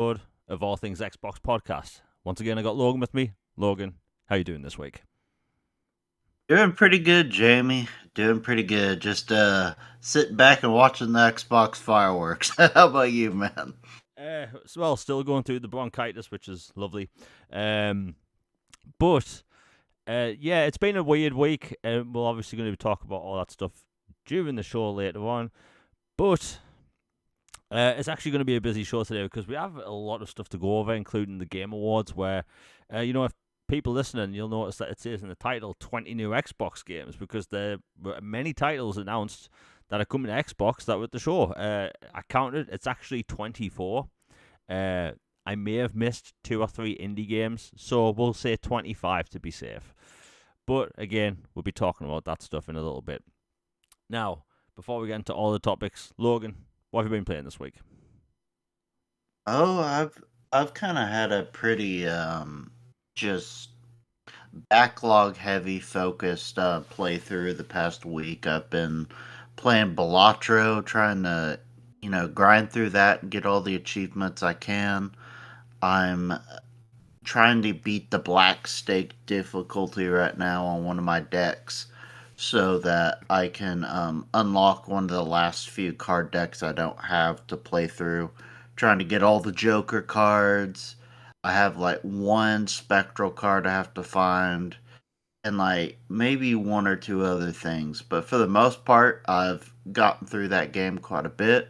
episode of All Things Xbox podcast. Once again, I got Logan with me. Logan, how you doing this week? Doing pretty good, Jamie. Doing pretty good. Just sitting back and watching the Xbox fireworks. How about you, man? Well, still going through the bronchitis, which is lovely. Um, but yeah, it's been a weird week. We're obviously going to talk about all that stuff during the show later on. But it's actually going to be a busy show today because we have a lot of stuff to go over, including the Game Awards, where, if people listening, you'll notice that it says in the title 20 new Xbox games because there were many titles announced that are coming to Xbox that were at the show. I counted, it's actually 24. I may have missed 2 or 3 indie games, so we'll say 25 to be safe. But again, we'll be talking about that stuff in a little bit. Now, before we get into all the topics, Logan, what have you been playing this week? Oh, I've kind of had a pretty just backlog heavy focused playthrough the past week. I've been playing Balatro, trying to grind through that and get all the achievements I can. I'm trying to beat the black stake difficulty right now on one of my decks so that I can unlock one of the last few card decks I don't have to play through. Trying to get all the Joker cards. I have like one Spectral card I have to find, and like maybe one or two other things. But for the most part, I've gotten through that game quite a bit.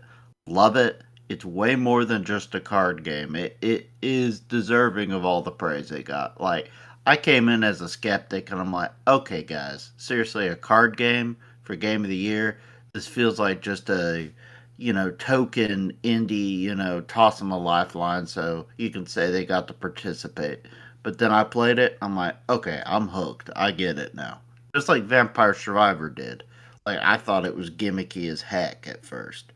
Love it. It's way more than just a card game. It is deserving of all the praise it got. Like I came in as a skeptic and I'm like, okay guys, seriously a card game for game of the year? This feels like just a token indie, toss them a lifeline so you can say they got to participate. But then I played it. I'm like, okay, I'm hooked. I get it now. Just like Vampire Survivor did. Like I thought it was gimmicky as heck at first,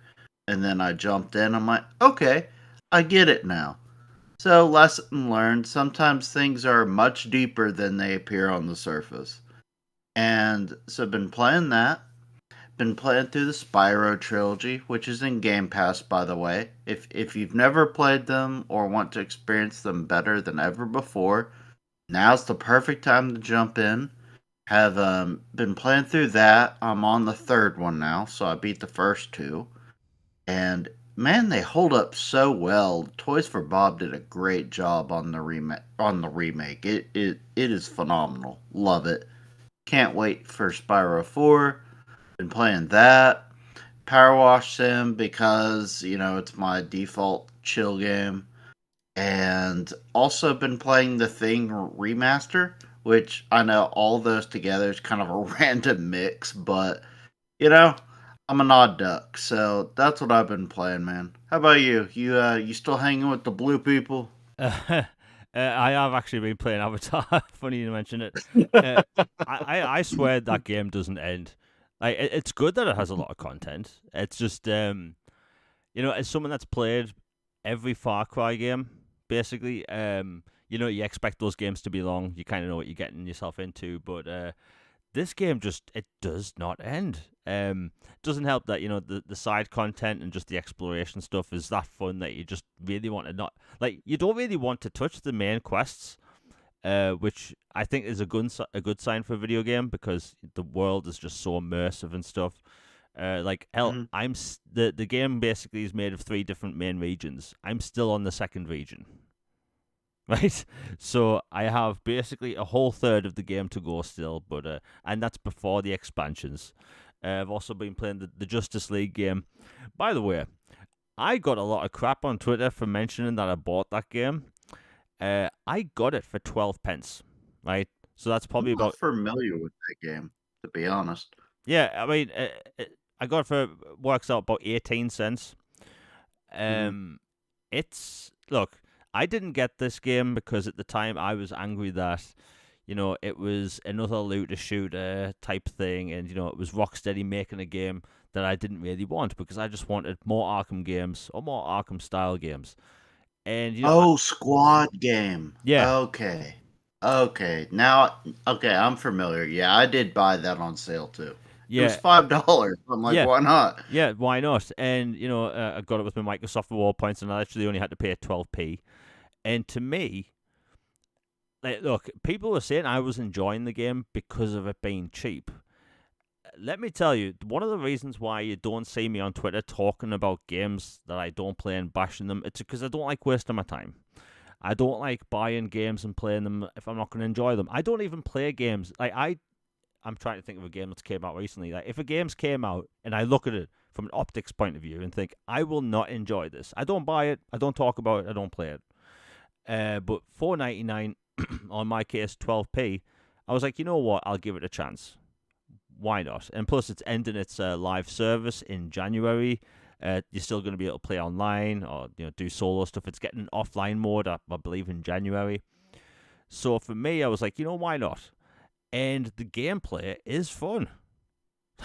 and then I jumped in. I'm like, okay, I get it now. So lesson learned. Sometimes things are much deeper than they appear on the surface. And so I've been playing that. Been playing through the Spyro trilogy, which is in Game Pass, by the way. If you've never played them or want to experience them better than ever before, now's the perfect time to jump in. Have been playing through that. I'm on the third one now, so I beat the first two, and man, they hold up so well. Toys for Bob did a great job on the remake. It is phenomenal. Love it. Can't wait for Spyro 4. Been playing that. Power Wash Sim because, it's my default chill game. And also been playing the Thing remaster, which I know all those together is kind of a random mix, but you know, I'm an odd duck, so that's what I've been playing, man. How about you? You still hanging with the blue people? I have actually been playing Avatar. Funny you mention it. Uh, I swear that game doesn't end. Like it's good that it has a lot of content. It's just as someone that's played every Far Cry game, basically, you expect those games to be long. You kind of know what you're getting yourself into, but this game just it does not end. Doesn't help that the side content and just the exploration stuff is that fun that you just really want to not like you don't really want to touch the main quests, which I think is a good sign for a video game because the world is just so immersive and stuff. Like hell, Hmm. the game basically is made of 3 different main regions. I'm still on the second region, right? So I have basically a whole third of the game to go still, but and that's before the expansions. I've also been playing the Justice League game. By the way, I got a lot of crap on Twitter for mentioning that I bought that game. I got it for 12 pence, right? So that's I'm probably not about familiar with that game, to be honest. yeah. I mean, I got it for works out about 18 cents. Hmm. It's look. I didn't get this game because at the time I was angry that it was another looter shooter type thing, and it was Rocksteady making a game that I didn't really want because I just wanted more Arkham games or more Arkham style games. And Oh, Squad game. yeah, Okay. Okay. Now, okay, I'm familiar. Yeah, I did buy that on sale too. It was Yeah, $5. I'm like, yeah, why not? yeah. Why not? And I got it with my Microsoft Reward points, and I actually only had to pay 12p. And to me, like, look, people were saying I was enjoying the game because of it being cheap. Let me tell you, one of the reasons why you don't see me on Twitter talking about games that I don't play and bashing them, it's because I don't like wasting my time. I don't like buying games and playing them if I'm not going to enjoy them. I don't even play games. I'm trying to think of a game that's came out recently. Like, if a game's came out and I look at it from an optics point of view and think I will not enjoy this, I don't buy it. I don't talk about it. I don't play it. But $4.99 on my case 12p, I was like, you know what? I'll give it a chance. Why not? And plus, it's ending its live service in January. You're still going to be able to play online or do solo stuff. It's getting an offline mode, I believe, in January. So for me, I was like, why not? And the gameplay is fun.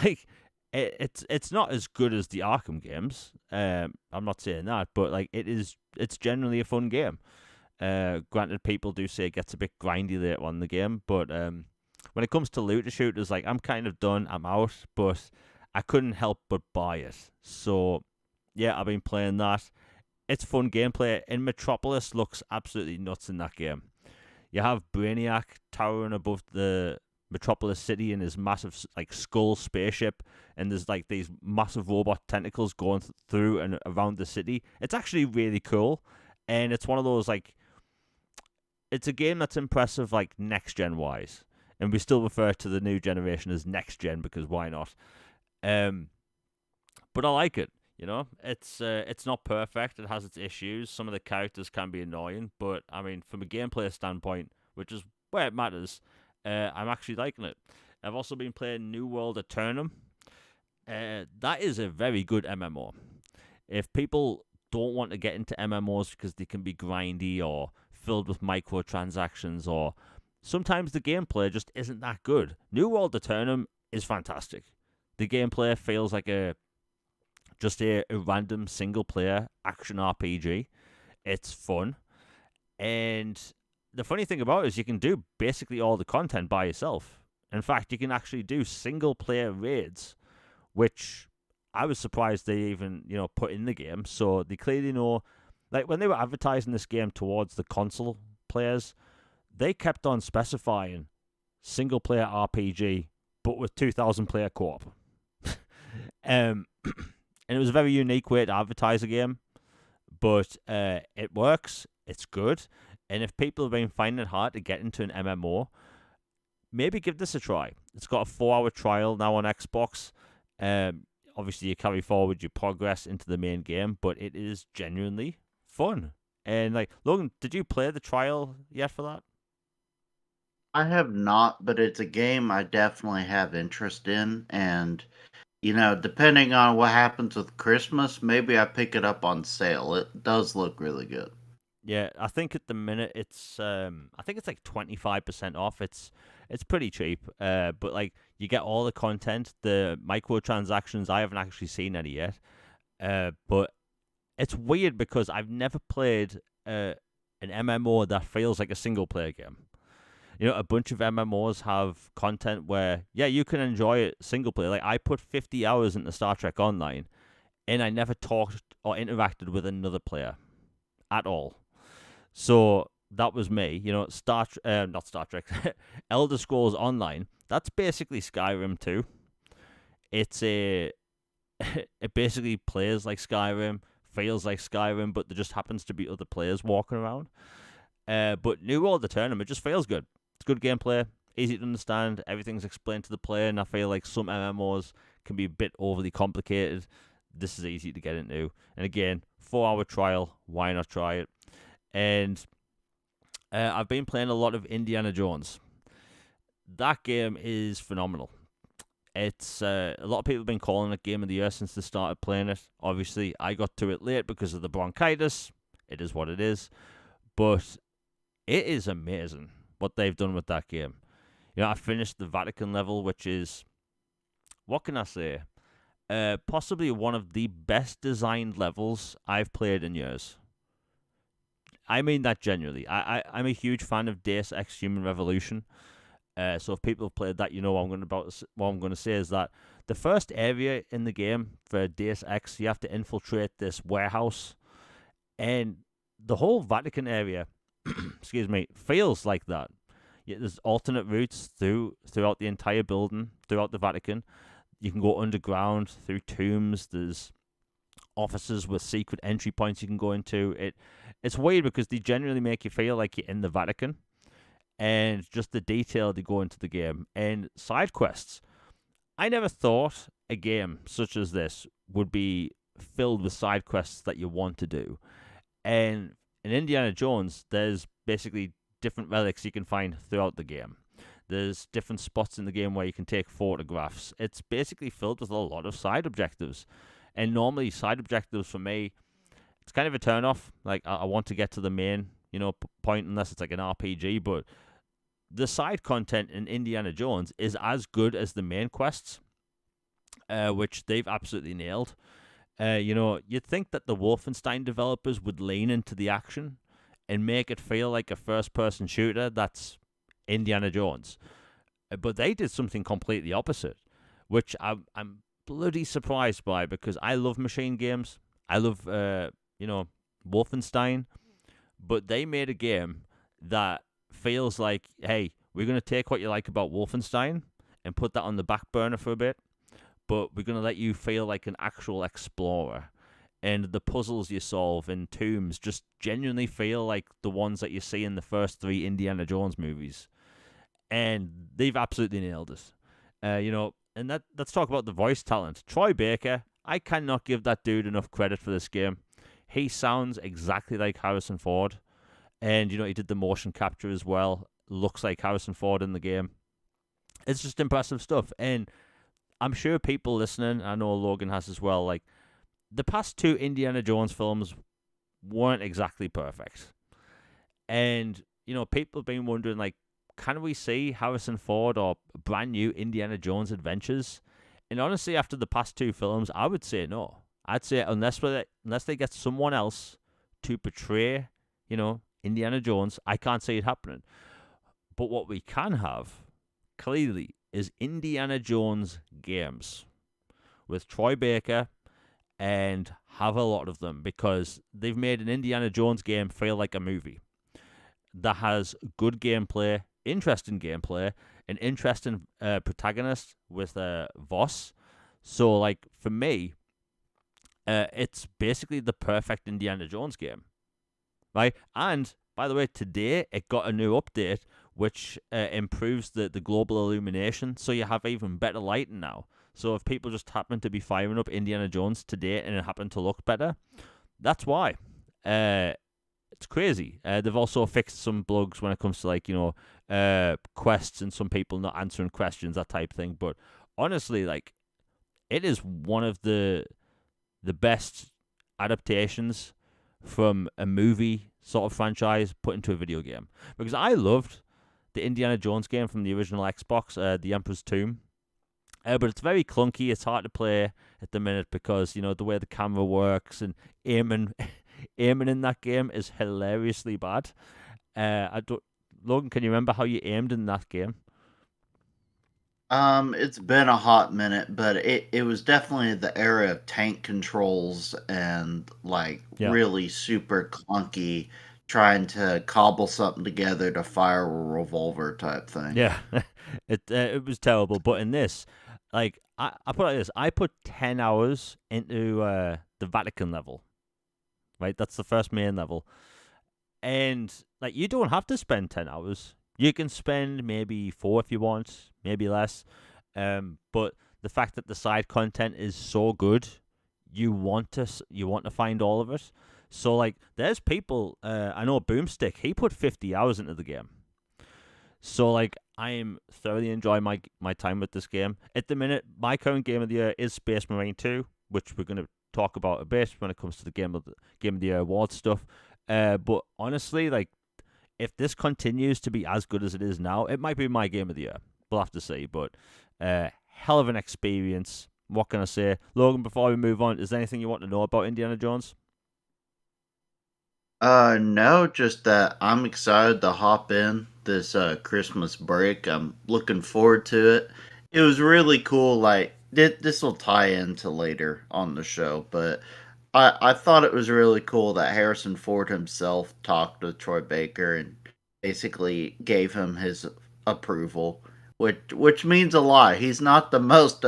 Like, it's not as good as the Arkham games. I'm not saying that, but like it's generally a fun game. Granted, people do say it gets a bit grindy later on in the game, but when it comes to looter shooters, like, I'm kind of done. I'm out, but I couldn't help but buy it. So yeah, I've been playing that. It's fun gameplay, and Metropolis looks absolutely nuts in that game. You have Brainiac towering above the Metropolis city in his massive like skull spaceship, and there's like these massive robot tentacles going through and around the city. It's actually really cool, and it's one of those like it's a game that's impressive like next gen wise, and we still refer to the new generation as next gen because why not? Um, but I like it. It's not perfect. It has its issues. Some of the characters can be annoying, but I mean, from a gameplay standpoint, which is where it matters, I'm actually liking it. I've also been playing New World Eternum. That is a very good MMO. If people don't want to get into MMOs because they can be grindy or filled with microtransactions, or sometimes the gameplay just isn't that good, New World Eternum is fantastic. The gameplay feels like just a random single player action RPG. It's fun. And the funny thing about it is you can do basically all the content by yourself. In fact, you can actually do single player raids, which I was surprised they even, put in the game. So they clearly know, like when they were advertising this game towards the console players, they kept on specifying single player RPG, but with 2,000 player co-op. And it was a very unique way to advertise a game, but it works. It's good, and if people have been finding it hard to get into an MMO, maybe give this a try. It's got a 4-hour trial now on Xbox. Obviously, you carry forward your progress into the main game, but it is genuinely fun. And like, Logan, did you play the trial yet for that? I have not, but it's a game I definitely have interest in. And, depending on what happens with Christmas, maybe I pick it up on sale. It does look really good. Yeah, I think at the minute I think it's like 25% off. It's pretty cheap. But like you get all the content, the microtransactions. I haven't actually seen any yet. But it's weird because I've never played an MMO that feels like a single player game. A bunch of MMOs have content where you can enjoy it single player. Like I put 50 hours into Star Trek Online, and I never talked or interacted with another player at all. So that was me. Not Star Trek, Elder Scrolls Online. That's basically Skyrim too. It's a it basically plays like Skyrim, feels like Skyrim, but there just happens to be other players walking around. But New World of Tournament just feels good. It's good gameplay, easy to understand. Everything's explained to the player, and I feel like some MMOs can be a bit overly complicated. This is easy to get into. And again, 4-hour trial. Why not try it? And I've been playing a lot of Indiana Jones. That game is phenomenal. It's a lot of people have been calling it Game of the Year since they started playing it. Obviously, I got to it late because of the bronchitis. It is what it is. But it is amazing what they've done with that game. I finished the Vatican level, which is, what can I say? Possibly one of the best designed levels I've played in years. I mean that genuinely. I'm a huge fan of Deus Ex Human Revolution. So if people have played that, you know what I'm going to say is that the first area in the game for Deus Ex, you have to infiltrate this warehouse, and the whole Vatican area, excuse me, feels like that. Yeah, there's alternate routes throughout the entire building, throughout the Vatican. You can go underground through tombs. There's offices with secret entry points you can go into. It's weird because they generally make you feel like you're in the Vatican, and just the detail they go into the game and side quests. I never thought a game such as this would be filled with side quests that you want to do. And in Indiana Jones, there's basically different relics you can find throughout the game. There's different spots in the game where you can take photographs. It's basically filled with a lot of side objectives. And normally, side objectives for me, it's kind of a turn off. Like, I want to get to the main, point, unless it's like an RPG. But the side content in Indiana Jones is as good as the main quests, which they've absolutely nailed. You'd think that the Wolfenstein developers would lean into the action and make it feel like a first-person shooter that's Indiana Jones. But they did something completely opposite, which I'm bloody surprised by because I love machine games. I love, Wolfenstein. But they made a game that feels like, hey, we're going to take what you like about Wolfenstein and put that on the back burner for a bit, but we're going to let you feel like an actual explorer. And the puzzles you solve in Tombs just genuinely feel like the ones that you see in the first three Indiana Jones movies. And they've absolutely nailed it. And let's talk about the voice talent. Troy Baker, I cannot give that dude enough credit for this game. He sounds exactly like Harrison Ford. And, he did the motion capture as well. Looks like Harrison Ford in the game. It's just impressive stuff. And I'm sure people listening, I know Logan has as well, like, the past two Indiana Jones films weren't exactly perfect. And, people have been wondering, like, can we see Harrison Ford or brand new Indiana Jones adventures? And honestly, after the past two films, I would say no. I'd say unless they get someone else to portray, Indiana Jones, I can't see it happening. But what we can have, clearly, is Indiana Jones games with Troy Baker and have a lot of them because they've made an Indiana Jones game feel like a movie that has good gameplay, interesting gameplay, an interesting protagonist with Voss. So, like, for me, it's basically the perfect Indiana Jones game, right? And, by the way, today it got a new update which improves the global illumination, so you have even better lighting now. So if people just happen to be firing up Indiana Jones today and it happened to look better, that's why. It's crazy. They've also fixed some bugs when it comes to, like, quests and some people not answering questions, that type thing. But honestly, like, it is one of the best adaptations from a movie sort of franchise put into a video game. Because I loved the Indiana Jones game from the original Xbox, The Emperor's Tomb. But it's very clunky. It's hard to play at the minute because, the way the camera works and aiming in that game is hilariously bad. Logan, can you remember how you aimed in that game? It's been a hot minute, but it was definitely the era of tank controls and like Yeah. really super clunky trying to cobble something together to fire a revolver type thing. Yeah. It was terrible. But in this, like, I put it like this. I put 10 hours into the Vatican level, right? That's the first main level. And, like, you don't have to spend 10 hours. You can spend maybe 4 if you want, maybe less. But the fact that the side content is so good, you want to find all of it. So, like, there's people, I know Boomstick, he put 50 hours into the game. So, like, I am thoroughly enjoying my time with this game. At the minute, my current game of the year is Space Marine 2, which we're going to talk about a bit when it comes to the Game of the Year awards stuff. But honestly, like, if this continues to be as good as it is now, it might be my game of the year. We'll have to see. But hell of an experience. What can I say? Logan, before we move on, is there anything you want to know about Indiana Jones? No, just that I'm excited to hop in this Christmas break. I'm looking forward to it. It was really cool. Like this will tie into later on the show, but I thought it was really cool that Harrison Ford himself talked to Troy Baker and basically gave him his approval, which means a lot. He's not the most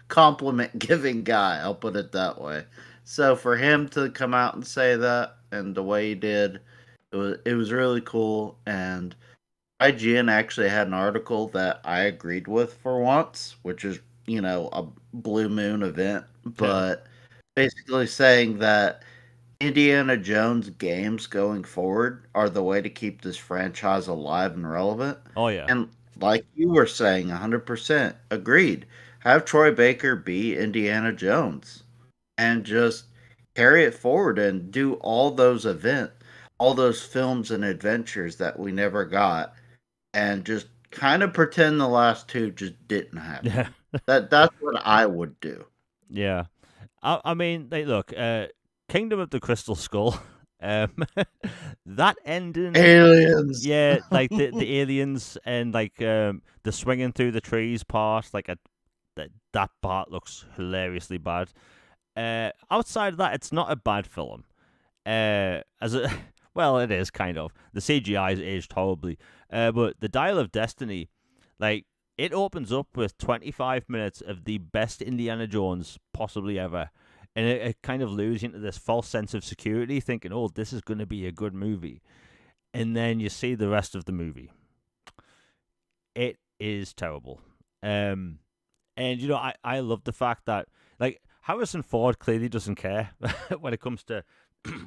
compliment giving guy. I'll put it that way. So for him to come out and say that and the way he did, it was really cool. And IGN actually had an article that I agreed with for once, which is a blue moon event, Yeah. but basically saying that Indiana Jones games going forward are the way to keep this franchise alive and relevant. Oh yeah. And like you were saying, 100% agreed. Have Troy Baker be Indiana Jones and just carry it forward and do all those events, all those films and adventures that we never got, and just kind of pretend the last two just didn't Yeah. happen. That's what I would do. Yeah. I mean, look, Kingdom of the Crystal Skull. Um, that ending, Aliens. yeah, like the aliens and like the swinging through the trees part, like that part looks hilariously bad. Outside of that, it's not a bad film. As a well, it is kind of. The CGI is aged horribly. But the Dial of Destiny, like it opens up with 25 minutes of the best Indiana Jones possibly ever. And it kind of lures you into this false sense of security, thinking, oh, this is going to be a good movie. And then you see the rest of the movie. It is terrible. Um, and, I love the fact that, like, Harrison Ford clearly doesn't care when it comes to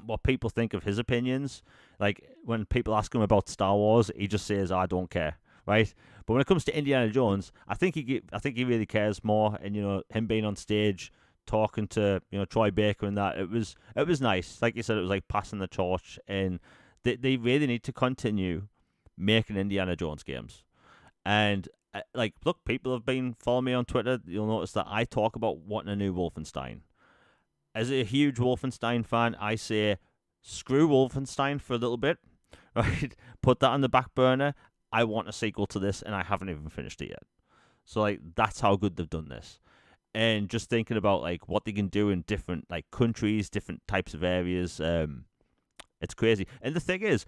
what people think of his opinions. Like, when people ask him about Star Wars, he just says, I don't care, right? But when it comes to Indiana Jones, I think he really cares more. And, him being on stage talking to Troy Baker and that it was nice. Like you said, it was like passing the torch, and they really need to continue making Indiana Jones games. And like, look, people have been following me on Twitter. You'll notice that I talk about wanting a new Wolfenstein. As a huge Wolfenstein fan, I say screw Wolfenstein for a little bit, right? Put that on the back burner. I want a sequel to this, and I haven't even finished it yet. So like, that's how good they've done this. And just thinking about like what they can do in different like countries, different types of areas, it's crazy. And the thing is,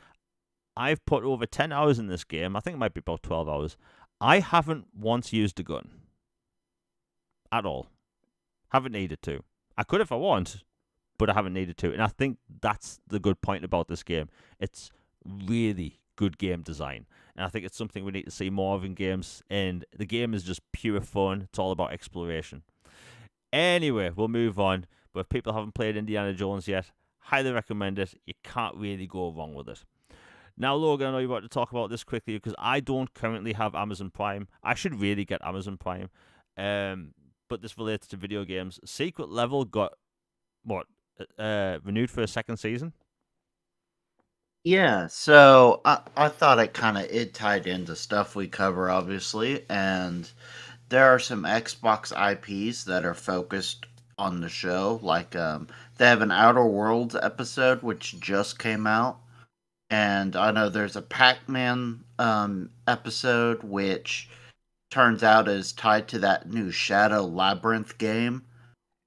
I've put over 10 hours in this game. I think it might be about 12 hours. I haven't once used a gun at all. Haven't needed to. I could if I want, but I haven't needed to. And I think that's the good point about this game. It's really good game design. And I think it's something we need to see more of in games. And the game is just pure fun. It's all about exploration. Anyway, we'll move on. But if people haven't played Indiana Jones yet, highly recommend it. You can't really go wrong with it. Now, Logan, I know you want to talk about this quickly because I don't currently have Amazon Prime. I should really get Amazon Prime. But this relates to video games. Secret Level got, what, renewed for a second season? Yeah, so I thought it tied into stuff we cover obviously, and there are some Xbox IPs that are focused on the show. Like they have an Outer Worlds episode which just came out, and I know there's a Pac-Man episode which turns out is tied to that new Shadow Labyrinth game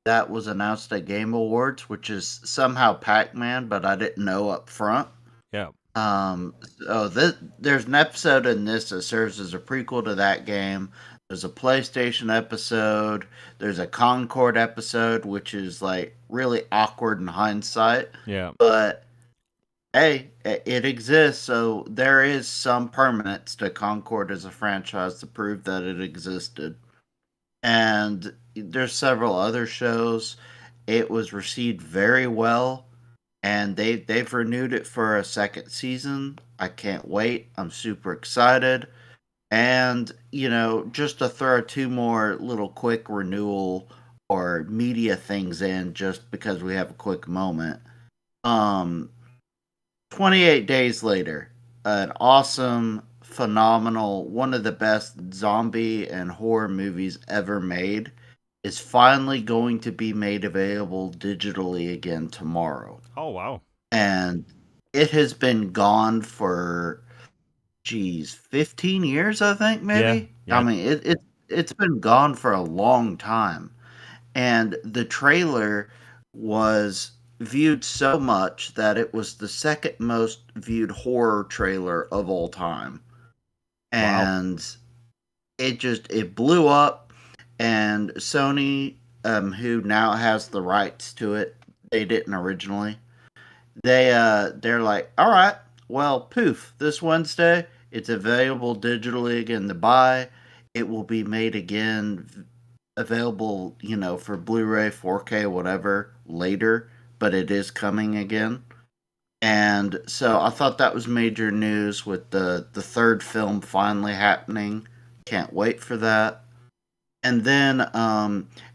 that was announced at Game Awards, which is somehow Pac-Man, but I didn't know up front. Yeah. There's an episode in this that serves as a prequel to that game. There's a PlayStation episode. There's a Concord episode, which is like really awkward in hindsight. Yeah. But hey, it exists, so there is some permanence to Concord as a franchise to prove that it existed. And there's several other shows. It was received very well, and they've renewed it for a second season. I can't wait. I'm super excited. And just to throw two more little quick renewal or media things in, just because we have a quick moment. Um, 28 days later, an awesome, phenomenal, one of the best zombie and horror movies ever made is finally going to be made available digitally again tomorrow. Oh, wow. And it has been gone for geez, 15 years, I think, Yeah, maybe. I yeah. mean, it's been gone for a long time, and the trailer was viewed so much that it was the second most viewed horror trailer of all time, Wow. and it blew up. And Sony, who now has the rights to it, they didn't originally. They're like, all right, well, poof, this Wednesday it's available digitally again to buy. It will be made again available, for Blu-ray, 4K, whatever later, but it is coming again. And so I thought that was major news with the third film finally happening. Can't wait for that. And then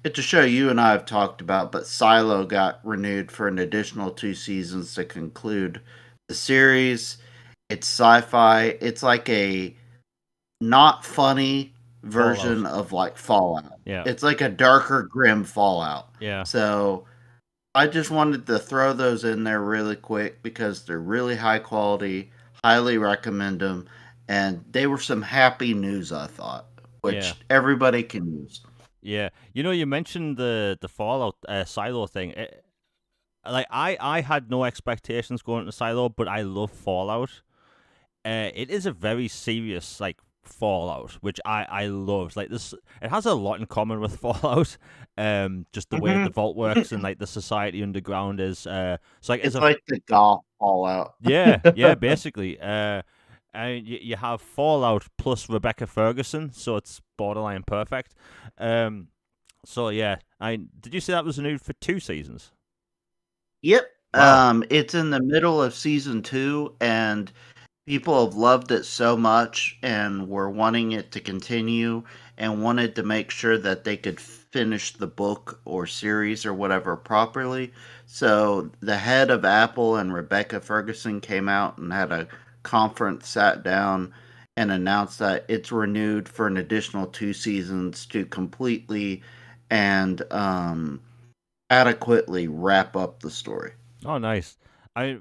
it's a show you and I have talked about, but Silo got renewed for an additional 2 seasons to conclude the series. It's sci-fi. It's like a not funny Fallout. version of like Fallout. Yeah, It's like a darker, grim Fallout. yeah, So I just wanted to throw those in there really quick because they're really high quality. Highly recommend them, and they were some happy news I thought, yeah, which everybody can use. yeah. You mentioned the Fallout Silo thing. Like I had no expectations going into Silo, but I love Fallout. It is a very serious like Fallout, which I loved. Like this, it has a lot in common with Fallout. Just the way the Mhm. vault works and like the society underground is. So like as It's a like the golf Fallout. yeah, basically. And you have Fallout plus Rebecca Ferguson, so it's borderline perfect. Um, so yeah, I did you say that was renewed for 2 seasons? Yep. Wow. It's in the middle of season 2, and people have loved it so much and were wanting it to continue and wanted to make sure that they could finish the book or series or whatever properly. So the head of Apple and Rebecca Ferguson came out and had a conference, sat down, and announced that it's renewed for an additional 2 seasons to completely and adequately wrap up the story. Oh, nice.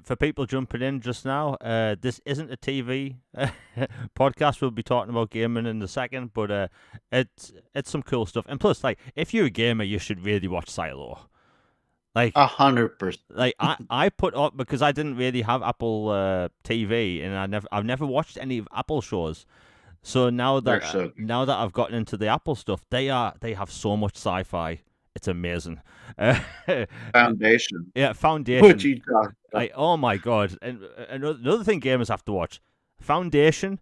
For people jumping in just now, this isn't a TV podcast. We'll be talking about gaming in a second, but it's some cool stuff. And plus, like, if you're a gamer, you should really watch Silo. Like, 100%. I put up because I didn't really have Apple TV, and I've never watched any of Apple shows. So They're so good. now that I've gotten into the Apple stuff, they have so much sci-fi. It's amazing. Foundation. Yeah, What Foundation. you talking about? Oh my god! And another thing gamers have to watch: Foundation.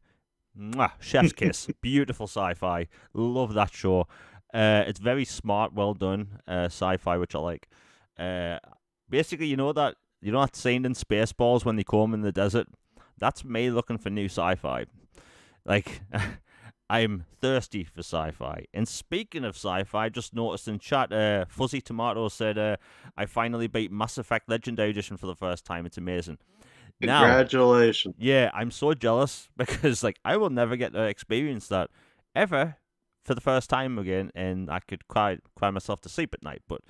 Mwah, chef's kiss. Beautiful sci-fi. Love that show. It's very smart, well done sci-fi, which I like. Uh, basically, you know that scene in Spaceballs when they come in the desert. That's me looking for new sci-fi. Like, I'm thirsty for sci-fi. And speaking of sci-fi, I just noticed in chat, Fuzzy Tomato said, I finally beat Mass Effect Legendary Edition for the first time. It's amazing. Now, Congratulations. yeah, I'm so jealous because, like, I will never get to experience that ever for the first time again, and I could cry myself to sleep at night, but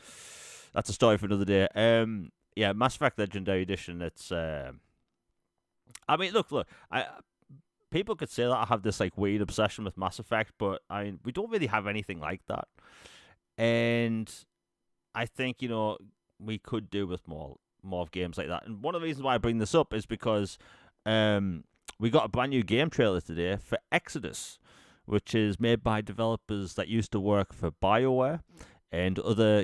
that's a story for another day. Yeah, Mass Effect Legendary Edition, it's, I mean, look, people could say that I have this like weird obsession with Mass Effect, but we don't really have anything like that. And I think we could do with more of games like that. And one of the reasons why I bring this up is because we got a brand new game trailer today for Exodus, which is made by developers that used to work for BioWare and other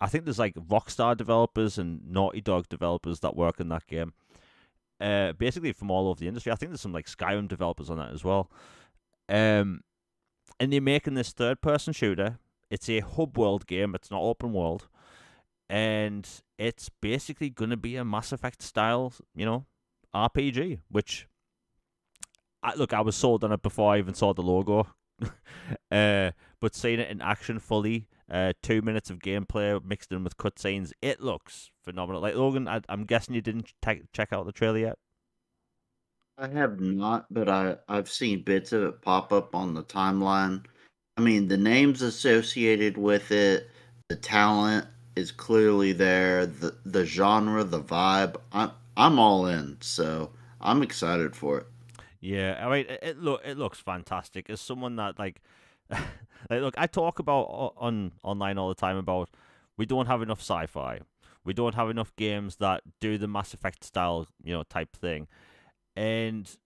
I think there's like Rockstar developers and Naughty Dog developers that work in that game. Basically from all over the industry. I think there's some like Skyrim developers on that as well. Um, and they're making this third-person shooter. It's a hub world game. It's not open world, and it's basically gonna be a Mass Effect style, RPG. Which, I was sold on it before I even saw the logo. But seeing it in action fully, 2 minutes of gameplay mixed in with cutscenes, it looks phenomenal. Like Logan, I'm guessing you didn't check out the trailer yet. I have not, but I've seen bits of it pop up on the timeline. I mean, the names associated with it, the talent is clearly there. The genre, the vibe. I'm all in, so I'm excited for it. Yeah, I mean, it looks fantastic. As someone that like, look, I talk about on online all the time about we don't have enough sci-fi, we don't have enough games that do the Mass Effect style, type thing, and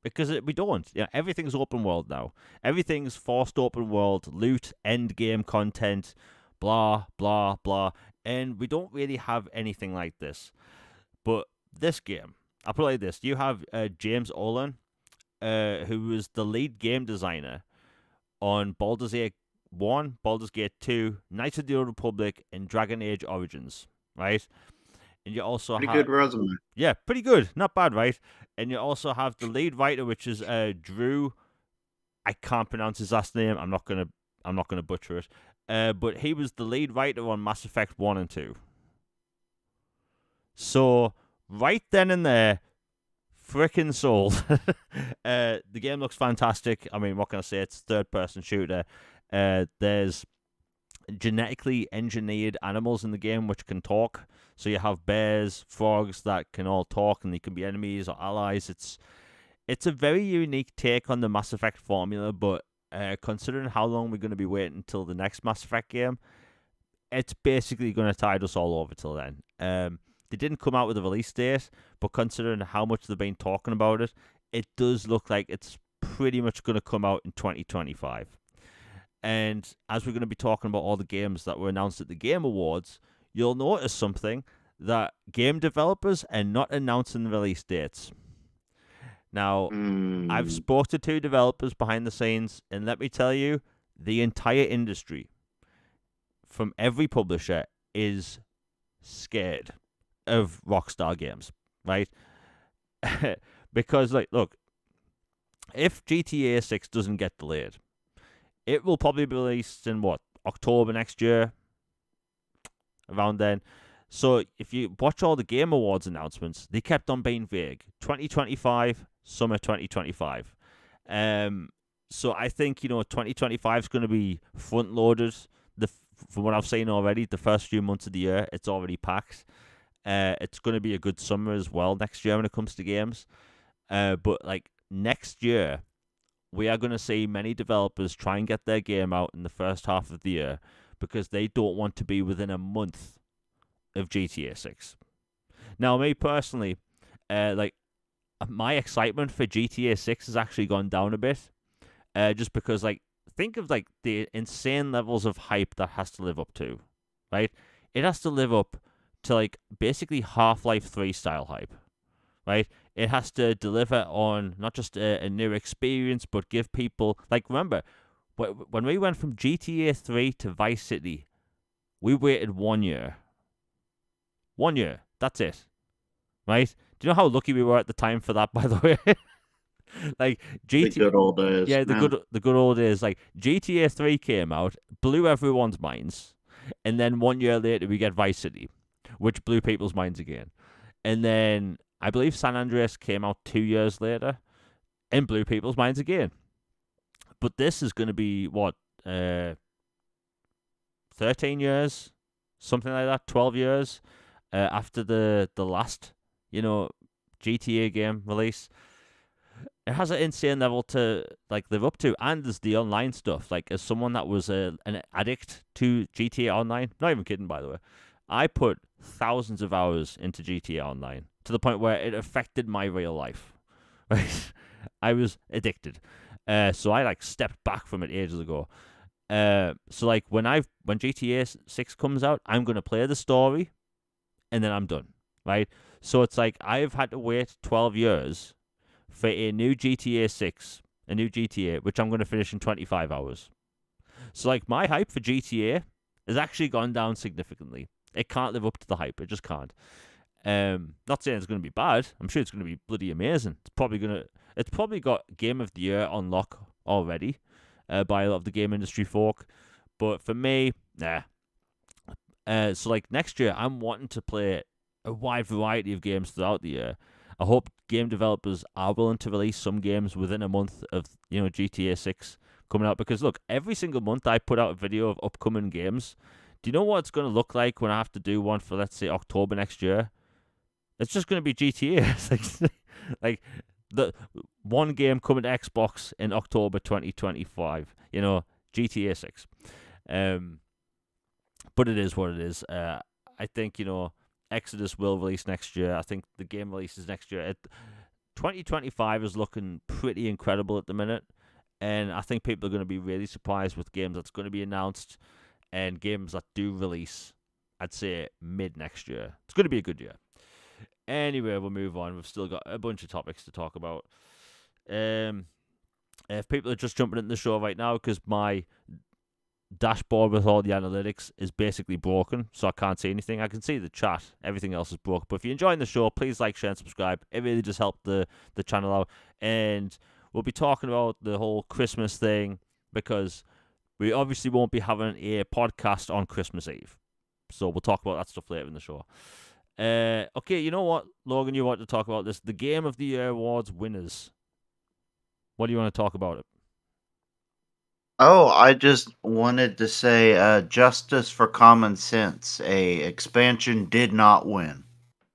because we don't, everything's open world now. Everything's forced open world, loot, end game content, blah blah blah, and we don't really have anything like this. But this game, I'll put it like this: you have James Olin, who was the lead game designer on Baldur's Gate 1, Baldur's Gate 2, Knights of the Old Republic, and Dragon Age Origins, right? And you also Pretty have, good resume. yeah, pretty good, not bad, right? And you also have the lead writer, which is Drew. I can't pronounce his last name. I'm not gonna butcher it. But he was the lead writer on Mass Effect 1 and 2. So right then and there, freaking sold. The game looks fantastic. I mean, what can I say? It's a third-person shooter. There's genetically engineered animals in the game which can talk. So you have bears, frogs that can all talk, and they can be enemies or allies. It's a very unique take on the Mass Effect formula, but considering how long we're going to be waiting until the next Mass Effect game, it's basically going to tide us all over till then. They didn't come out with a release date, but considering how much they've been talking about it, it does look like it's pretty much going to come out in 2025. And as we're going to be talking about all the games that were announced at the Game Awards, you'll notice something that game developers are not announcing the release dates. Now, I've spoke to 2 developers behind the scenes, and let me tell you, the entire industry, from every publisher, is scared of Rockstar Games, right? Because, like, look, if GTA 6 doesn't get delayed, it will probably be released in, October next year, around then. So if you watch all the Game Awards announcements, they kept on being vague. 2025, summer 2025. So I think, 2025 is going to be front-loaded. From what I've seen already, the first few months of the year, it's already packed. It's going to be a good summer as well next year when it comes to games. But like next year, we are going to see many developers try and get their game out in the first half of the year because they don't want to be within a month of GTA 6. Now, me personally, my excitement for GTA 6 has actually gone down a bit, just because, think of the insane levels of hype that has to live up to, right? It has to live up to basically Half-Life 3 style hype, right? It has to deliver on not just a new experience, but give people remember when we went from GTA 3 to Vice City, we waited 1 year. 1 year, that's it, right? Do you know how lucky we were at the time for that? By the way, The good old days. yeah, the good old days. GTA 3 came out, blew everyone's minds, and then 1 year later we get Vice City, which blew people's minds again. And then I believe San Andreas came out 2 years later and blew people's minds again. But this is going to be, 13 years? Something like that, 12 years after the last, GTA game release. It has an insane level to live up to, and there's the online stuff. As someone that was an addict to GTA Online, not even kidding, by the way, I put thousands of hours into GTA Online to the point where it affected my real life. Right, I was addicted. So I stepped back from it ages ago. So when GTA 6 comes out, I'm gonna play the story, and then I'm done. Right, so it's I've had to wait 12 years for a new GTA 6, a new GTA, which I'm gonna finish in 25 hours. So my hype for GTA has actually gone down significantly. It can't live up to the hype. It just can't. Not saying it's going to be bad. I'm sure it's going to be bloody amazing. It's probably got Game of the Year on lock already by a lot of the game industry folk. But for me, nah. So next year, I'm wanting to play a wide variety of games throughout the year. I hope game developers are willing to release some games within a month of GTA 6 coming out, because look, every single month I put out a video of upcoming games. Do you know what it's going to look like when I have to do one for, let's say, October next year? It's just going to be GTA. the one game coming to Xbox in October 2025. GTA 6. Um, but it is what it is. I think Exodus will release next year. I think the game releases next year. 2025 is looking pretty incredible at the minute, and I think people are going to be really surprised with games that's going to be announced and games that do release. I'd say mid next year. It's going to be a good year. Anyway, we'll move on. We've still got a bunch of topics to talk about. If people are just jumping into the show right now, because my dashboard with all the analytics is basically broken, so I can't see anything. I can see the chat. Everything else is broken. But if you're enjoying the show, please like, share, and subscribe. It really just helped the channel out. And we'll be talking about the whole Christmas thing, because we obviously won't be having a podcast on Christmas Eve. So we'll talk about that stuff later in the show. Okay, you know what, Logan, you want to talk about this. The Game of the Year Awards winners. What do you want to talk about it? Oh, I just wanted to say, justice for common sense. A expansion did not win,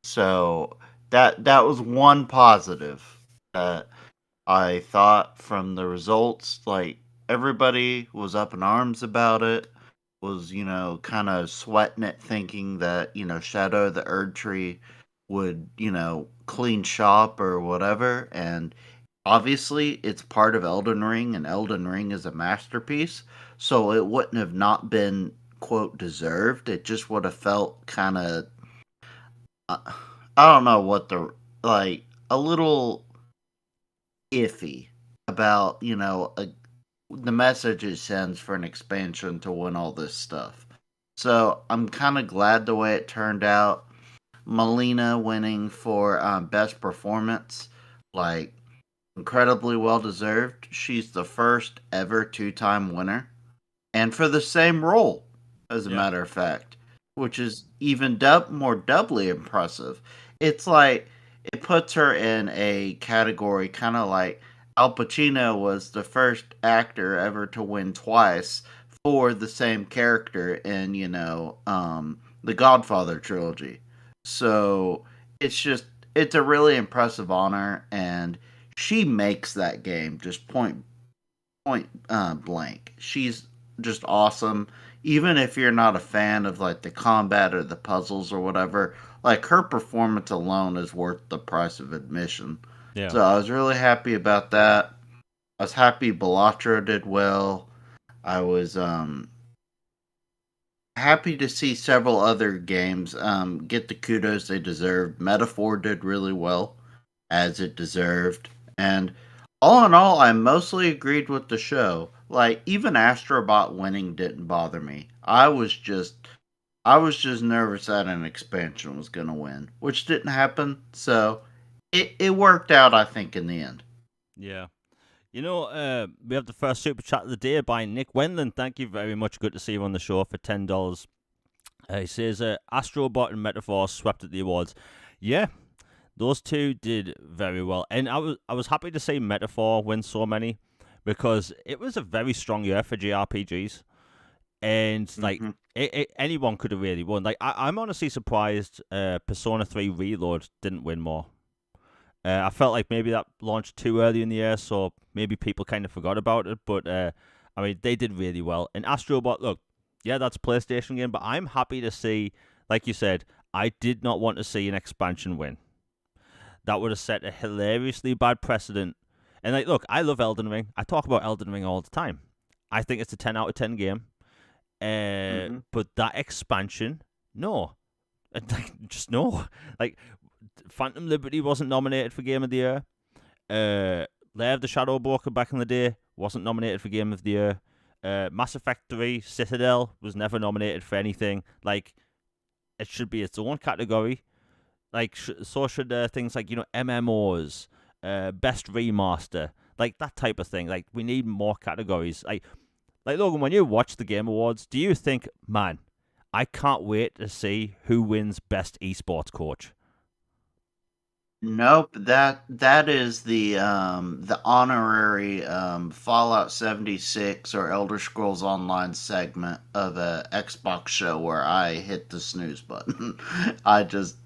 so that was one positive that I thought from the results. Like, everybody was up in arms about it, was kind of sweating it, thinking that Shadow of the Erd Tree would clean shop or whatever, and obviously it's part of Elden Ring, and Elden Ring is a masterpiece, so it wouldn't have not been quote deserved. It just would have felt kind of uh, I don't know what the like a little iffy about the message it sends for an expansion to win all this stuff. So I'm kind of glad the way it turned out. Melina winning for best performance, like, incredibly well deserved. She's the first ever two-time winner, and for the same role, as a Yeah. matter of fact, which is even more doubly impressive. It's like it puts her in a category kind of like Al Pacino was the first actor ever to win twice for the same character in the Godfather trilogy. So it's a really impressive honor, and she makes that game just point blank. She's just awesome. Even if you're not a fan of like the combat or the puzzles or whatever, like, her performance alone is worth the price of admission. Yeah. So I was really happy about that. I was happy Balatro did well. I was happy to see several other games get the kudos they deserved. Metaphor did really well, as it deserved. And all in all, I mostly agreed with the show. Like, even Astrobot winning didn't bother me. I was just nervous that an expansion was gonna win, which didn't happen. So it worked out, I think, in the end. Yeah. We have the first super chat of the day by Nick Wendland. Thank you very much. Good to see you on the show for $10. He says, Astrobot and Metaphor swept at the awards. Yeah, those two did very well. And I was happy to see Metaphor win so many, because it was a very strong year for JRPGs. And, like, Hmm. anyone could have really won. Like, I'm honestly surprised Persona 3 Reload didn't win more. I felt like maybe that launched too early in the year, so maybe people kind of forgot about it. But I mean, they did really well. And Astrobot, look, yeah, that's a PlayStation game, but I'm happy to see, like you said, I did not want to see an expansion win. That would have set a hilariously bad precedent. And, like, look, I love Elden Ring. I talk about Elden Ring all the time. I think it's a 10 out of 10 game. Hmm. But that expansion, no. Just no. Like, Phantom Liberty wasn't nominated for Game of the Year. Lair of the Shadow Broker back in the day wasn't nominated for Game of the Year. Mass Effect 3 Citadel was never nominated for anything. Like, it should be its own category. Like, so should things like, MMOs, Best Remaster, like that type of thing. Like, we need more categories. Like Logan, when you watch the Game Awards, do you think, man, I can't wait to see who wins Best Esports Coach? Nope, that is the honorary Fallout 76 or Elder Scrolls Online segment of a Xbox show where I hit the snooze button. I just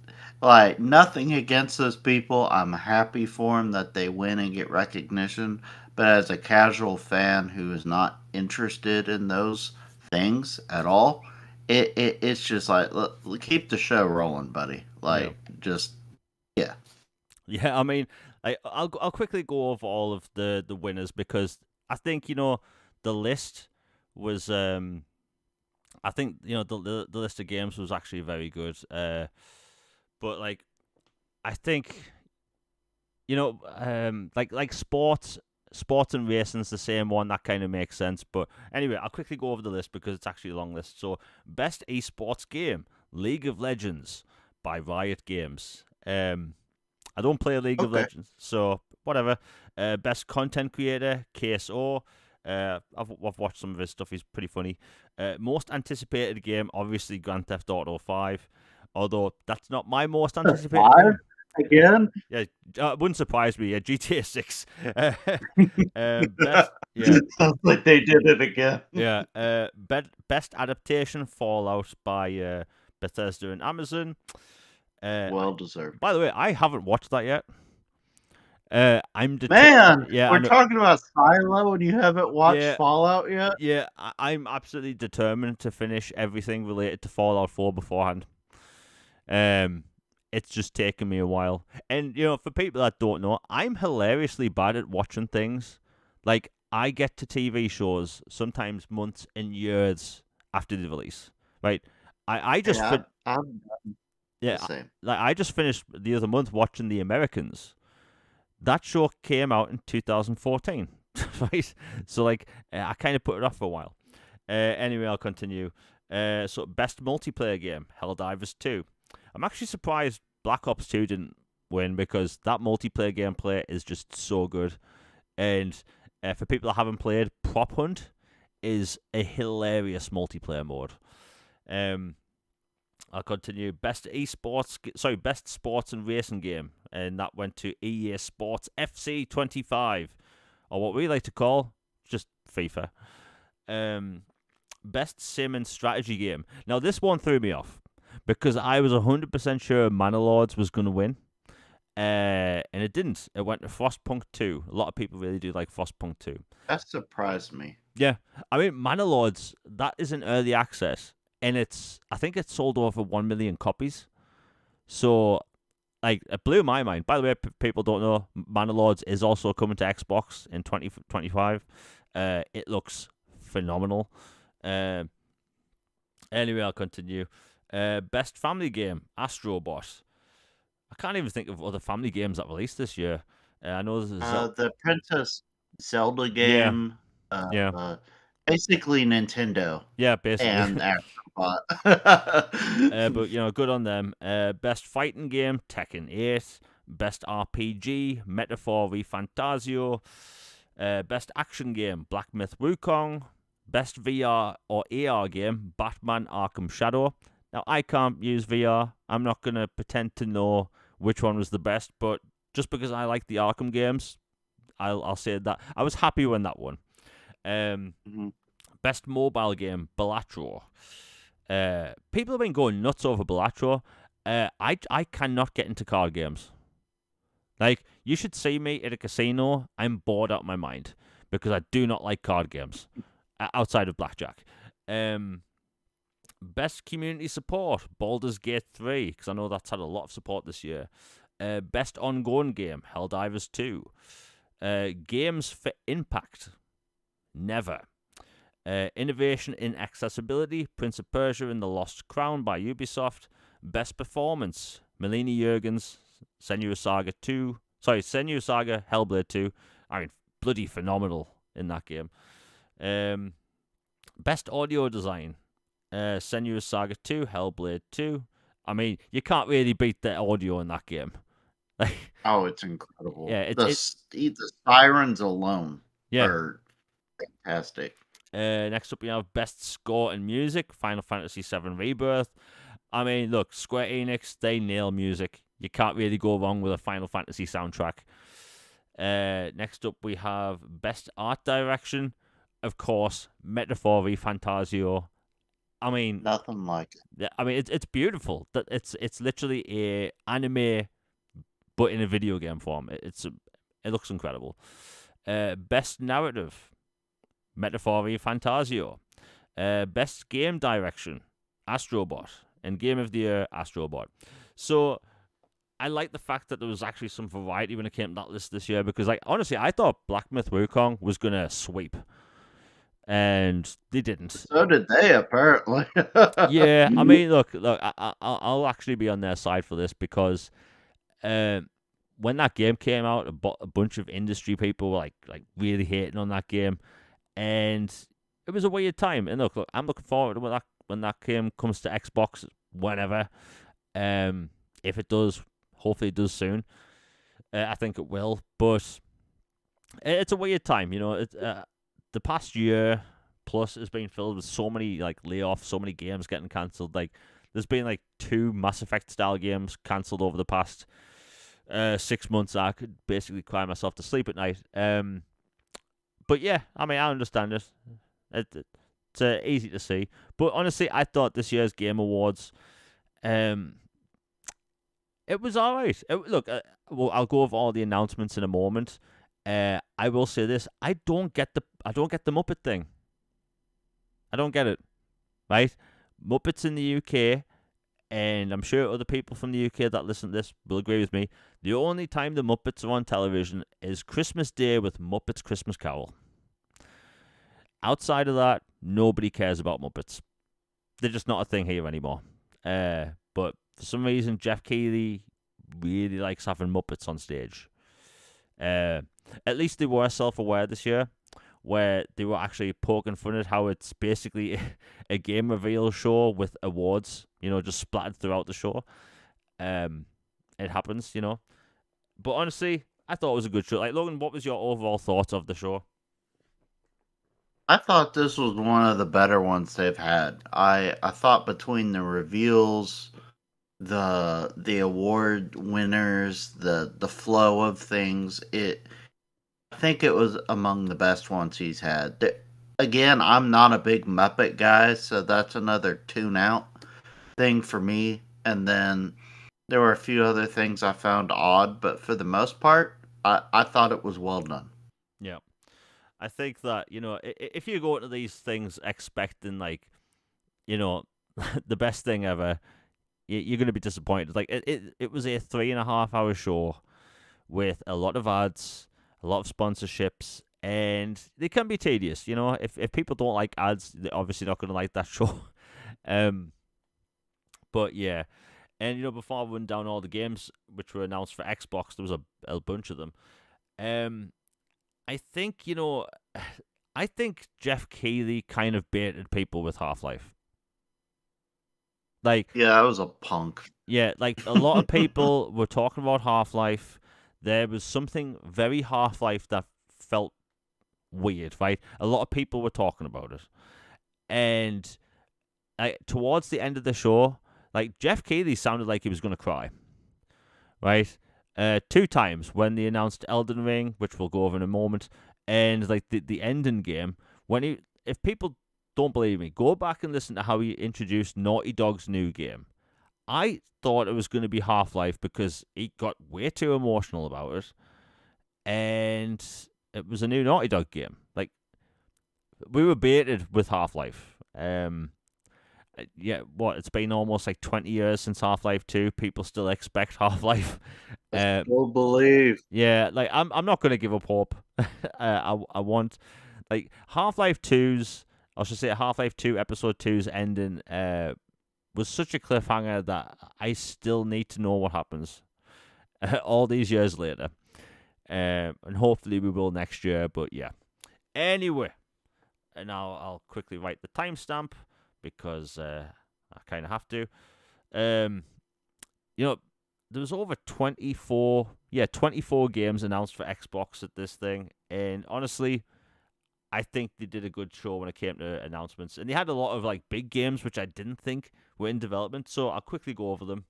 Like, nothing against those people. I'm happy for them that they win and get recognition. But as a casual fan who is not interested in those things at all, it's just like, look, keep the show rolling, buddy. Yeah. Like, just, yeah. Yeah, I mean, I'll quickly go over all of the winners because I think the list was I think the list of games was actually very good. But like I think like sports and racing's the same one. That kind of makes sense. But anyway, I'll quickly go over the list because it's actually a long list. So best esports game, League of Legends by Riot Games. I don't play League of Okay. Legends, so whatever. Best content creator, KSO. I've watched some of his stuff. He's pretty funny. Most anticipated game, obviously Grand Theft Auto 5. Although that's not my most anticipated Five game. again? Yeah, it wouldn't surprise me. Yeah, GTA 6. Best, yeah, Sounds like they did it again. yeah. Best adaptation, Fallout by Bethesda and Amazon. Well deserved. By the way, I haven't watched that yet. Man, yeah, I we're know. talking about Silo and you haven't watched Yeah, Fallout yet? yeah. I'm absolutely determined to finish everything related to Fallout 4 beforehand. Um, it's just taken me a while. And for people that don't know, I'm hilariously bad at watching things. Like I get to TV shows sometimes months and years after the release. Right? I just Yeah, I'm the yeah, same. like I just finished the other month watching The Americans. That show came out in 2014, right? So like I kind of put it off for a while. Anyway, I'll continue. So best multiplayer game, Helldivers 2. I'm actually surprised Black Ops 2 didn't win because that multiplayer gameplay is just so good. And for people that haven't played, Prop Hunt is a hilarious multiplayer mode. I'll continue. Best sports and racing game, and that went to EA Sports FC 25, or what we like to call just FIFA. Best sim and strategy game. Now this one threw me off because I was 100% sure Manor was going to win, and it didn't. It went to Frostpunk 2. A lot of people really do like Frostpunk 2. That surprised me. Yeah, I mean Manor that is in early access. And I think it's sold over 1 million copies. So, like, it blew my mind. By the way, people don't know, Manor is also coming to Xbox in 2025. It looks phenomenal. Anyway, I'll continue. Best family game, Astrobot. I can't even think of other family games that released this year. I know there's The Princess Zelda yeah, game, yeah, basically Nintendo yeah, basically. and Astrobot. But good on them. Best fighting game, Tekken 8. Best RPG, Metaphor Refantasio. Best action game, Black Myth Wukong. Best VR or AR game, Batman Arkham Shadow. Now, I can't use VR. I'm not going to pretend to know which one was the best, but just because I like the Arkham games, I'll say that. I was happy when that won. Best mobile game, Balatro. People have been going nuts over Balatro. I cannot get into card games. Like, you should see me at a casino. I'm bored out of my mind because I do not like card games outside of blackjack. Best community support, Baldur's Gate 3, because I know that's had a lot of support this year. Best ongoing game, Helldivers 2. Games for impact, Never. Innovation in accessibility, Prince of Persia and the Lost Crown by Ubisoft. Best performance, Melina Jurgens, Senua Saga Hellblade 2. I mean, bloody phenomenal in that game. Best audio design, Senua Saga 2, Hellblade 2. I mean, you can't really beat the audio in that game. Oh, it's incredible. Yeah, The sirens alone yeah. are fantastic. Next up, we have Best Score and Music, Final Fantasy VII Rebirth. I mean, look, Square Enix, they nail music. You can't really go wrong with a Final Fantasy soundtrack. Next up, we have Best Art Direction. Of course, Metaphor Fantasio. I mean, Nothing like it. it's beautiful. That it's literally a anime, but in a video game form. It looks incredible. Best narrative, Metaphori Fantasio. Best game direction, Astrobot. And Game of the Year, Astrobot. So I like the fact that there was actually some variety when it came to that list this year because, like, honestly, I thought Black Myth Wukong was gonna sweep, and they didn't. So did they, apparently. Yeah, I mean, look, I'll actually be on their side for this because when that game came out, a bunch of industry people were like really hating on that game, and it was a weird time. And look, I'm looking forward to when that game comes to Xbox whenever. If it does, hopefully it does soon. I think it will, but it's a weird time. You know, the past year plus has been filled with so many like layoffs, so many games getting cancelled. Like there's been like 2 Mass Effect style games cancelled over the past 6 months. I could basically cry myself to sleep at night. But yeah, I mean, I understand it. It's easy to see. But honestly, I thought this year's Game Awards, it was all right. Look, well, I'll go over all the announcements in a moment. I will say this: I don't get the Muppet thing. I don't get it. Right? Muppets in the UK, and I'm sure other people from the UK that listen to this will agree with me. The only time the Muppets are on television is Christmas Day with Muppets Christmas Carol. Outside of that, nobody cares about Muppets. They're just not a thing here anymore. But for some reason, Jeff Keighley really likes having Muppets on stage. At least they were self-aware this year, where they were actually poking fun at how it's basically a game reveal show with awards, just splattered throughout the show. It happens, But honestly, I thought it was a good show. Like, Logan, what was your overall thoughts of the show? I thought this was one of the better ones they've had. I thought between the reveals, the award winners, the flow of things, I think it was among the best ones he's had. Again, I'm not a big Muppet guy, so that's another tune out thing for me. And then there were a few other things I found odd, but for the most part, I thought it was well done. Yeah. I think that, if you go into these things expecting, like, the best thing ever, you're going to be disappointed. Like, it was a 3.5-hour show with a lot of ads, a lot of sponsorships, and they can be tedious. If people don't like ads, they're obviously not going to like that show. But yeah, and before I run down all the games which were announced for Xbox, there was a bunch of them. I think I think Jeff Keighley kind of baited people with Half-Life. Like, yeah, I was a punk. Yeah, like a lot of people were talking about Half-Life. There was something very Half-Life that felt weird, right? A lot of people were talking about it. And towards the end of the show, like Jeff Keighley sounded like he was going to cry, right? 2 times when they announced Elden Ring, which we'll go over in a moment, and like the ending game, if people don't believe me, go back and listen to how he introduced Naughty Dog's new game. I thought it was going to be Half-Life because he got way too emotional about it, and it was a new Naughty Dog game. Like, we were baited with Half-Life. It's been almost like 20 years since Half-Life 2. People still expect Half-Life. I still believe. Yeah, like I'm not gonna give up hope. I want, like, Half-Life 2's, I should say Half-Life 2 Episode 2's ending was such a cliffhanger that I still need to know what happens all these years later. And hopefully we will next year, but yeah. Anyway, and I'll quickly write the timestamp because I kind of have to. There was over 24 games announced for Xbox at this thing, and honestly, I think they did a good show when it came to announcements, and they had a lot of like big games which I didn't think were in development, so I'll quickly go over them.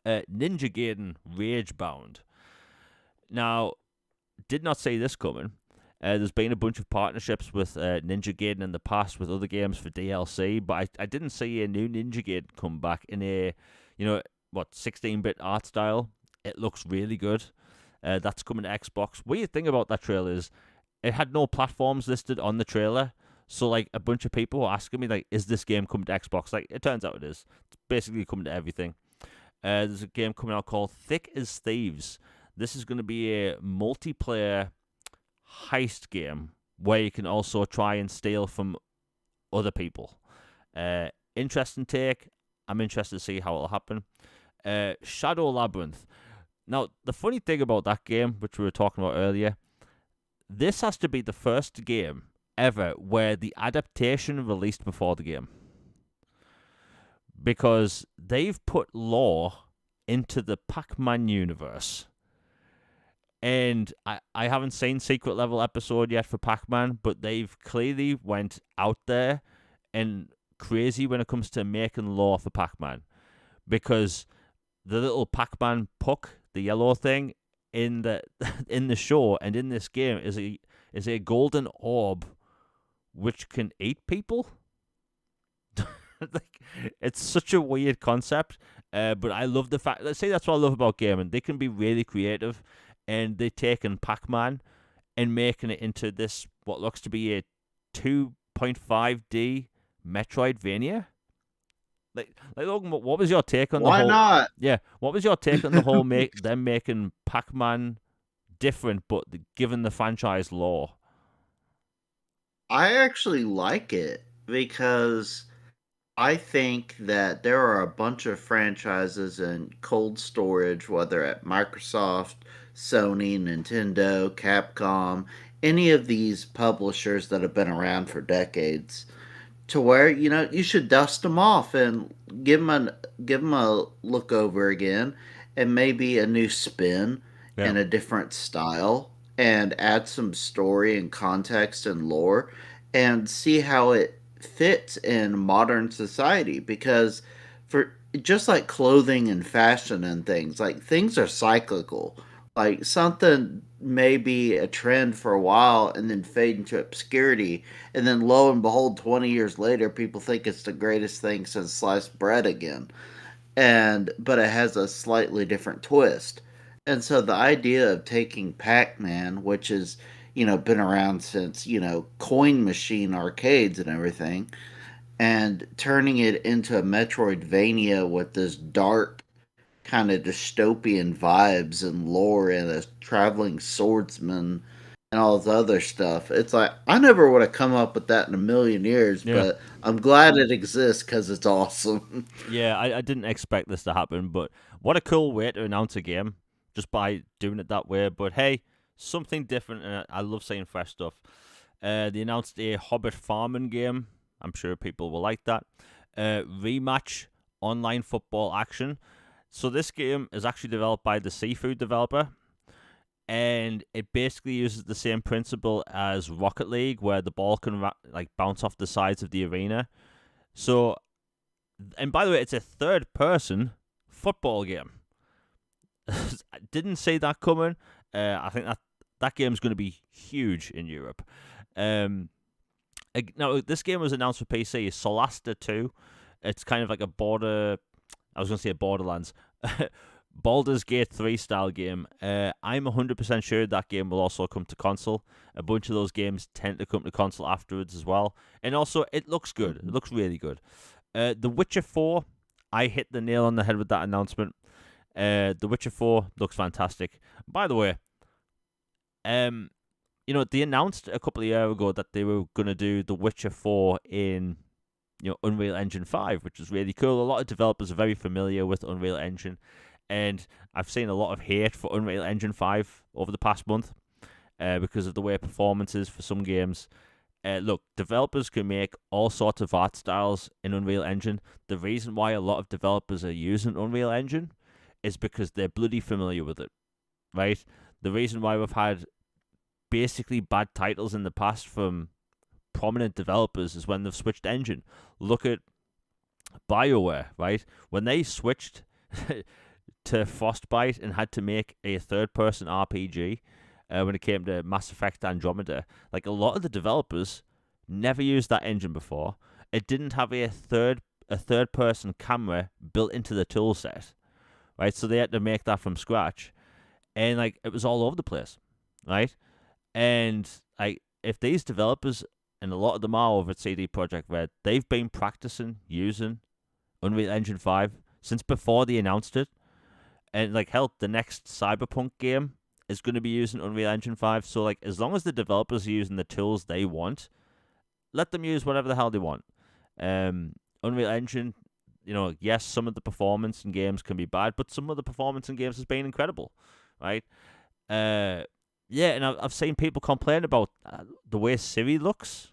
Ninja Gaiden Ragebound. Now, did not see this coming. There's been a bunch of partnerships with Ninja Gaiden in the past with other games for DLC, but I didn't see a new Ninja Gaiden come back in a, 16-bit art style. It looks really good. That's coming to Xbox. Weird thing about that trailer is it had no platforms listed on the trailer. So, like, a bunch of people were asking me, like, is this game coming to Xbox? Like, it turns out it is. It's basically coming to everything. There's a game coming out called Thick as Thieves. This is going to be a multiplayer heist game where you can also try and steal from other people. Interesting take. I'm interested to see how it'll happen. Shadow Labyrinth. Now, the funny thing about that game, which we were talking about earlier, this has to be the first game ever where the adaptation released before the game. Because they've put lore into the Pac-Man universe. And I haven't seen Secret Level episode yet for Pac-Man, but they've clearly went out there and crazy when it comes to making lore for Pac-Man. Because the little Pac-Man puck, the yellow thing, in the show and in this game is a golden orb which can eat people. Like, it's such a weird concept, but I love the fact. Let's say that's what I love about gaming. They can be really creative, and they're taking Pac-Man and making it into this what looks to be a 2.5D Metroidvania. Like Logan, what was your take on the whole? Why not? Yeah, what was your take on the whole them making Pac-Man different, but given the franchise lore? I actually like it because I think that there are a bunch of franchises in cold storage, whether at Microsoft, Sony, Nintendo, Capcom, any of these publishers that have been around for decades, to where you should dust them off and give them a look over again, and maybe a new spin Yeah, and a different style, and add some story and context and lore, and see how it fits in modern society. Because for just like clothing and fashion and things, like, things are cyclical. Like, something may be a trend for a while and then fade into obscurity, and then lo and behold, 20 years later, people think it's the greatest thing since sliced bread again. But it has a slightly different twist. And so the idea of taking Pac-Man, which is, been around since, coin machine arcades and everything, and turning it into a Metroidvania with this dark kind of dystopian vibes and lore, and a traveling swordsman and all this other stuff. It's like, I never would have come up with that in a million years, yeah, but I'm glad it exists because it's awesome. yeah. I didn't expect this to happen, but what a cool way to announce a game just by doing it that way. But hey, something different, and I love seeing fresh stuff. They announced a Hobbit farming game. I'm sure people will like that. Rematch online football action. So this game is actually developed by the Seafood developer, and it basically uses the same principle as Rocket League, where the ball can bounce off the sides of the arena. So, and by the way, it's a third-person football game. I didn't see that coming. I think that game's going to be huge in Europe. Now, this game was announced for PC. Solasta 2. It's kind of like a border. I was going to say Borderlands. Baldur's Gate 3 style game. I'm 100% sure that game will also come to console. A bunch of those games tend to come to console afterwards as well. And also, it looks good. It looks really good. The Witcher 4, I hit the nail on the head with that announcement. The Witcher 4 looks fantastic. By the way, they announced a couple of years ago that they were going to do The Witcher 4 in Unreal Engine 5, which is really cool. A lot of developers are very familiar with Unreal Engine, and I've seen a lot of hate for Unreal Engine 5 over the past month because of the way performance is for some games. Look, developers can make all sorts of art styles in Unreal Engine. The reason why a lot of developers are using Unreal Engine is because they're bloody familiar with it, right? The reason why we've had basically bad titles in the past from prominent developers is when they've switched engine. Look at BioWare, right? When they switched to Frostbite and had to make a third-person RPG, when it came to Mass Effect Andromeda. Like a lot of the developers never used that engine before. It didn't have a third person camera built into the tool set, right? So they had to make that from scratch, and like it was all over the place, right? And like if these developers, and a lot of them are over at CD Projekt Red, they've been practicing using Unreal Engine 5 since before they announced it. And like hell, the next Cyberpunk game is going to be using Unreal Engine 5. So like as long as the developers are using the tools they want, let them use whatever the hell they want. Unreal Engine, yes, some of the performance in games can be bad, but some of the performance in games has been incredible, right? Yeah, and I've seen people complain about the way Siri looks.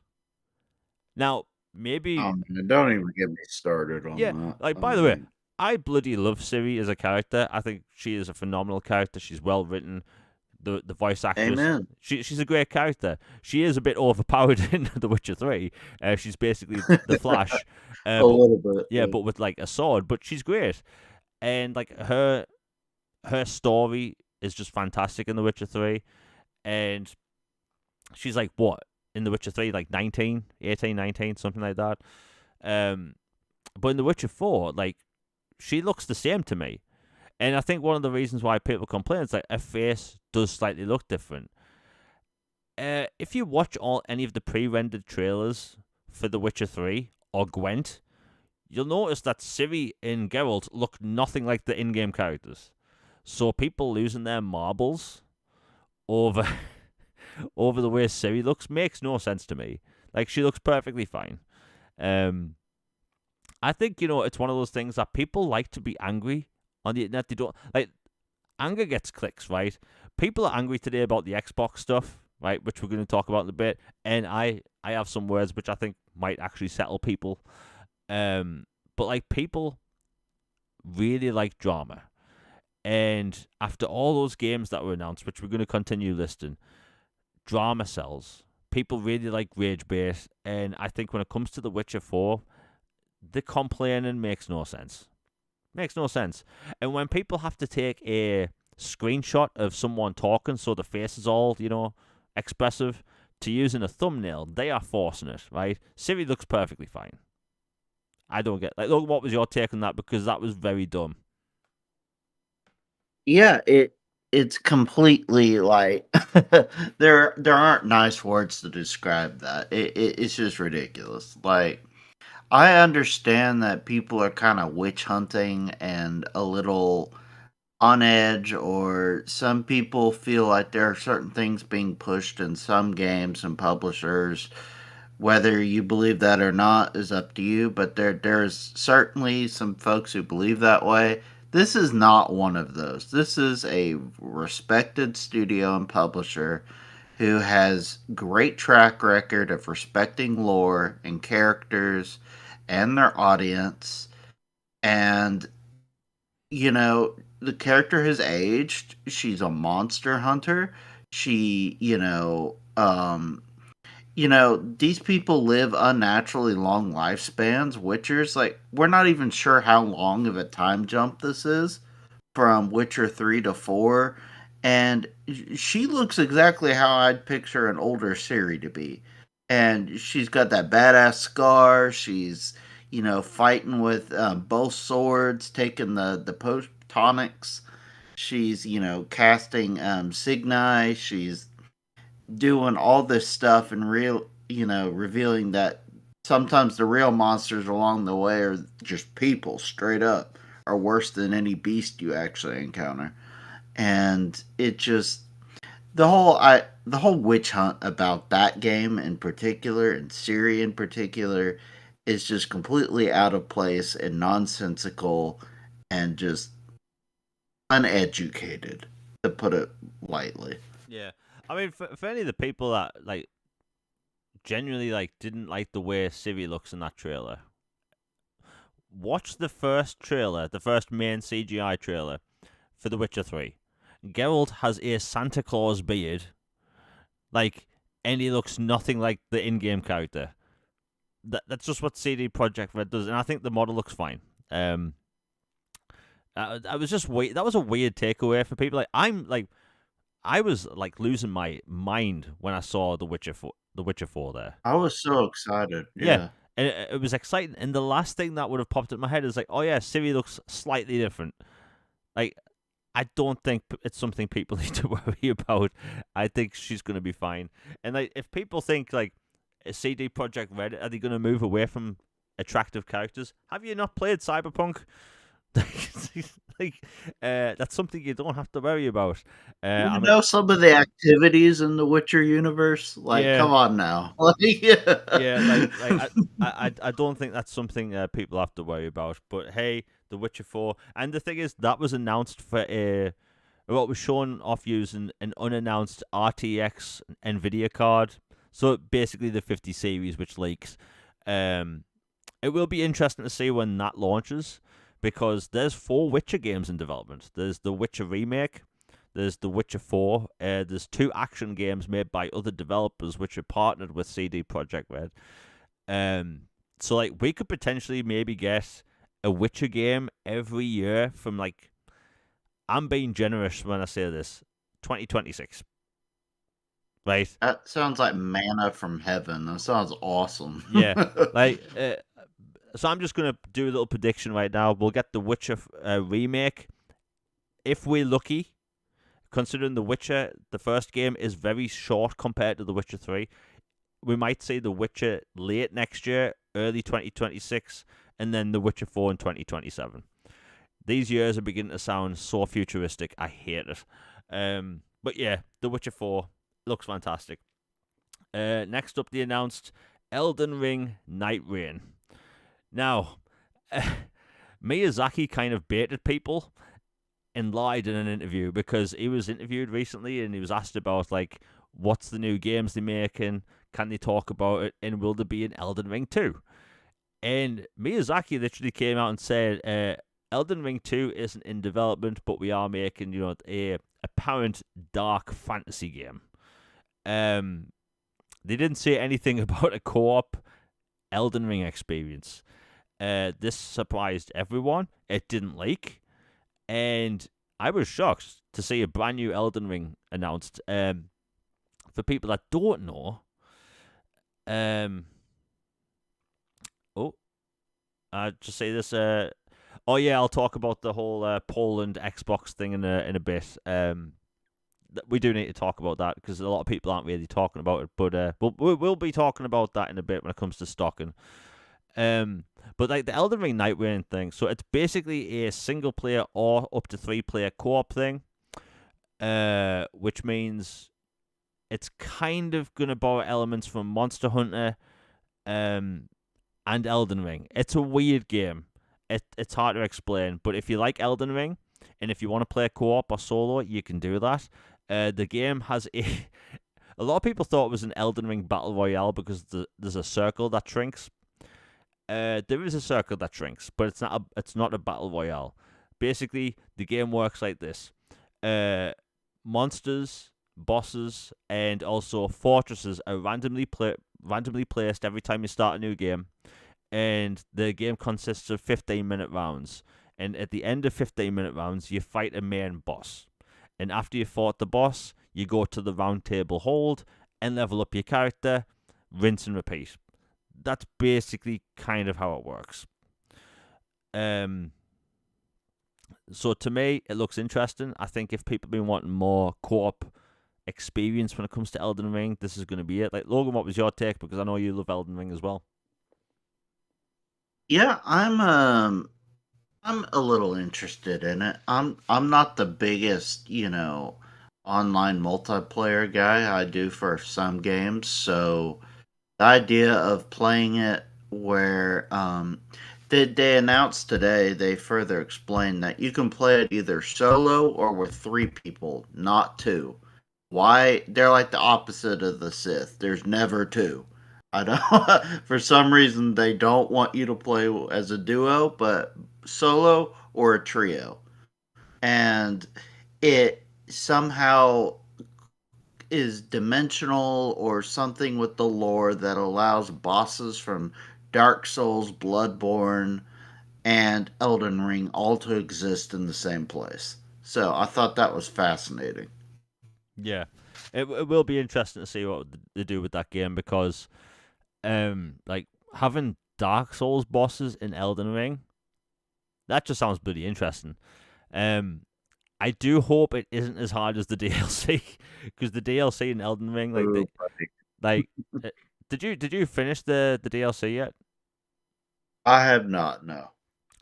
Now, maybe, Oh man, don't even get me started on yeah, that. like, by the way, I bloody love Siri as a character. I think she is a phenomenal character. She's well written. The voice actress, Amen. she's a great character. She is a bit overpowered in The Witcher 3. She's basically the Flash, A but little bit. yeah, but with like a sword. But she's great, and like her story is just fantastic in The Witcher 3, and she's like what in The Witcher 3, like 19, 18, 19, something like that. But in The Witcher 4, like she looks the same to me. And I think one of the reasons why people complain is like her face does slightly look different. If you watch any of the pre-rendered trailers for The Witcher 3 or Gwent, you'll notice that Ciri and Geralt look nothing like the in-game characters. So people losing their marbles over over the way Ciri looks makes no sense to me. Like she looks perfectly fine. I think it's one of those things that people like to be angry on the internet. They don't like anger gets clicks, right? People are angry today about the Xbox stuff, right, which we're going to talk about in a bit. And I have some words which I think might actually settle people. But like people really like drama. And after all those games that were announced, which we're going to continue listing, drama sells. People really like rage bait, and I think when it comes to The Witcher 4, the complaining makes no sense. Makes no sense. And when people have to take a screenshot of someone talking so the face is all, expressive, to use in a thumbnail, they are forcing it, right? Siri looks perfectly fine. I don't get look, what was your take on that? Because that was very dumb. Yeah, it's completely like there aren't nice words to describe that. It's just ridiculous. Like I understand that people are kind of witch hunting and a little on edge, or some people feel like there are certain things being pushed in some games and publishers. Whether you believe that or not is up to you, but there's certainly some folks who believe that way. This is not one of those. This is a respected studio and publisher who has great track record of respecting lore and characters and their audience. And the character has aged. She's a monster hunter. She, these people live unnaturally long lifespans. Witchers, like, we're not even sure how long of a time jump this is from Witcher 3 to 4. And she looks exactly how I'd picture an older Ciri to be. And she's got that badass scar. She's, fighting with both swords, taking the post tonics. She's, casting Signai. She's doing all this stuff and revealing that sometimes the real monsters along the way are just people straight up, are worse than any beast you actually encounter. And it just the whole witch hunt about that game in particular and Ciri in particular is just completely out of place and nonsensical and just uneducated, to put it lightly. Yeah, I mean, for any of the people that like genuinely like didn't like the way Siri looks in that trailer, watch the first trailer, the first main CGI trailer for The Witcher 3. Geralt has a Santa Claus beard, like, and he looks nothing like the in-game character. That's just what CD Projekt Red does, and I think the model looks fine. I was just that was a weird takeaway for people. Like I was like losing my mind when I saw The Witcher 4 there. I was so excited. Yeah, Yeah. and it was exciting. And the last thing that would have popped in my head is like, oh yeah, Siri looks slightly different. Like, I don't think it's something people need to worry about. I think she's going to be fine. And like, if people think like a CD Project Red, are they going to move away from attractive characters? Have you not played Cyberpunk? like, that's something you don't have to worry about. You I mean, know some of the activities in the Witcher universe? Like, yeah, come on now. Like, yeah. yeah, I don't think that's something people have to worry about. But hey, The Witcher 4, and the thing is, that was announced for a what was shown off using an unannounced RTX Nvidia card. So basically, the 50 series, which leaks. Um, it will be interesting to see when that launches because there's 4 Witcher games in development. There's the Witcher remake. There's The Witcher 4. There's 2 action games made by other developers which are partnered with CD Projekt Red. So like we could potentially maybe get a Witcher game every year from like, I'm being generous when I say this, 2026. Right? That sounds like manna from heaven. That sounds awesome. Yeah. Like so I'm just gonna do a little prediction right now. We'll get the Witcher remake if we're lucky. Considering The Witcher, the first game is very short compared to The Witcher 3, we might see The Witcher late next year, early 2026, and then The Witcher 4 in 2027. These years are beginning to sound so futuristic. I hate it. But yeah, The Witcher 4 looks fantastic. Next up, the announced Elden Ring Night Rain. Now, Miyazaki kind of baited people and lied in an interview because he was interviewed recently and he was asked about like what's the new games they're making, can they talk about it, and will there be an Elden Ring 2? And Miyazaki literally came out and said Elden Ring 2 isn't in development, but we are making, a apparent dark fantasy game. They didn't say anything about a co-op Elden Ring experience. This surprised everyone. It didn't leak. And I was shocked to see a brand new Elden Ring announced. For people that don't know, I just say this. Oh yeah, I'll talk about the whole Poland Xbox thing in a bit. We do need to talk about that because a lot of people aren't really talking about it. But we'll be talking about that in a bit when it comes to stocking. But like the Elden Ring Night Rain thing, so it's basically a single player or up to 3 player co-op thing, which means it's kind of gonna borrow elements from Monster Hunter, and Elden Ring. It's a weird game. It's hard to explain, but if you like Elden Ring and if you want to play co-op or solo, you can do that. The game has a lot of people thought it was an Elden Ring battle royale because there's a circle that shrinks. There is a circle that shrinks, but it's not a battle royale. Basically, the game works like this: monsters, bosses, and also fortresses are randomly placed every time you start a new game, and the game consists of 15-minute rounds. And at the end of 15-minute rounds, you fight a main boss. And after you fought the boss, you go to the round table hold and level up your character, rinse and repeat. That's basically kind of how it works. So to me, it looks interesting. I think if people have been wanting more co-op experience when it comes to Elden Ring, this is going to be it. Like Logan, what was your take? Because I know you love Elden Ring as well. Yeah, I'm a little interested in it. I'm not the biggest, online multiplayer guy. I do for some games, so the idea of playing it where they announced today, they further explained that you can play it either solo or with 3 people, not 2. Why? They're like the opposite of the Sith. There's never 2. I don't. For some reason, they don't want you to play as a duo, but solo or a trio, and it somehow is dimensional or something with the lore that allows bosses from Dark Souls, Bloodborne, and Elden Ring all to exist in the same place. So I thought that was fascinating. Yeah, it will be interesting to see what they do with that game because like having Dark Souls bosses in Elden Ring, that just sounds bloody interesting. Um, I do hope it isn't as hard as the DLC because the DLC in Elden Ring, Oh, buddy. like, uh, did you finish the DLC yet? I have not. No.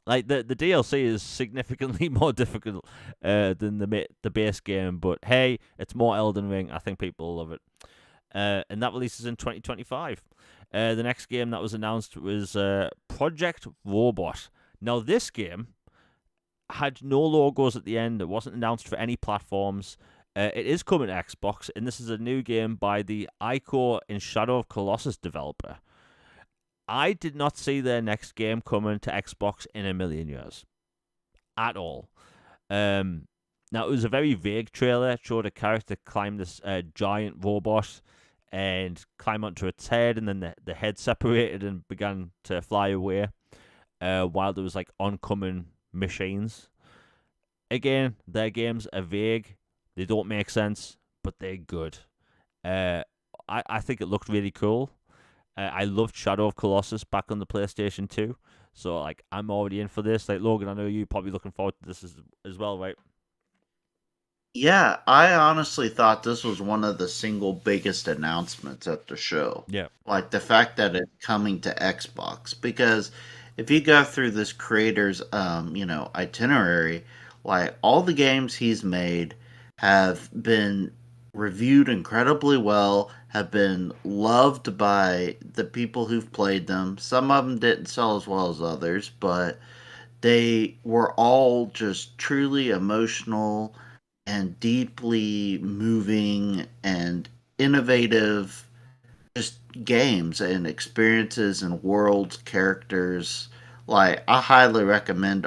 Like the DLC is significantly more difficult than the base game, but hey, it's more Elden Ring. I think people will love it. And that releases in 2025. The next game that was announced was Project Robot. Now this game had no logos at the end. It wasn't announced for any platforms. It is coming to Xbox, and this is a new game by the Ico and Shadow of Colossus developer. I did not see their next game coming to Xbox in a million years at all. Um, Now it was a very vague trailer. It showed a character climb this giant robot and climb onto its head, and then the head separated and began to fly away. While there was like oncoming machines. Again, their games are vague. They don't make sense, but they're good. Uh, I think it looked really cool. I loved Shadow of Colossus back on the PlayStation 2. So like I'm already in for this. Like Logan, I know you're probably looking forward to this as well, right? Yeah, I honestly thought this was one of the single biggest announcements at the show. Yeah. Like the fact that it's coming to Xbox. Because if you go through this creator's itinerary, like all the games he's made have been reviewed incredibly well, have been loved by the people who've played them. Some of them didn't sell as well as others, but they were all just truly emotional and deeply moving and innovative just games and experiences and worlds, characters. Like I highly recommend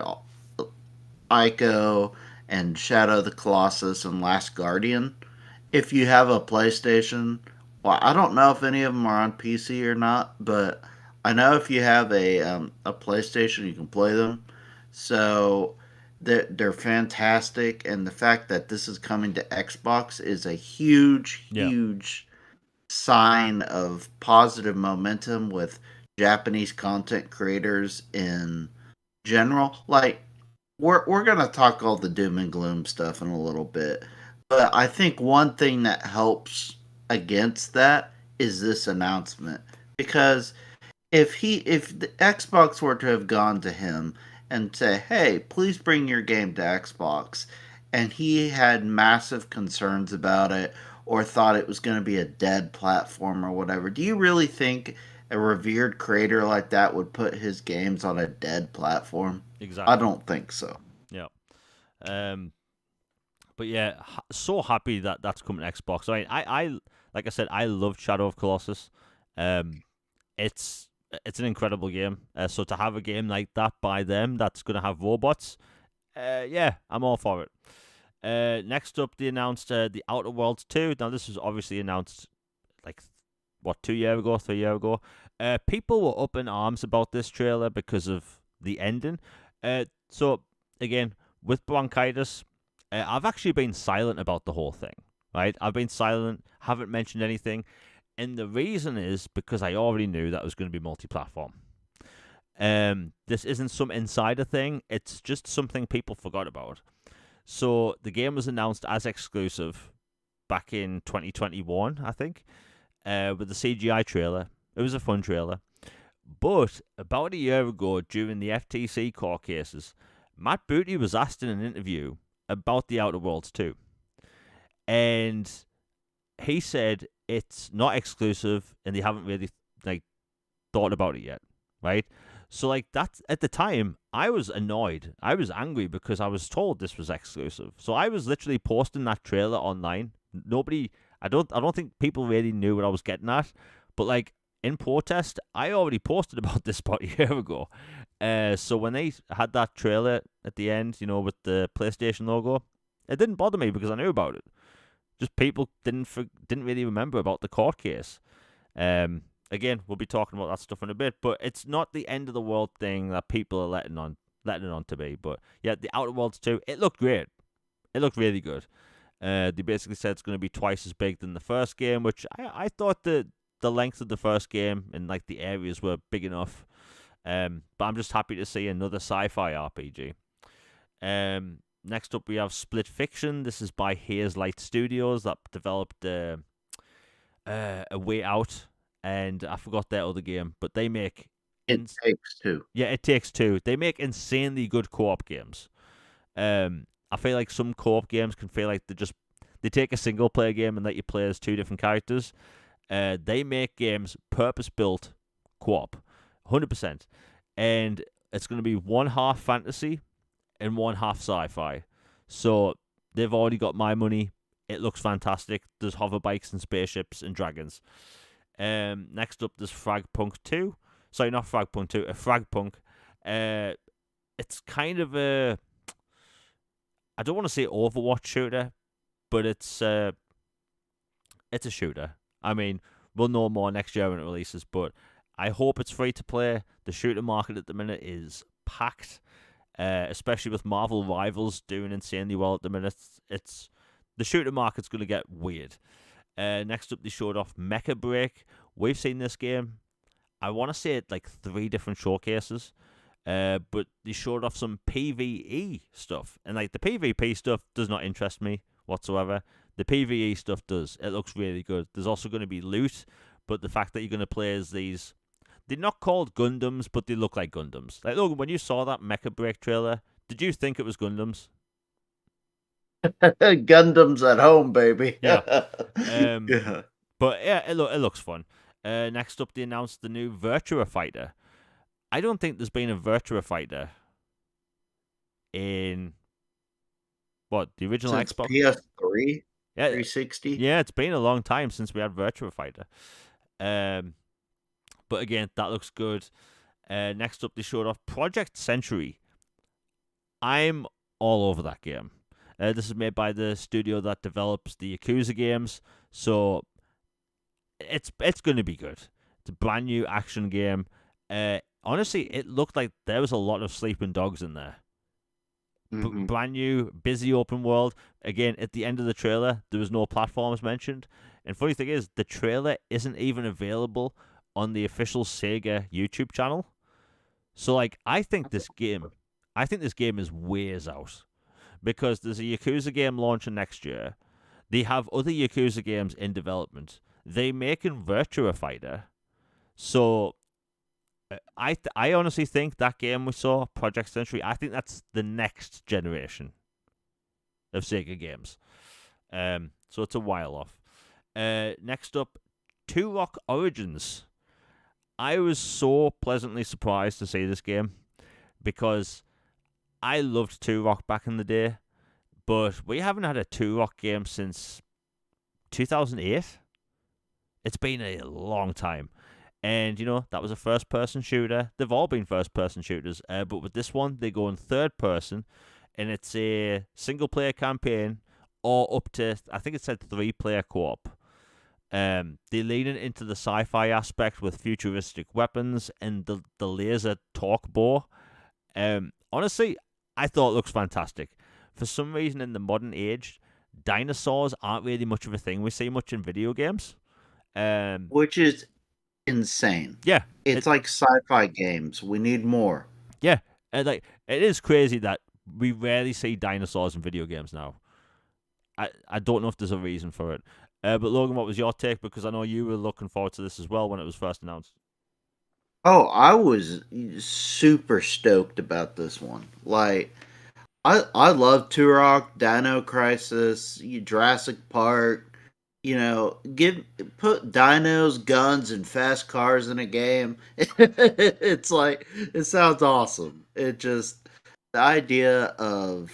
Ico and Shadow of the Colossus and Last Guardian. If you have a PlayStation, well, I don't know if any of them are on PC or not, but I know if you have a PlayStation, you can play them. So they're fantastic, and the fact that this is coming to Xbox is a huge, Yeah. huge sign of positive momentum with Japanese content creators in general. Like we're gonna talk all the doom and gloom stuff in a little bit, but I think one thing that helps against that is this announcement because if the Xbox were to have gone to him and say, "Hey, please bring your game to Xbox," and he had massive concerns about it or thought it was going to be a dead platform or whatever, do you really think a revered creator like that would put his games on a dead platform? I Exactly. don't think so. Yeah. Um, but yeah, so happy that that's coming to Xbox. I mean, like I said, I loved Shadow of Colossus. Um, it's it's an incredible game. So to have a game like that by them that's gonna have robots, yeah, I'm all for it. Next up, they announced the Outer Worlds 2. Now this was obviously announced like what 2 years ago, 3 years ago. People were up in arms about this trailer because of the ending. So again, with bronchitis, I've actually been silent about the whole thing. Right, I've been silent, haven't mentioned anything, and the reason is because I already knew that it was going to be multi-platform. This isn't some insider thing; it's just something people forgot about. So the game was announced as exclusive back in 2021, I think, with the CGI trailer. It was a fun trailer. But about a year ago, during the FTC court cases, Matt Booty was asked in an interview about the Outer Worlds 2. And he said it's not exclusive and they haven't really like thought about it yet, right? So like that at the time, I was annoyed. I was angry because I was told this was exclusive. So I was literally posting that trailer online. Nobody, I don't think people really knew what I was getting at. But like in protest, I already posted about this about a year ago. So when they had that trailer at the end, with the PlayStation logo, it didn't bother me because I knew about it. Just people didn't really remember about the court case. Again, we'll be talking about that stuff in a bit, but it's not the end of the world thing that people are letting it on to be. But yeah, the Outer Worlds 2, it looked great. It looked really good. They basically said it's going to be twice as big than the first game, which I thought the length of the first game and like the areas were big enough. But I'm just happy to see another sci-fi RPG. Next up we have Split Fiction. This is by Haze Light Studios that developed A Way Out, and I forgot their other game, but they make It Takes Two. yeah, It Takes Two. They make insanely good co-op games. I feel like some co-op games can feel like they take a single player game and let you play as two different characters. They make games purpose built co-op, 100%, and it's going to be one half fantasy and one half sci-fi. So they've already got my money. It looks fantastic. There's hover bikes and spaceships and dragons. Next up, there's Fragpunk 2. Sorry, not Fragpunk 2, Fragpunk. It's kind of I don't want to say Overwatch shooter, but it's a shooter. I mean, we'll know more next year when it releases, but I hope it's free to play. The shooter market at the minute is packed, especially with Marvel Rivals doing insanely well at the minute. It's the shooter market's going to get weird. Next up, they showed off Mecha Break. We've seen this game, I want to say, at like 3 different showcases. But they showed off some PvE stuff, and like the PvP stuff does not interest me whatsoever. The PvE stuff does. It looks really good. There's also going to be loot, but the fact that you're going to play as these, they're not called Gundams, but they look like Gundams. Like, look, when you saw that Mecha Break trailer, did you think it was Gundams? Gundams at home, baby. Yeah. Yeah. But yeah, it looks fun. Next up, they announced the new Virtua Fighter. I don't think there's been a Virtua Fighter in the original Since Xbox. PS3, Yeah, 360. yeah, it's been a long time since we had Virtua Fighter. But again, that looks good. Next up, they showed off Project Century. I'm all over that game. This is made by the studio that develops the Yakuza games, so it's going to be good. It's a brand new action game. Honestly, it looked like there was a lot of sleeping dogs in there. Mhm. Brand new, busy open world. Again, at the end of the trailer, there was no platforms mentioned. And funny thing is, the trailer isn't even available on the official Sega YouTube channel. So, like, I think this game is ways out, because there's a Yakuza game launching next year. They have other Yakuza games in development. They making Virtua Fighter. So I honestly think that game we saw, Project Century, I think that's the next generation of Sega games. So it's a while off. Next up, Two Rock Origins. I was so pleasantly surprised to see this game, because I loved Two Rock back in the day, but we haven't had a Two Rock game since 2008. It's been a long time. And, that was a first-person shooter. They've all been first-person shooters. But with this one, they go in third-person, and it's a single-player campaign, or up to, I think it said 3-player co-op. They're leaning into the sci-fi aspect with futuristic weapons and the laser torque bow. Honestly, I thought it looks fantastic. For some reason, in the modern age, dinosaurs aren't really much of a thing we see much in video games. Which is insane. Yeah, It's like sci-fi games. We need more. yeah, it is crazy that we rarely see dinosaurs in video games now. I don't know if there's a reason for it. But Logan, what was your take? Because I know you were looking forward to this as well when it was first announced. Oh, I was super stoked about this one. Like, I love Turok, Dino Crisis, Jurassic Park. Put dinos, guns, and fast cars in a game. It's like, it sounds awesome. It just, the idea of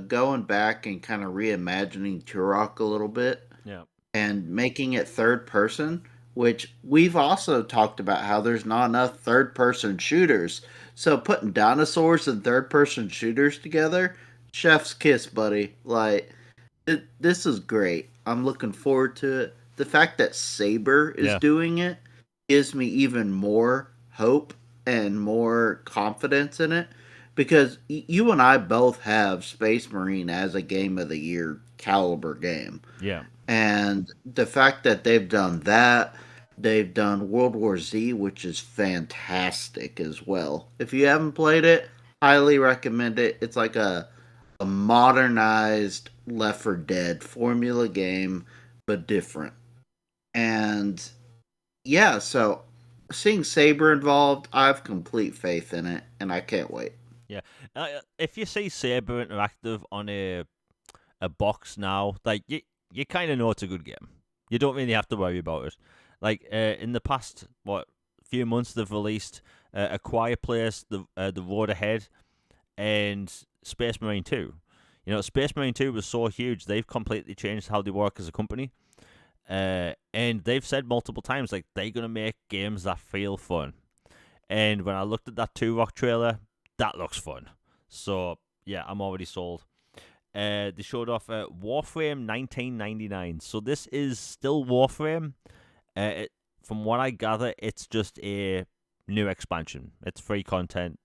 going back and kind of reimagining Turok a little bit, Yeah, and making it third person, which we've also talked about how there's not enough third person shooters. So putting dinosaurs and third person shooters together, chef's kiss, buddy. Like, this is great. I'm looking forward to it. The fact that Saber is yeah, doing it gives me even more hope and more confidence in it, because you and I both have Space Marine as a game of the year caliber game. Yeah. And the fact that they've done that, they've done World War Z, which is fantastic as well. If you haven't played it, highly recommend it. It's like a modernized Left 4 Dead formula game, but different. And yeah, so seeing Saber involved, I have complete faith in it, and I can't wait. Yeah. If you see Saber Interactive on a box now, like you kind of know it's a good game. You don't really have to worry about it. Like in the past, few months they've released A Quiet Place, the Road Ahead, and Space Marine 2. You know, Space Marine 2 was so huge, they've completely changed how they work as a company. And they've said multiple times, like, they're going to make games that feel fun. And when I looked at that Two Rock trailer, that looks fun. So, yeah, I'm already sold. They showed off Warframe 1999. So this is still Warframe. From what I gather, it's just a new expansion. It's free content.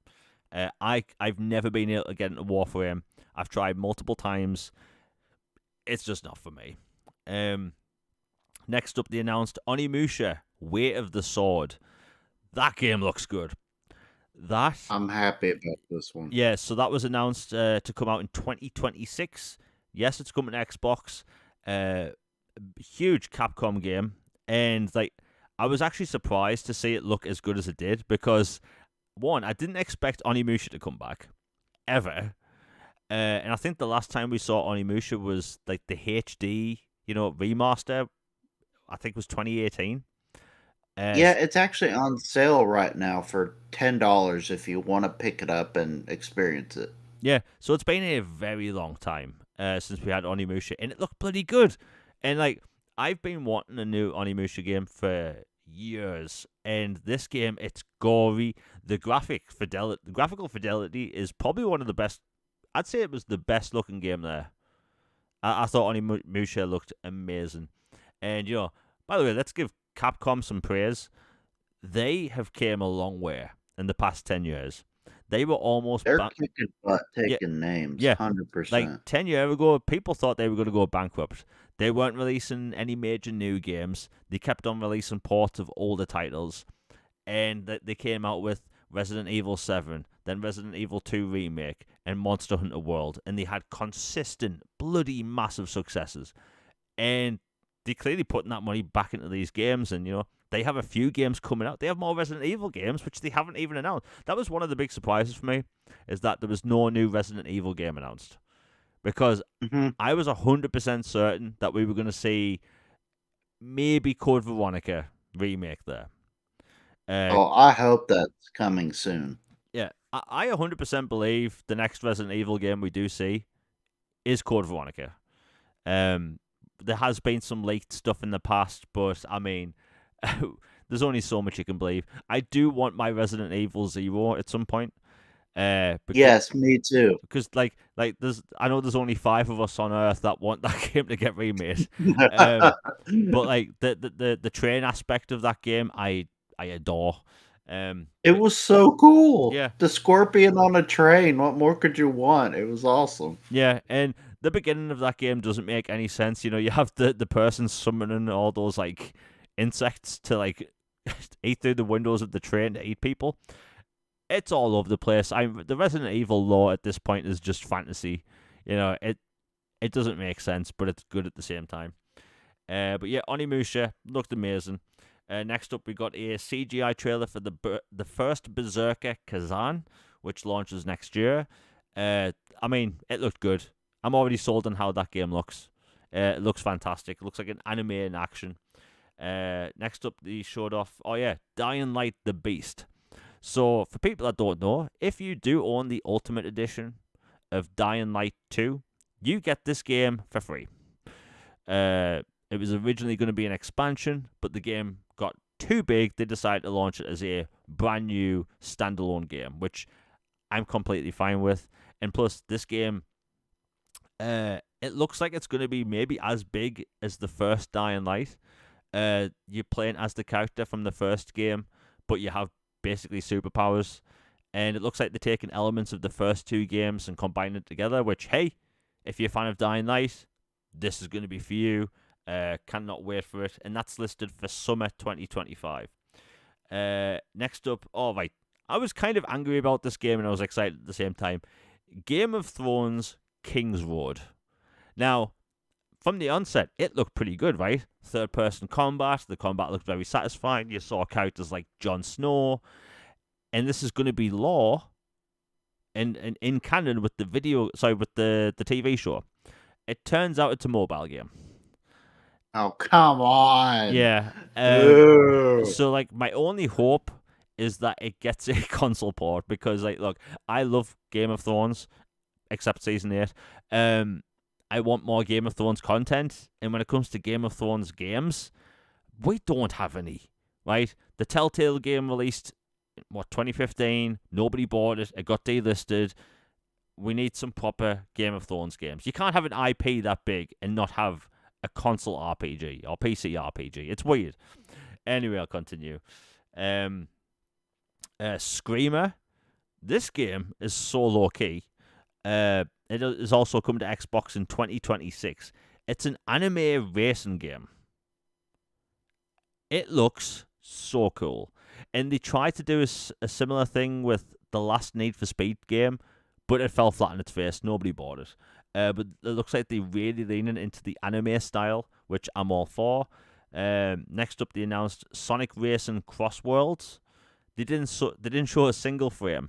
I've never been able to get into Warframe. I've tried multiple times. It's just not for me. Next up, they announced Onimusha, Weight of the Sword. That game looks good. That I'm happy about this one. Yeah, so that was announced to come out in 2026. Yes, it's coming to Xbox. Huge Capcom game, and like I was actually surprised to see it look as good as it did because one, I didn't expect Onimusha to come back ever, and I think the last time we saw Onimusha was like the HD, remaster. I think it was 2018. Yeah, it's actually on sale right now for $10 if you want to pick it up and experience it. Yeah, so it's been a very long time since we had Onimusha, and it looked bloody good. And like, I've been wanting a new Onimusha game for years, and this game, it's gory. The graphical fidelity is probably one of the best. I'd say it was the best looking game there. I thought Onimusha looked amazing, and by the way, let's give Capcom some praise. They have came a long way in the past 10 years. They were almost They're kicking butt, yeah, taking names, yeah. Like 100%. 10 years ago, people thought they were going to go bankrupt. They weren't releasing any major new games. They kept on releasing ports of older titles, and they came out with Resident Evil 7, then Resident Evil 2 Remake, and Monster Hunter World, and they had consistent, bloody massive successes. And they're clearly putting that money back into these games, and they have a few games coming out. They have more Resident Evil games, which they haven't even announced. That was one of the big surprises for me, is that there was no new Resident Evil game announced. Because I was 100% certain that we were going to see maybe Code Veronica remake there. I hope that's coming soon. Yeah, I 100% believe the next Resident Evil game we do see is Code Veronica. There has been some leaked stuff in the past, but I mean, there's only so much you can believe. I do want my Resident Evil 0 at some point. Yes, me too. Because I know there's only 5 of us on Earth that want that game to get remade. But like the train aspect of that game, I adore. It was so cool. Yeah, the scorpion on a train. What more could you want? It was awesome. Yeah, and the beginning of that game doesn't make any sense. You have the person summoning all those like insects to like eat through the windows of the train to eat people. It's all over the place. The Resident Evil lore at this point is just fantasy. It doesn't make sense, but it's good at the same time. But yeah, Onimusha looked amazing. Next up, we got a CGI trailer for the first Berserker Kazan, which launches next year. I mean, it looked good. I'm already sold on how that game looks. It looks fantastic. It looks like an anime in action. Next up, they showed off, Dying Light the Beast. So, for people that don't know, if you do own the Ultimate Edition of Dying Light 2, you get this game for free. It was originally going to be an expansion, but the game got too big. They decided to launch it as a brand new standalone game, which I'm completely fine with. And plus, this game, it looks like it's going to be maybe as big as the first Dying Light. You're playing as the character from the first game, but you have basically superpowers. and it looks like they're taking elements of the first 2 games and combining it together. Which, hey, if you're a fan of Dying Light, this is going to be for you. Cannot wait for it, and that's listed for summer 2025. Next up, all right. I was kind of angry about this game, and I was excited at the same time. Game of Thrones King's Road. Now, from the onset, it looked pretty good, right? Third-person combat. The combat looked very satisfying. You saw characters like Jon Snow, and this is going to be lore in canon with the TV show. It turns out it's a mobile game. Oh, come on. Yeah. Ooh. So, like, my only hope is that it gets a console port, because, like, look, I love Game of Thrones, except season 8. I want more Game of Thrones content, and when it comes to Game of Thrones games, we don't have any, right? The Telltale game released, 2015, nobody bought it, it got delisted. We need some proper Game of Thrones games. You can't have an IP that big and not have a console RPG or PC RPG. It's weird. Anyway, I'll continue. Screamer. This game is so low key. It is also coming to Xbox in 2026. It's an anime racing game. It looks so cool. And they tried to do a similar thing with the last Need for Speed game, but it fell flat on its face. Nobody bought it. But it looks like they're really leaning into the anime style, which I'm all for. Next up, they announced Sonic Racing Cross Worlds. They didn't show a single frame.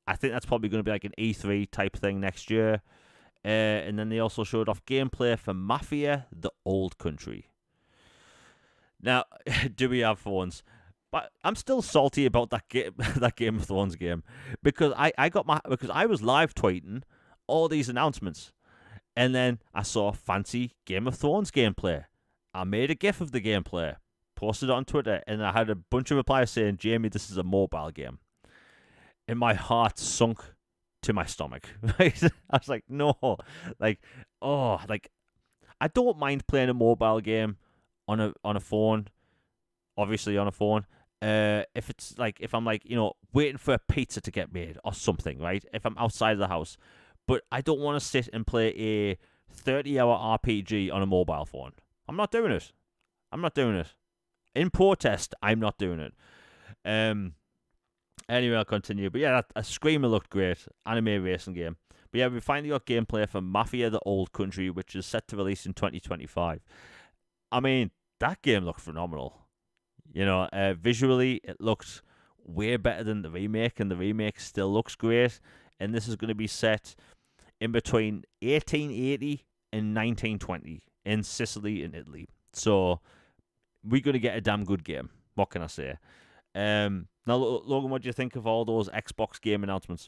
I think that's probably going to be like an E3 type thing next year. And then they also showed off gameplay for Mafia: The Old Country. Now, do we have phones? But I'm still salty about that Game of Thrones game, because I was live tweeting all these announcements, and then I saw fancy Game of Thrones gameplay. I made a GIF of the gameplay, posted it on Twitter, and I had a bunch of replies saying, "Jamie, this is a mobile game." And my heart sunk to my stomach. Right? I was like, no, I don't mind playing a mobile game on a phone, obviously on a phone. If it's like, if I'm like, waiting for a pizza to get made or something, right? If I'm outside of the house, but I don't want to sit and play a 30-hour RPG on a mobile phone. I'm not doing it. In protest, I'm not doing it. Anyway, I'll continue. But yeah, a Screamer looked great. Anime racing game. But yeah, we finally got gameplay for Mafia: The Old Country, which is set to release in 2025. I mean, that game looked phenomenal. Visually, it looked way better than the remake, and the remake still looks great. And this is going to be set in between 1880 and 1920 in Sicily and Italy. So we're going to get a damn good game. What can I say? Now, Logan, what do you think of all those Xbox game announcements?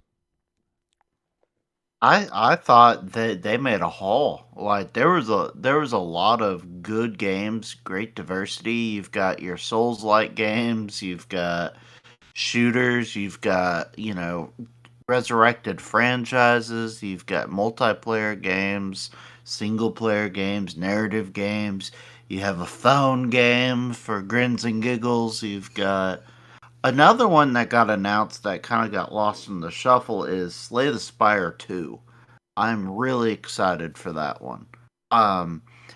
I thought that they made a haul. Like there was a lot of good games, great diversity. You've got your Souls-like games, you've got shooters, you've got, resurrected franchises, you've got multiplayer games, single player games, narrative games. You have a phone game for grins and giggles. You've got another one that got announced that kind of got lost in the shuffle is Slay the Spire 2. I'm really excited for that one.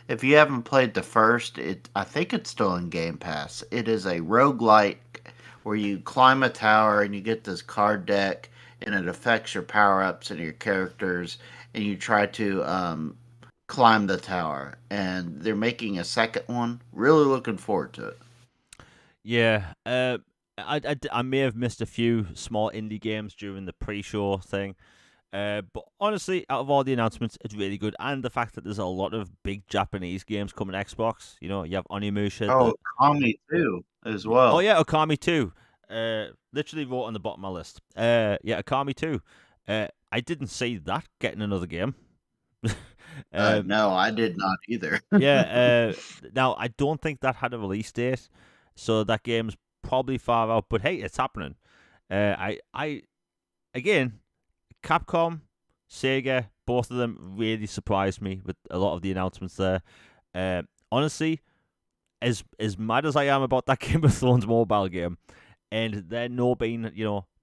If you haven't played the first, I think it's still in Game Pass. It is a roguelike where you climb a tower and you get this card deck and it affects your power-ups and your characters, and you try to climb the tower. And they're making a second one. Really looking forward to it. Yeah, I may have missed a few small indie games during the pre-show thing. But honestly, out of all the announcements, it's really good. And the fact that there's a lot of big Japanese games coming to Xbox. You have Onimusha. Oh, Okami 2 as well. Oh, yeah, Okami 2. Literally wrote on the bottom of my list. Yeah, Okami 2. I didn't see that getting another game. No, I did not either. Yeah, now, I don't think that had a release date, so that game's probably far out. But hey, it's happening. Again, Capcom, Sega, both of them really surprised me with a lot of the announcements there. Honestly, as mad as I am about that Game of Thrones mobile game, and there no being,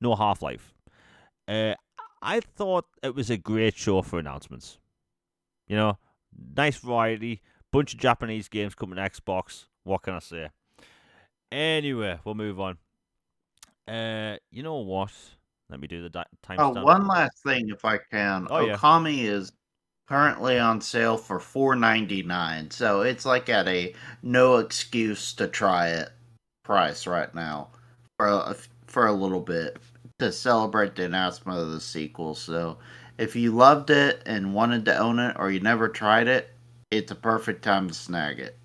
no Half Life. Uh, I thought it was a great show for announcements. You know, nice variety, bunch of Japanese games coming to Xbox. What can I say? Anyway, we'll move on. You know what? Let me do the Oh, timestamp. one last thing, if I can. Oh yeah, Okami is currently on sale for $4.99, so it's like at a no excuse to try it price right now for a little bit to celebrate the announcement of the sequel. So if you loved it and wanted to own it, or you never tried it, it's a perfect time to snag it.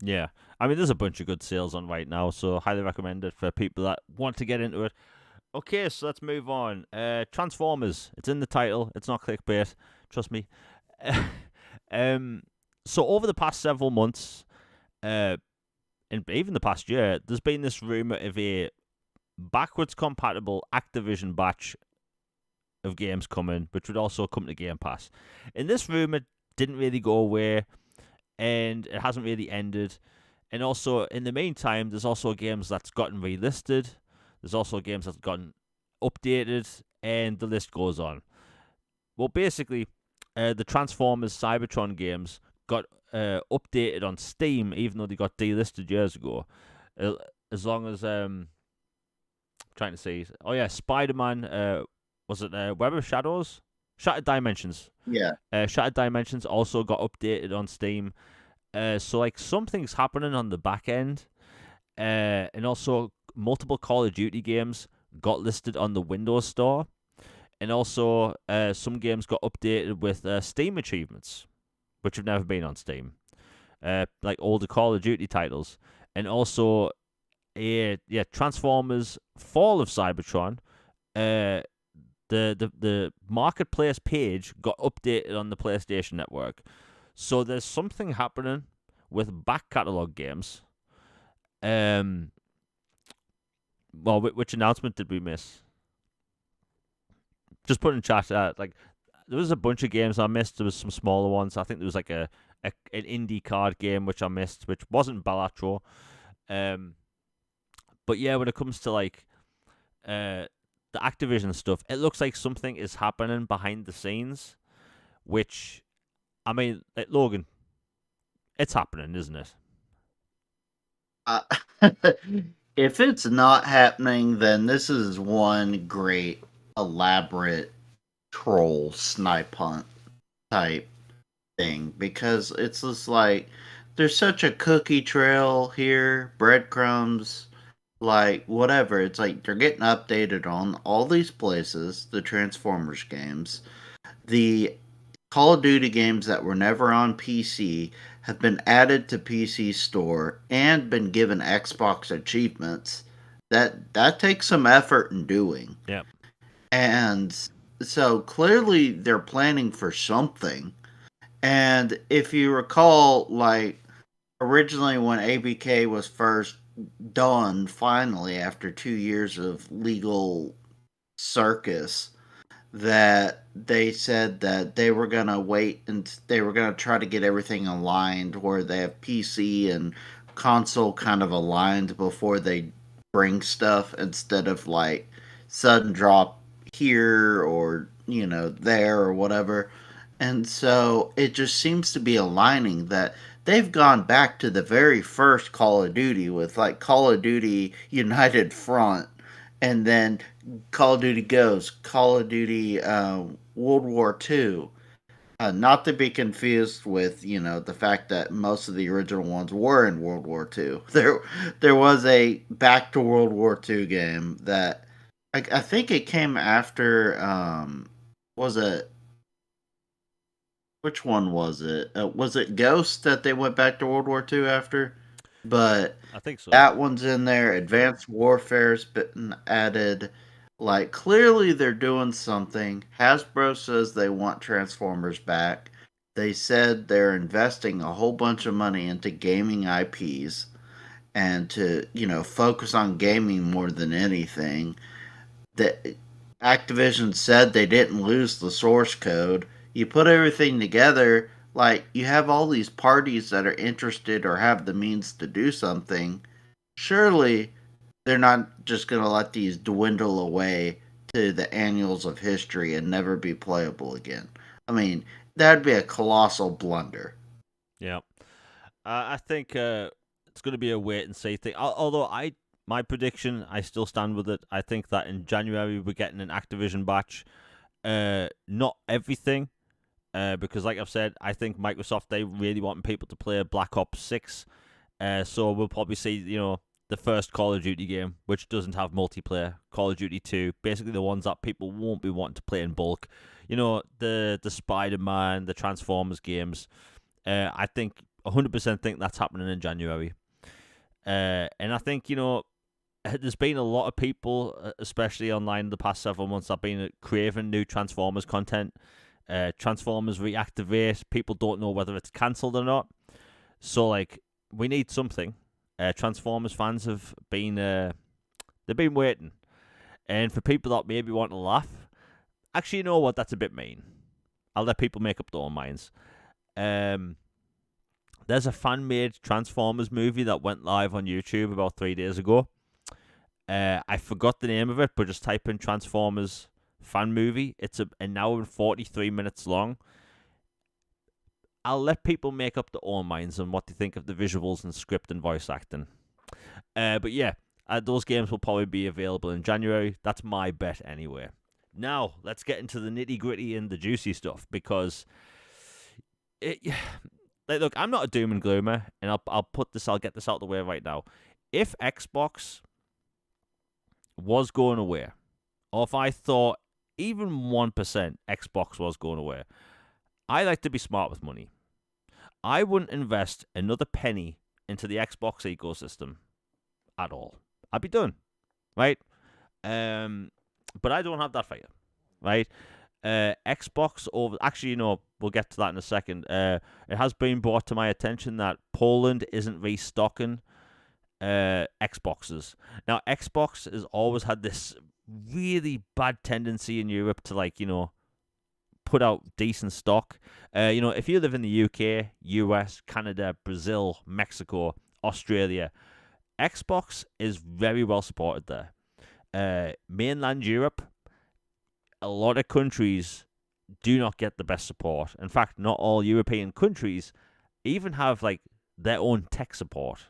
yeah. I mean, there's a bunch of good sales on right now, so highly recommend it for people that want to get into it. Okay, so let's move on. Transformers. It's in the title. It's not clickbait. Trust me. um. So over the past several months, and even the past year, there's been this rumor of a backwards compatible Activision batch of games coming, which would also come to Game Pass. And this rumor didn't really go away, and it hasn't really ended. And also, in the meantime, there's also games that's gotten relisted. There's also games that's gotten updated, and the list goes on. Well, basically, the Transformers Cybertron games got updated on Steam, even though they got delisted years ago. As long as trying to see, oh yeah, Spider-Man. Was it Web of Shadows? Shattered Dimensions. Yeah. Shattered Dimensions also got updated on Steam. So like something's happening on the back end, and also multiple Call of Duty games got listed on the Windows Store, and also some games got updated with Steam achievements, which have never been on Steam, like older Call of Duty titles, and also Transformers Fall of Cybertron. The marketplace page got updated on the PlayStation Network. So there's something happening with back catalog games. Well, which announcement did we miss? Just put in chat. Like there was a bunch of games I missed. There was some smaller ones. I think there was like an indie card game which I missed, which wasn't Balatro. But yeah, when it comes to like the Activision stuff, it looks like something is happening behind the scenes, which, I mean, Logan, it's happening, isn't it? Uh, if it's not happening, then this is one great elaborate troll snipe hunt type thing, because it's just like there's such a cookie trail here, breadcrumbs, like whatever. It's like they're getting updated on all these places, the Transformers games, the Call of Duty games that were never on PC have been added to PC Store and been given Xbox achievements. That takes some effort in doing. Yeah. And so clearly they're planning for something. And if you recall, like originally when ABK was first done, finally after 2 years of legal circus, that they said that they were gonna wait and they were gonna try to get everything aligned where they have PC and console kind of aligned before they bring stuff, instead of like sudden drop here or there or whatever. And so it just seems to be aligning that they've gone back to the very first Call of Duty with like Call of Duty United Front, and then Call of Duty Ghosts, Call of Duty World War II. Not to be confused with the fact that most of the original ones were in World War II. There was a Back to World War II game that I think it came after. Was it, which one was it? Was it Ghost that they went back to World War II after? But I think so. that one's in there. Advanced Warfare's been added. Like, clearly they're doing something. Hasbro says they want Transformers back. They said they're investing a whole bunch of money into gaming IPs and to, focus on gaming more than anything. That Activision said they didn't lose the source code. You put everything together, like you have all these parties that are interested or have the means to do something. Surely they're not just going to let these dwindle away to the annals of history and never be playable again. I mean, that'd be a colossal blunder. Yeah. I think it's going to be a wait and see thing. Although my prediction, I still stand with it. I think that in January we're getting an Activision batch. Not everything, because like I've said, I think Microsoft, they really want people to play Black Ops 6. So we'll probably see, the first Call of Duty game, which doesn't have multiplayer. Call of Duty 2, basically the ones that people won't be wanting to play in bulk. The Spider-Man, the Transformers games. I think 100% think that's happening in January. And I think, there's been a lot of people, especially online the past several months, that have been craving new Transformers content. Transformers reactivate. People don't know whether it's cancelled or not. So, we need something. Transformers fans have been they've been waiting, and for people that maybe want to laugh, actually, you know what? That's a bit mean. I'll let people make up their own minds. There's a fan-made Transformers movie that went live on YouTube about 3 days ago. I forgot the name of it, but just type in Transformers fan movie. It's an hour and 43 minutes long. I'll let people make up their own minds on what they think of the visuals and script and voice acting. But yeah, those games will probably be available in January. That's my bet anyway. Now, let's get into the nitty-gritty and the juicy stuff, because look, I'm not a doom and gloomer, and I'll get this out of the way right now. If Xbox was going away, or if I thought even 1% Xbox was going away, I like to be smart with money. I wouldn't invest another penny into the Xbox ecosystem at all. I'd be done, right? But I don't have that for you, right? Xbox over. Actually, we'll get to that in a second. It has been brought to my attention that Poland isn't restocking Xboxes. Now, Xbox has always had this really bad tendency in Europe to put out decent stock. If you live in the UK, US, Canada, Brazil, Mexico, Australia, Xbox is very well supported there. Mainland Europe, a lot of countries do not get the best support. In fact, not all European countries even have their own tech support,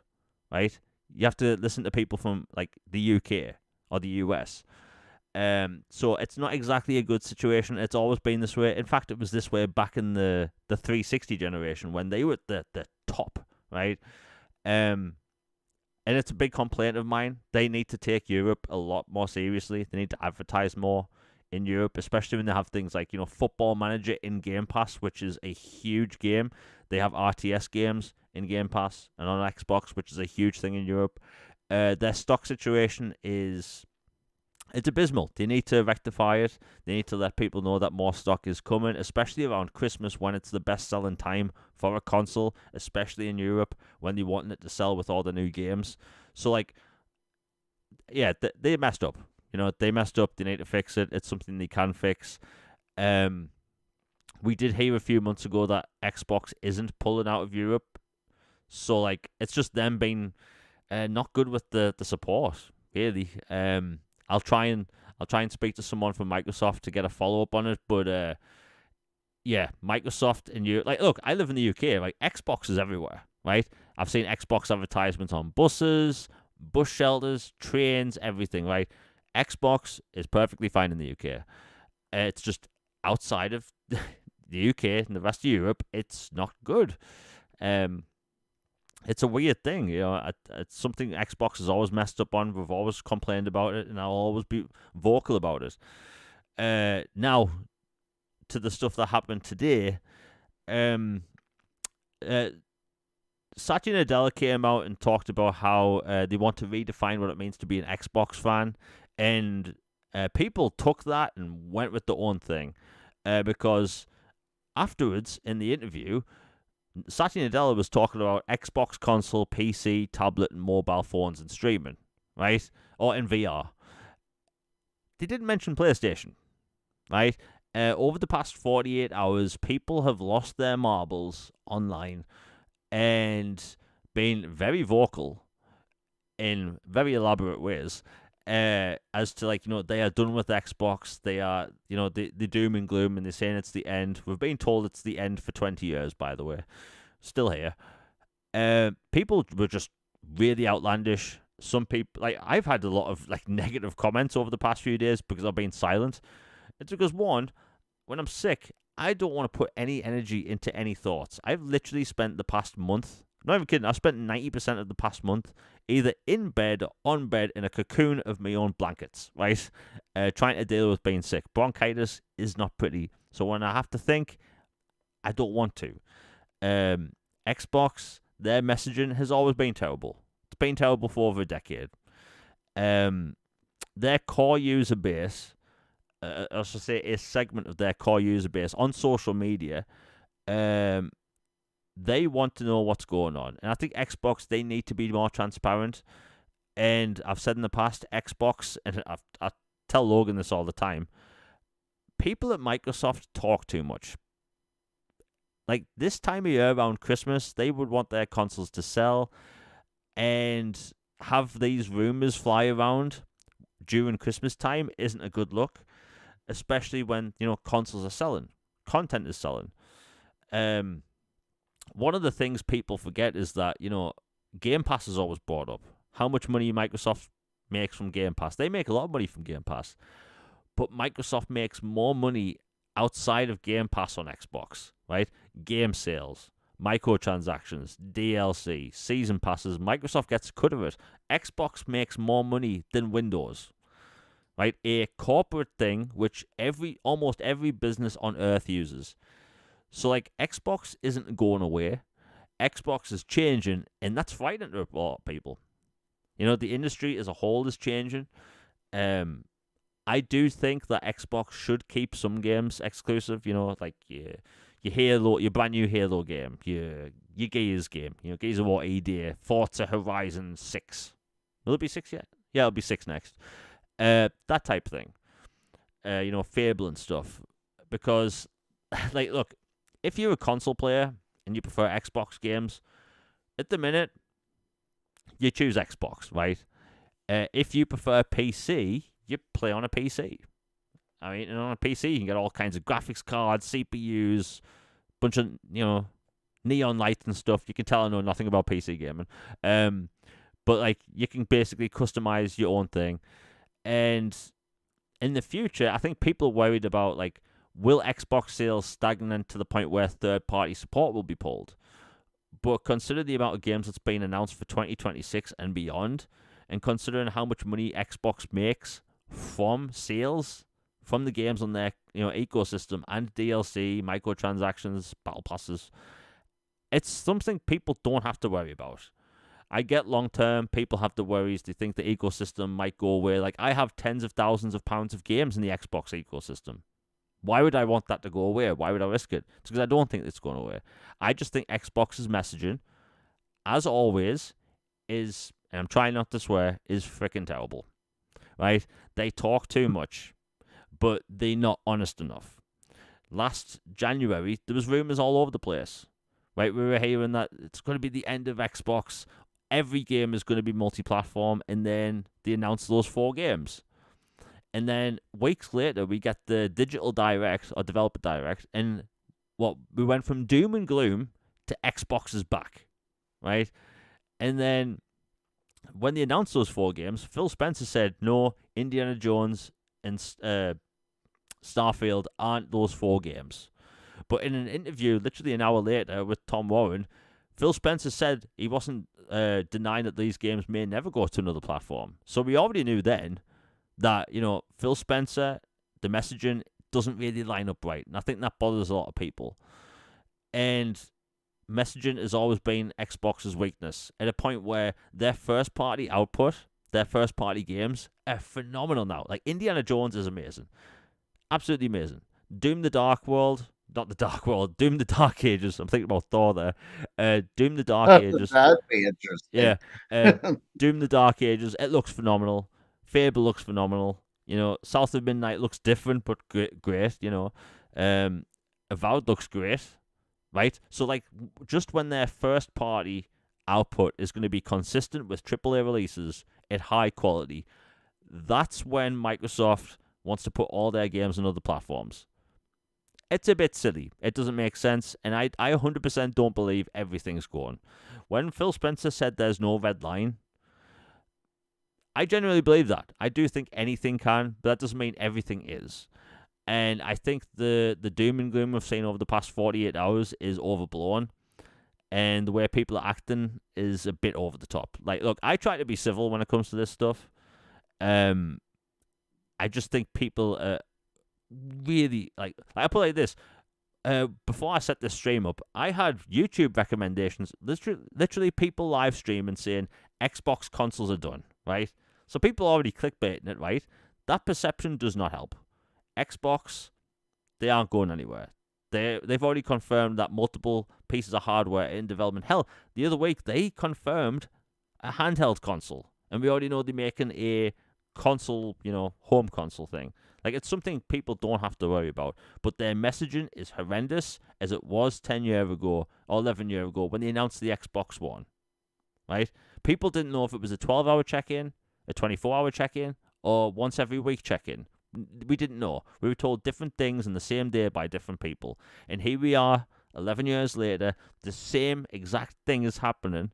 right? You have to listen to people from the UK or the US. So it's not exactly a good situation. It's always been this way. In fact, it was this way back in the 360 generation when they were at the top, right? And it's a big complaint of mine. They need to take Europe a lot more seriously. They need to advertise more in Europe, especially when they have things like, Football Manager in Game Pass, which is a huge game. They have RTS games in Game Pass and on Xbox, which is a huge thing in Europe. Their stock situation it's abysmal. They need to rectify it. They need to let people know that more stock is coming, especially around Christmas when it's the best-selling time for a console, especially in Europe when they want it to sell with all the new games. So, they messed up. They messed up. They need to fix it. It's something they can fix. We did hear a few months ago that Xbox isn't pulling out of Europe. So, it's just them being not good with the support, really. I'll try and speak to someone from Microsoft to get a follow-up on it. But, Microsoft in Europe. Look, I live in the UK. Xbox is everywhere, right? I've seen Xbox advertisements on buses, bus shelters, trains, everything, right? Xbox is perfectly fine in the UK. It's just outside of the UK and the rest of Europe, it's not good. It's a weird thing, It's something Xbox has always messed up on. We've always complained about it, and I'll always be vocal about it. Now, to the stuff that happened today, Satya Nadella came out and talked about how they want to redefine what it means to be an Xbox fan. And people took that and went with their own thing. Because afterwards, in the interview, Satya Nadella was talking about Xbox console, PC, tablet, and mobile phones and streaming, right? Or in VR. They didn't mention PlayStation, right? Over the past 48 hours, people have lost their marbles online and been very vocal in very elaborate ways, as to like, they are done with Xbox. They are, the doom and gloom, and they're saying it's the end. We've been told it's the end for 20 years, by the way. Still here. People were just really outlandish. Some people, like, I've had a lot of like negative comments over the past few days because I've been silent. It's because, one, when I'm sick, I don't want to put any energy into any thoughts. I've literally spent the past month, I'm not even kidding, I've spent 90% of the past month either in bed or on bed in a cocoon of my own blankets, right? Trying to deal with being sick. Bronchitis is not pretty. So when I have to think, I don't want to. Xbox, their messaging has always been terrible. It's been terrible for over a decade. Their core user base, I should say a segment of their core user base on social media, they want to know what's going on. And I think Xbox, they need to be more transparent. And I've said in the past, Xbox, and I tell Logan this all the time, people at Microsoft talk too much. Like, this time of year around Christmas, they would want their consoles to sell, and have these rumors fly around during Christmas time isn't a good look, especially when, consoles are selling, content is selling. One of the things people forget is that, Game Pass is always brought up. How much money Microsoft makes from Game Pass. They make a lot of money from Game Pass, but Microsoft makes more money outside of Game Pass on Xbox, right? Game sales, microtransactions, DLC, season passes. Microsoft gets a cut of it. Xbox makes more money than Windows, right? A corporate thing which almost every business on earth uses. So, like, Xbox isn't going away. Xbox is changing, and that's frightening to a lot of people. The industry as a whole is changing. I do think that Xbox should keep some games exclusive. Like your Halo, your brand new Halo game, your Gears game, Gears of War ED, Forza Horizon 6. Will it be 6 yet? Yeah, it'll be 6 next. That type of thing. Fable and stuff. Because, like, look, if you're a console player and you prefer Xbox games, at the minute, you choose Xbox, right? If you prefer PC, you play on a PC. I mean, and on a PC, you can get all kinds of graphics cards, CPUs, bunch of, neon lights and stuff. You can tell I know nothing about PC gaming. But, like, you can basically customize your own thing. And in the future, I think people are worried about, like, will Xbox sales stagnate to the point where third-party support will be pulled? But consider the amount of games that's been announced for 2026 and beyond, and considering how much money Xbox makes from sales, from the games on their ecosystem and DLC, microtransactions, battle passes, it's something people don't have to worry about. I get long-term, people have the worries. They think the ecosystem might go away. Like, I have tens of thousands of pounds of games in the Xbox ecosystem. Why would I want that to go away? Why would I risk it? It's because I don't think it's going away. I just think Xbox's messaging, as always, is, and I'm trying not to swear, is freaking terrible. Right? They talk too much, but they're not honest enough. Last January, there was rumors all over the place. Right? We were hearing that it's going to be the end of Xbox. Every game is going to be multi-platform, and then they announced those 4 games. And then weeks later, we get the Digital Direct or Developer Direct, and we went from doom and gloom to Xbox is back, right? And then when they announced those 4 games, Phil Spencer said, no, Indiana Jones and Starfield aren't those 4 games. But in an interview literally an hour later with Tom Warren, Phil Spencer said he wasn't denying that these games may never go to another platform. So we already knew then that, Phil Spencer, the messaging doesn't really line up right. And I think that bothers a lot of people. And messaging has always been Xbox's weakness, at a point where their first-party output, their first-party games, are phenomenal now. Like, Indiana Jones is amazing. Absolutely amazing. Doom the Dark World, not the Dark World, Doom the Dark Ages. I'm thinking about Thor there. Doom the Dark Ages. That'd be interesting. Yeah. Doom the Dark Ages, it looks phenomenal. Fable looks phenomenal. South of Midnight looks different, but great. Avowed looks great, right? So, like, just when their first party output is going to be consistent with AAA releases at high quality, that's when Microsoft wants to put all their games on other platforms. It's a bit silly. It doesn't make sense, and I 100% don't believe everything's gone. When Phil Spencer said there's no red line, I genuinely believe that. I do think anything can, but that doesn't mean everything is. And I think the doom and gloom we've seen over the past 48 hours is overblown. And the way people are acting is a bit over the top. Like, look, I try to be civil when it comes to this stuff. I just think people are really, I put it like this. Before I set this stream up, I had YouTube recommendations. Literally people live streaming saying Xbox consoles are done, right? So people already clickbaiting it, right? That perception does not help. Xbox, they aren't going anywhere. They've already confirmed that multiple pieces of hardware are in development. Hell, the other week they confirmed a handheld console, and we already know they're making a console, home console thing. Like, it's something people don't have to worry about. But their messaging is horrendous, as it was 10 years ago or 11 years ago when they announced the Xbox One. Right? People didn't know if it was a 12-hour check-in, a 24-hour check-in, or once every week check-in. We didn't know. We were told different things on the same day by different people. And here we are, 11 years later, the same exact thing is happening,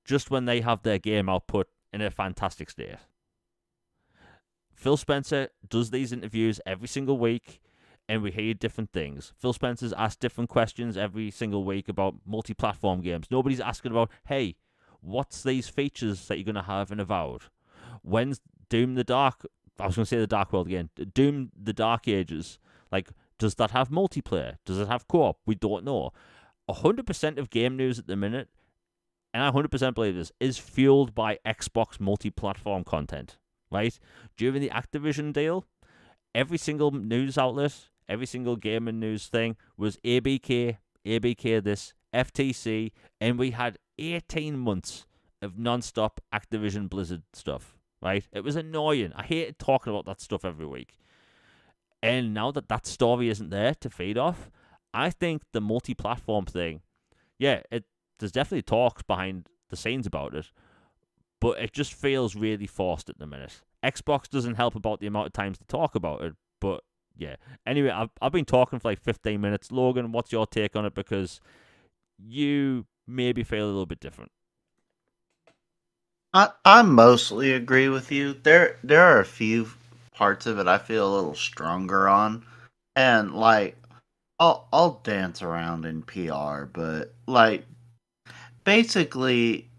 just when they have their game output in a fantastic state. Phil Spencer does these interviews every single week, and we hear different things. Phil Spencer's asked different questions every single week about multi-platform games. Nobody's asking about, hey, what's these features that you're going to have in Avowed? When's Doom the Dark... I was going to say the Dark World again. Doom the Dark Ages. Like, does that have multiplayer? Does it have co-op? We don't know. 100% of game news at the minute, and I 100% believe this, is fueled by Xbox multi-platform content. Right? During the Activision deal, every single news outlet, every single gaming news thing was ABK this, FTC, and we had 18 months of non-stop Activision Blizzard stuff. Right? It was annoying. I hated talking about that stuff every week. And now that story isn't there to feed off, I think the multi-platform thing, there's definitely talks behind the scenes about it, but it just feels really forced at the minute. Xbox doesn't help about the amount of times to talk about it, but yeah. Anyway, I've been talking for like 15 minutes. Logan, what's your take on it? Because you maybe feel a little bit different. I mostly agree with you. There are a few parts of it I feel a little stronger on, and like I'll dance around in PR, but like basically,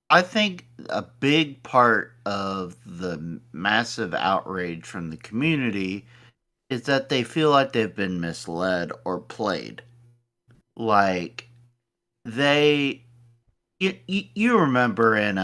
I think a big part of the massive outrage from the community is that they feel like they've been misled or played. Like you remember in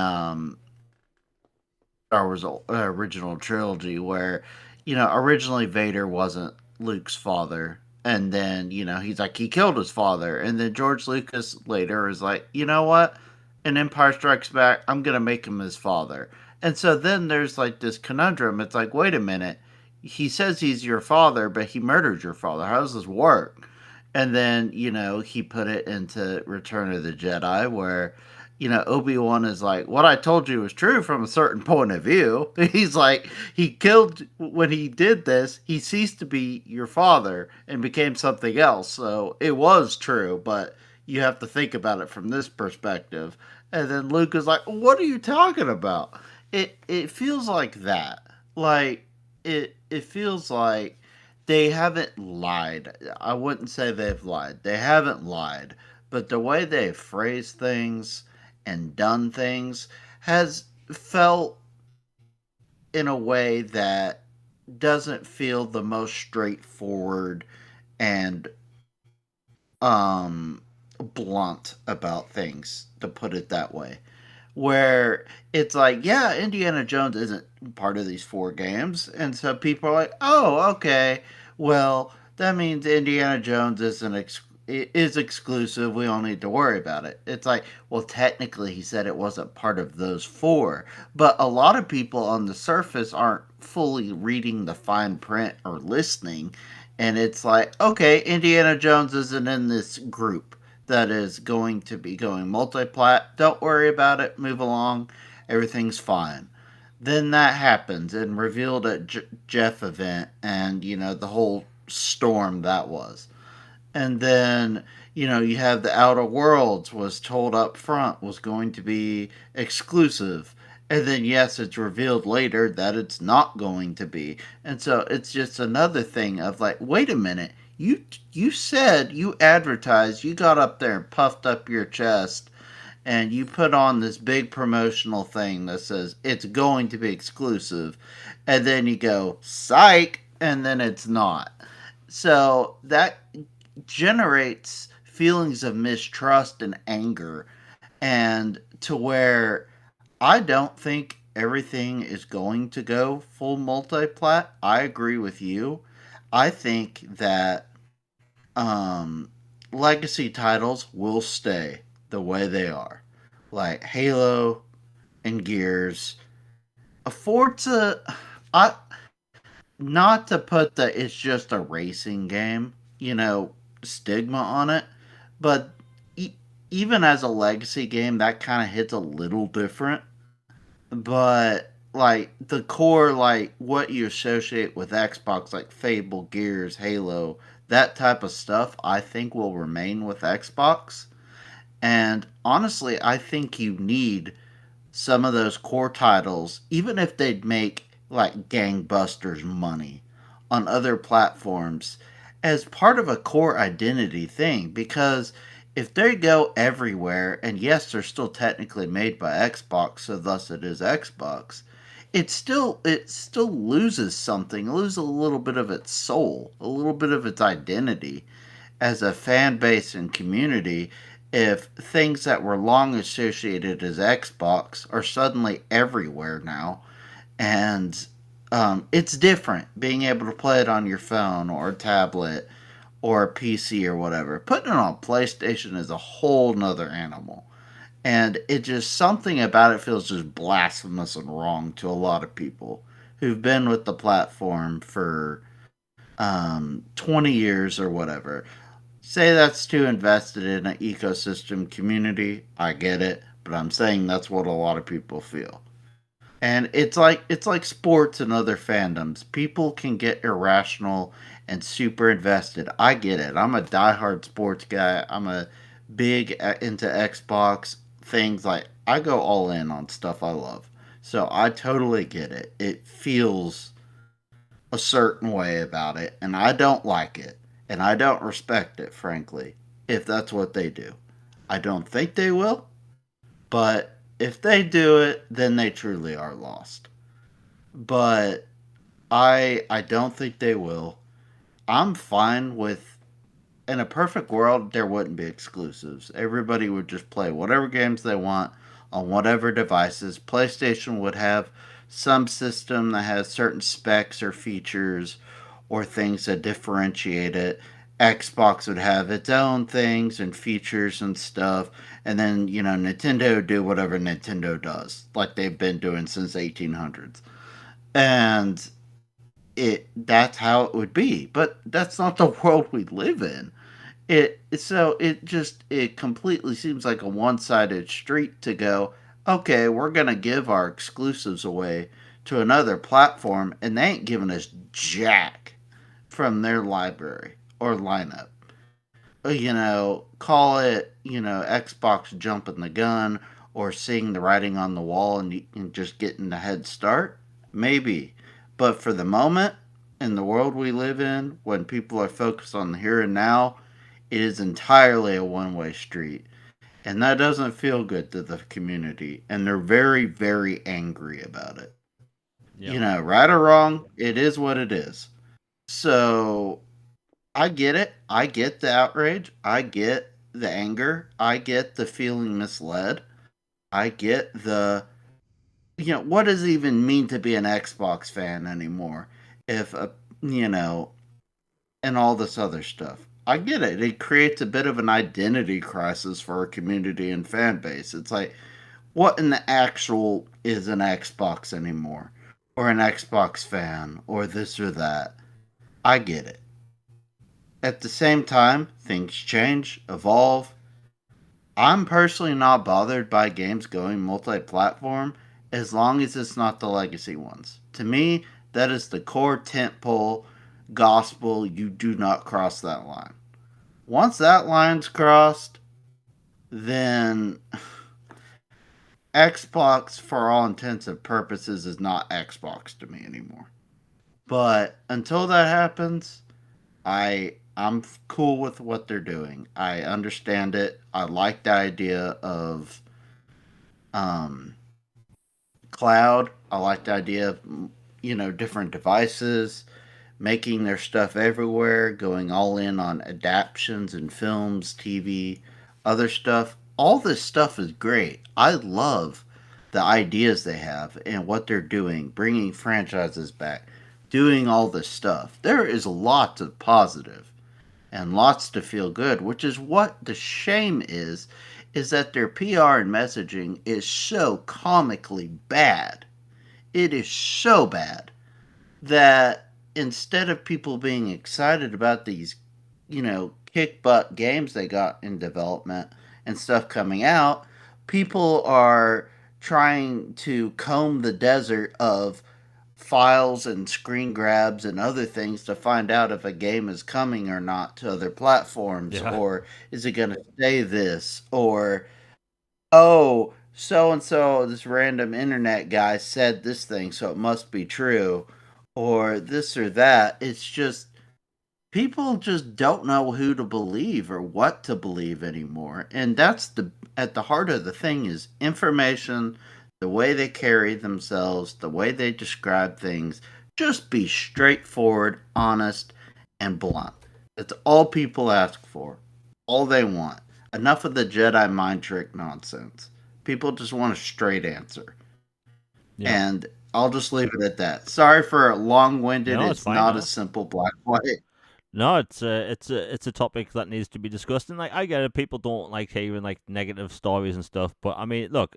Star Wars original trilogy where originally Vader wasn't Luke's father, and then he's like he killed his father, and then George Lucas later is like, you know what, in Empire Strikes Back, I'm gonna make him his father. And so then there's like this conundrum. It's like, wait a minute, he says he's your father, but he murdered your father. How does this work? And then he put it into Return of the Jedi, where Obi-Wan is like, what I told you was true from a certain point of view. He's like, he killed, when he did this, he ceased to be your father and became something else. So it was true, but you have to think about it from this perspective. And then Luke is like, what are you talking about? It feels like that. Like, it feels like they haven't lied. I wouldn't say they've lied. They haven't lied. But the way they've phrased things and done things has felt in a way that doesn't feel the most straightforward and blunt about things, to put it that way. Where it's like, yeah, Indiana Jones isn't part of these 4 games, and so people are like, oh, okay, well, that means Indiana Jones is exclusive. We don't need to worry about it. It's like, well, technically, he said it wasn't part of those 4, but a lot of people on the surface aren't fully reading the fine print or listening, and it's like, okay, Indiana Jones isn't in this group. that is going to be going multi-plat. Don't worry about it. Move along. Everything's fine. Then that happens and revealed at Jeff event, and the whole storm that was. And then you have the Outer Worlds was told up front was going to be exclusive, and then yes, it's revealed later that it's not going to be. And so it's just another thing of like, wait a minute, you said, you advertised, you got up there and puffed up your chest, and you put on this big promotional thing that says it's going to be exclusive, and then you go psych, and then it's not. So that generates feelings of mistrust and anger, and to where I don't think everything is going to go full multi-plat. I agree with you. I think that um, legacy titles will stay the way they are, like Halo and Gears. A Forza, I not to put that it's just a racing game, stigma on it, but e- even as a legacy game, that kind of hits a little different. But like the core, like what you associate with Xbox, like Fable, Gears, Halo, that type of stuff, I think will remain with Xbox. And honestly, I think you need some of those core titles, even if they'd make like gangbusters money on other platforms, as part of a core identity thing. Because if they go everywhere, and yes, they're still technically made by Xbox, so thus it is Xbox. It still loses something, it loses a little bit of its soul, a little bit of its identity as a fan base and community, if things that were long associated as Xbox are suddenly everywhere now. And it's different being able to play it on your phone or a tablet or a PC or whatever. Putting it on PlayStation is a whole nother animal. And it just, something about it feels just blasphemous and wrong to a lot of people who've been with the platform for 20 years or whatever. Say that's too invested in an ecosystem community. I get it, but I'm saying that's what a lot of people feel. And it's like sports and other fandoms. People can get irrational and super invested. I get it. I'm a diehard sports guy. I'm a big into Xbox things. Like I go all in on stuff I love. So I totally get it. It feels a certain way about it, and I don't like it, and I don't respect it, frankly, if that's what they do. I don't think they will, but if they do it, then they truly are lost. But I don't think they will. I'm fine with, in a perfect world, there wouldn't be exclusives. Everybody would just play whatever games they want on whatever devices. PlayStation would have some system that has certain specs or features or things that differentiate it. Xbox would have its own things and features and stuff. And then, Nintendo would do whatever Nintendo does, like they've been doing since 1800s. And that's how it would be. But that's not the world we live in. It completely seems like a one-sided street to go, okay, we're going to give our exclusives away to another platform, and they ain't giving us jack from their library or lineup. Call it, Xbox jumping the gun or seeing the writing on the wall and just getting the head start. Maybe. But for the moment, in the world we live in, when people are focused on the here and now, it is entirely a one way street. And that doesn't feel good to the community. And they're very, very angry about it. Yeah. Right or wrong, it is what it is. So I get it. I get the outrage. I get the anger. I get the feeling misled. I get what does it even mean to be an Xbox fan anymore? If, you know, and all this other stuff. I get it. It creates a bit of an identity crisis for our community and fan base. It's like, what in the actual is an Xbox anymore? Or an Xbox fan? Or this or that? I get it. At the same time, things change, evolve, I'm personally not bothered by games going multi-platform as long as it's not the legacy ones. To me, that is the core tentpole gospel. You do not cross that line. Once that line's crossed, then Xbox, for all intents and purposes, is not Xbox to me anymore. But until that happens, I'm cool with what they're doing. I understand it. I like the idea of um, cloud. I like the idea of different devices, making their stuff everywhere, going all in on adaptations and films, TV, other stuff. All this stuff is great. I love the ideas they have and what they're doing, bringing franchises back, doing all this stuff. There is lots of positive and lots to feel good, which is what the shame is that their PR and messaging is so comically bad. It is so bad that instead of people being excited about these, kick butt games they got in development and stuff coming out, people are trying to comb the desert of files and screen grabs and other things to find out if a game is coming or not to other platforms, Yeah. or is it going to say this, or oh, so and so, this random internet guy said this thing, so it must be true, or this or that. It's just people just don't know who to believe or what to believe anymore. And that's the at the heart of the thing is information, the way they carry themselves, the way they describe things. Just be straightforward, honest, and blunt. That's all people ask for. All they want. Enough of the Jedi mind trick nonsense. People just want a straight answer. Yeah. And I'll just leave it at that. Sorry for long winded. No, it's It's fine. not a No. simple black white. No, it's a topic that needs to be discussed, and like I get it, people don't like hearing like negative stories and stuff. But I mean, look,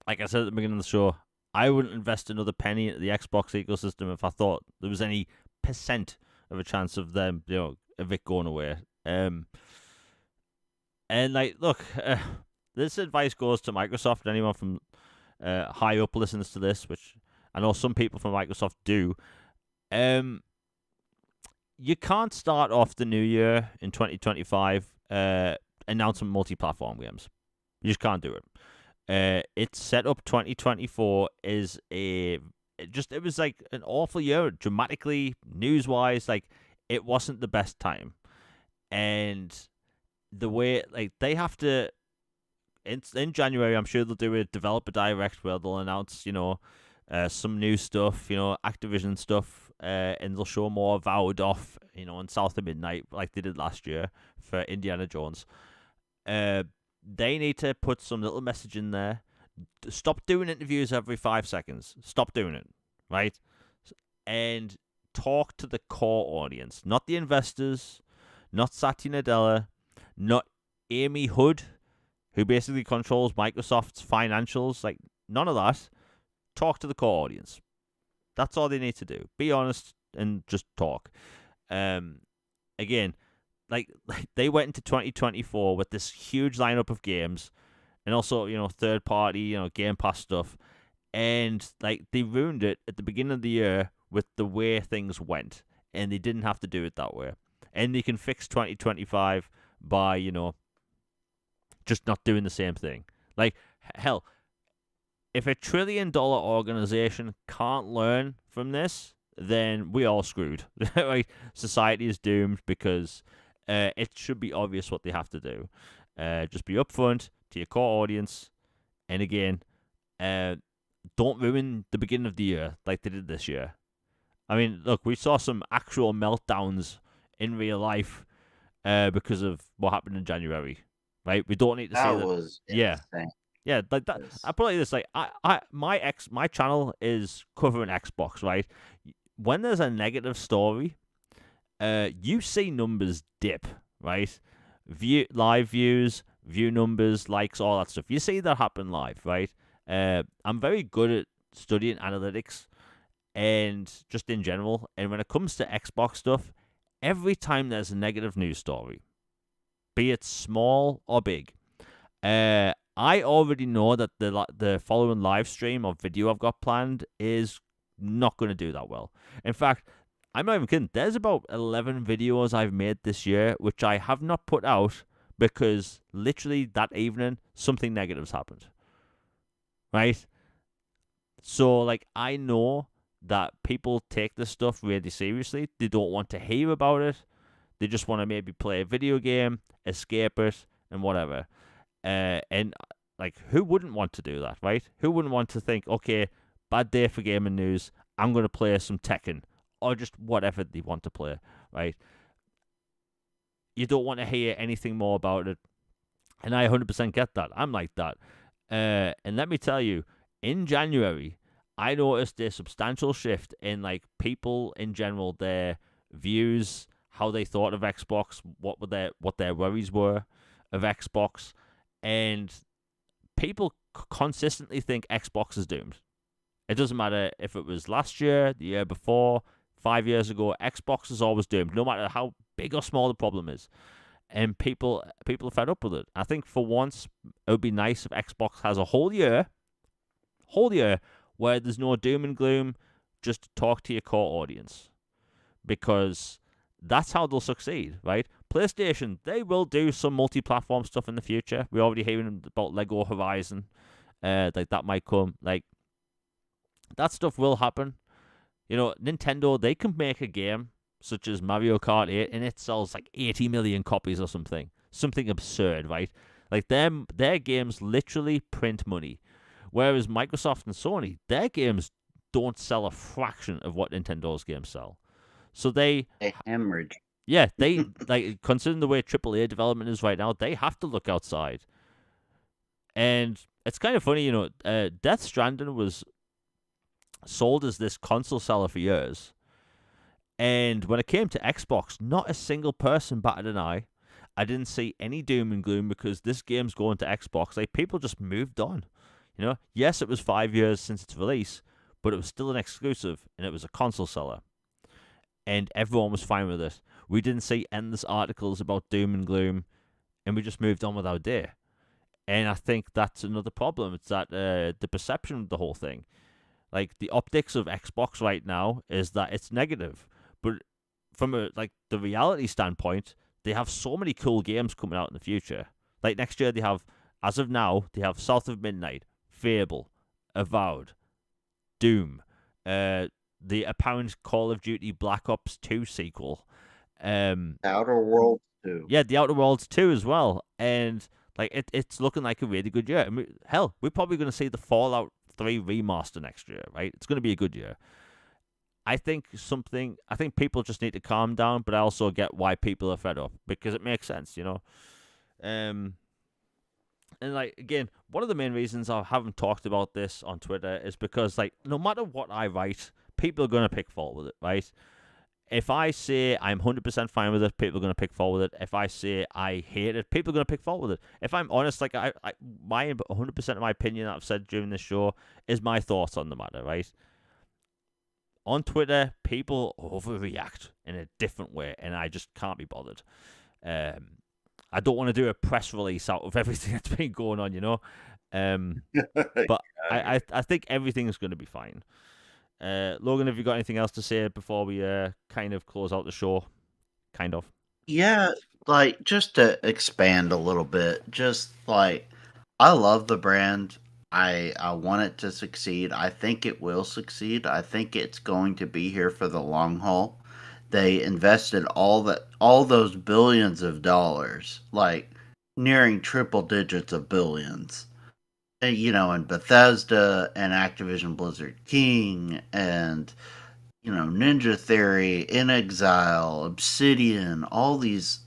like I said at the beginning of the show, I wouldn't invest another penny into the Xbox ecosystem if I thought there was any percent of a chance of them, of it going away. And like, look, this advice goes to Microsoft. Anyone from high up listens to this, which I know some people from Microsoft do. Um, you can't start off the new year in 2025 announcing multi-platform games. You just can't do it. It's set up 2024 is it was like an awful year dramatically news wise. Like it wasn't the best time, and the way like they have to in January, I'm sure they'll do a developer direct where they'll announce some new stuff, Activision stuff, and they'll show more Avowed off, on South of Midnight like they did last year for Indiana Jones. They need to put some little message in there. Stop doing interviews every 5 seconds. Stop doing it, right? And talk to the core audience, not the investors, not Satya Nadella, not Amy Hood, who basically controls Microsoft's financials. Like, none of that. Talk to the core audience. That's all they need to do. Be honest and just talk. Again, like they went into 2024 with this huge lineup of games and also, third party, Game Pass stuff. And like they ruined it at the beginning of the year with the way things went. And they didn't have to do it that way. And they can fix 2025 by, just not doing the same thing. Like, hell, if a $1 trillion organization can't learn from this, then we all screwed. Like, society is doomed because it should be obvious what they have to do. Just be upfront to your core audience, and again, don't ruin the beginning of the year like they did this year. I mean, look, we saw some actual meltdowns in real life because of what happened in January. Right, we don't need to say That that. was Yeah, insane. yeah, like that. Yes. I put it like this: like my channel is covering Xbox. Right, when there's a negative story, you see numbers dip. Right, live views, view numbers, likes, all that stuff. You see that happen live. Right. I'm very good at studying analytics and just in general. And when it comes to Xbox stuff, every time there's a negative news story, be it small or big, I already know that the following live stream or video I've got planned is not going to do that well. In fact, I'm not even kidding. There's about 11 videos I've made this year which I have not put out because literally that evening something negative's happened. Right? So like I know that people take this stuff really seriously. They don't want to hear about it. They just want to maybe play a video game, escape it, and whatever. And like, who wouldn't want to do that, right? Who wouldn't want to think, okay, bad day for gaming news. I'm going to play some Tekken or just whatever they want to play, right? You don't want to hear anything more about it, and I 100% get that. I'm like that. And let me tell you, in January, I noticed a substantial shift in like people in general, their views, how they thought of Xbox, what their worries were of Xbox, and people consistently think Xbox is doomed. It doesn't matter if it was last year, the year before, 5 years ago. Xbox is always doomed, no matter how big or small the problem is. And people are fed up with it. I think for once it would be nice if Xbox has a whole year where there's no doom and gloom. Just talk to your core audience, because that's how they'll succeed, right? PlayStation, they will do some multi-platform stuff in the future. We're already hearing about Lego Horizon, like that might come. Like that stuff will happen. You know, Nintendo, they can make a game such as Mario Kart 8, and it sells like 80 million copies or something absurd, right? Like their games literally print money, whereas Microsoft and Sony, their games don't sell a fraction of what Nintendo's games sell. So A hemorrhage. yeah, they like considering the way AAA development is right now, they have to look outside. And it's kind of funny, you know, Death Stranding was sold as this console seller for years, and when it came to Xbox, not a single person batted an eye. I didn't see any doom and gloom because this game's going to Xbox. Like people just moved on. You know, yes, it was 5 years since its release, but it was still an exclusive, and it was a console seller, and everyone was fine with it. We didn't see endless articles about doom and gloom, and we just moved on with our day. And I think that's another problem. It's that the perception of the whole thing, like the optics of Xbox right now, is that it's negative. But from a like the reality standpoint, they have so many cool games coming out in the future. Like next year, they have, as of now, they have South of Midnight, Fable, Avowed, Doom, the apparent Call of Duty Black Ops 2 sequel. Outer Worlds 2. Yeah, the Outer Worlds 2 as well. And like it's looking like a really good year. I mean, hell, we're probably going to see the Fallout 3 remaster next year, right? It's going to be a good year. I think people just need to calm down, but I also get why people are fed up because it makes sense, you know. And like again, one of the main reasons I haven't talked about this on Twitter is because like no matter what I write, people are gonna pick fault with it, right? If I say I'm 100% fine with it, people are gonna pick fault with it. If I say I hate it, people are gonna pick fault with it. If I'm honest, like my 100% of my opinion that I've said during this show is my thoughts on the matter, right? On Twitter, people overreact in a different way, and I just can't be bothered. I don't want to do a press release out of everything that's been going on, you know. But I think everything's going to be fine. Logan, have you got anything else to say before we kind of close out the show? Kind of. Yeah, like just to expand a little bit, just like I love the brand. I want it to succeed. I think it will succeed. I think it's going to be here for the long haul. They invested all those billions of dollars, like nearing triple digits of billions. You know, in Bethesda and Activision Blizzard King and Ninja Theory, In Exile, Obsidian, all these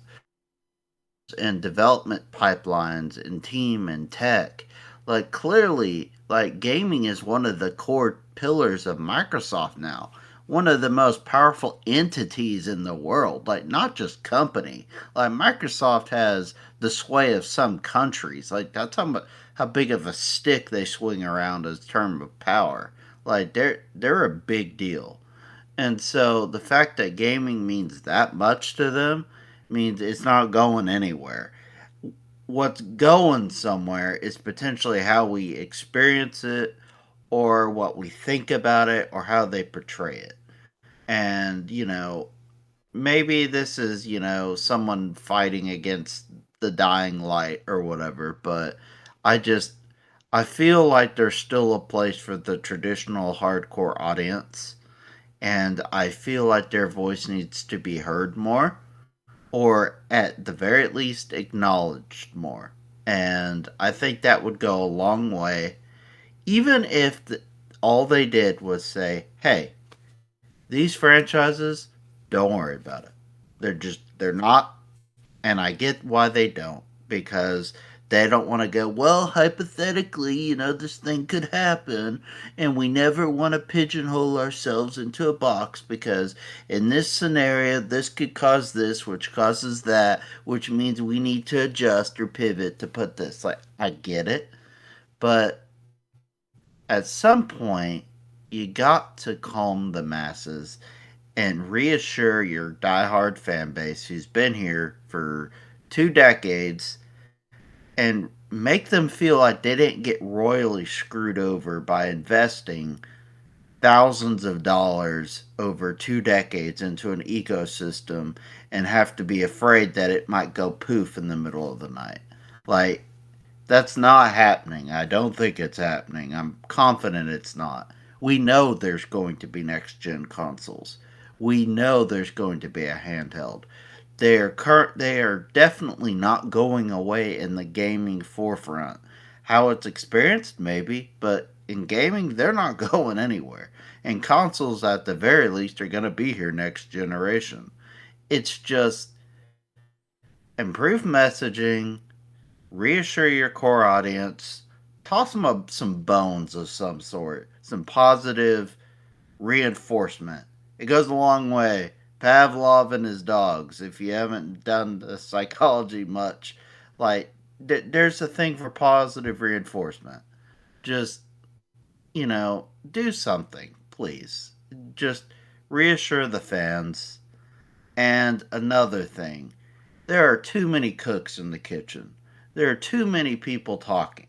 and development pipelines and team and tech. Like clearly, like gaming is one of the core pillars of Microsoft now. One of the most powerful entities in the world, like not just company. Like Microsoft has the sway of some countries. Like that's how big of a stick they swing around as term of power. Like they're a big deal. And so the fact that gaming means that much to them means it's not going anywhere. what's going somewhere is potentially how we experience it, or what we think about it, or how they portray it. And, maybe this is, someone fighting against the dying light or whatever, but I just I feel like there's still a place for the traditional hardcore audience, and I feel like their voice needs to be heard more, or at the very least acknowledged more. And I think that would go a long way, even if all they did was say, "Hey, these franchises, don't worry about it. They're not, and I get why they don't, because they don't want to go, well, hypothetically, this thing could happen, and we never want to pigeonhole ourselves into a box because in this scenario, this could cause this, which causes that, which means we need to adjust or pivot to put this." Like, I get it, but at some point, you got to calm the masses and reassure your diehard fan base who's been here for 2 decades, and make them feel like they didn't get royally screwed over by investing thousands of dollars over 2 decades into an ecosystem and have to be afraid that it might go poof in the middle of the night. Like, that's not happening. I don't think it's happening. I'm confident it's not. We know there's going to be next gen consoles. We know there's going to be a handheld. They are definitely not going away in the gaming forefront. How it's experienced, maybe, but in gaming, they're not going anywhere. And consoles, at the very least, are going to be here next generation. It's just improved messaging, reassure your core audience, toss them up some bones of some sort, some positive reinforcement. It goes a long way. Pavlov and his dogs. If you haven't done the psychology much, like, there's a thing for positive reinforcement. Just, do something, please. Just reassure the fans. And another thing, there are too many cooks in the kitchen. There are too many people talking.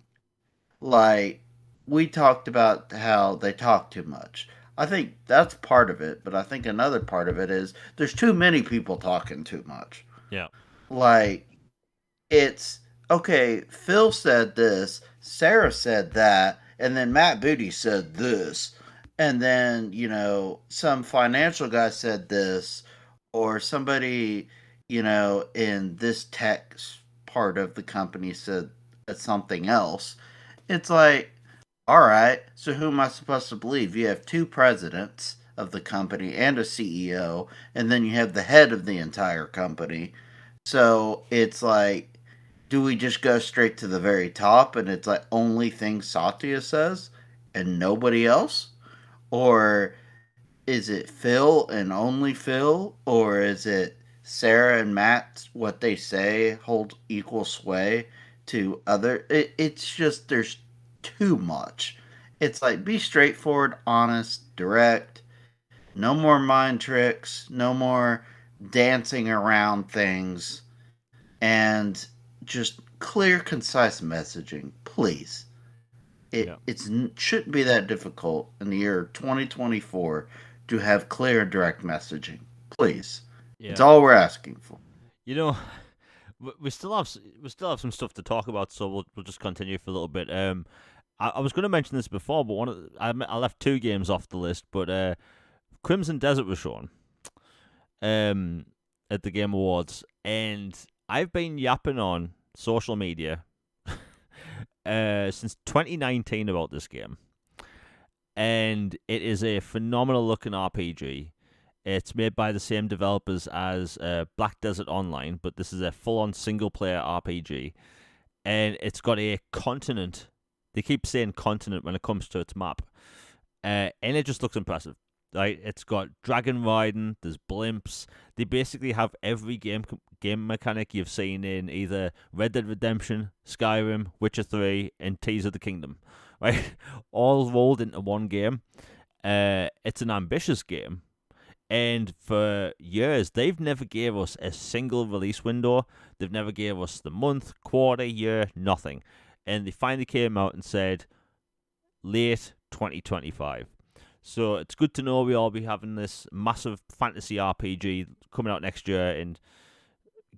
Like, we talked about how they talk too much. I think that's part of it, but I think another part of it is there's too many people talking too much. Yeah. Like, it's okay, Phil said this, Sarah said that, and then Matt Booty said this, and then, some financial guy said this, or somebody, in this tech part of the company said something else. It's like, all right, so who am I supposed to believe? You have two presidents of the company and a CEO, and then you have the head of the entire company. So it's like, do we just go straight to the very top and it's like only things Satya says and nobody else? Or is it Phil and only Phil? Or is it Sarah and Matt, what they say hold equal sway to other? It's just, there's too much. It's like, be straightforward, honest, direct. No more mind tricks. No more dancing around things. And just clear, concise messaging, please. Yeah. It shouldn't be that difficult in the year 2024 to have clear and direct messaging. Please, it's Yeah. all we're asking for. You know, we still have some stuff to talk about, so we'll just continue for a little bit. I was going to mention this before, but I left two games off the list, but Crimson Desert was shown at the Game Awards, and I've been yapping on social media since 2019 about this game, and it is a phenomenal looking RPG. It's made by the same developers as Black Desert Online, but this is a full-on single-player RPG, and it's got a continent. They keep saying continent when it comes to its map, and it just looks impressive. Right, it's got dragon riding. There's blimps. They basically have every game mechanic you've seen in either Red Dead Redemption, Skyrim, Witcher 3, and Tears of the Kingdom. Right, all rolled into one game. It's an ambitious game. And for years, they've never gave us a single release window. They've never gave us the month, quarter, year, nothing. And they finally came out and said late 2025. So it's good to know we'll be having this massive fantasy RPG coming out next year. And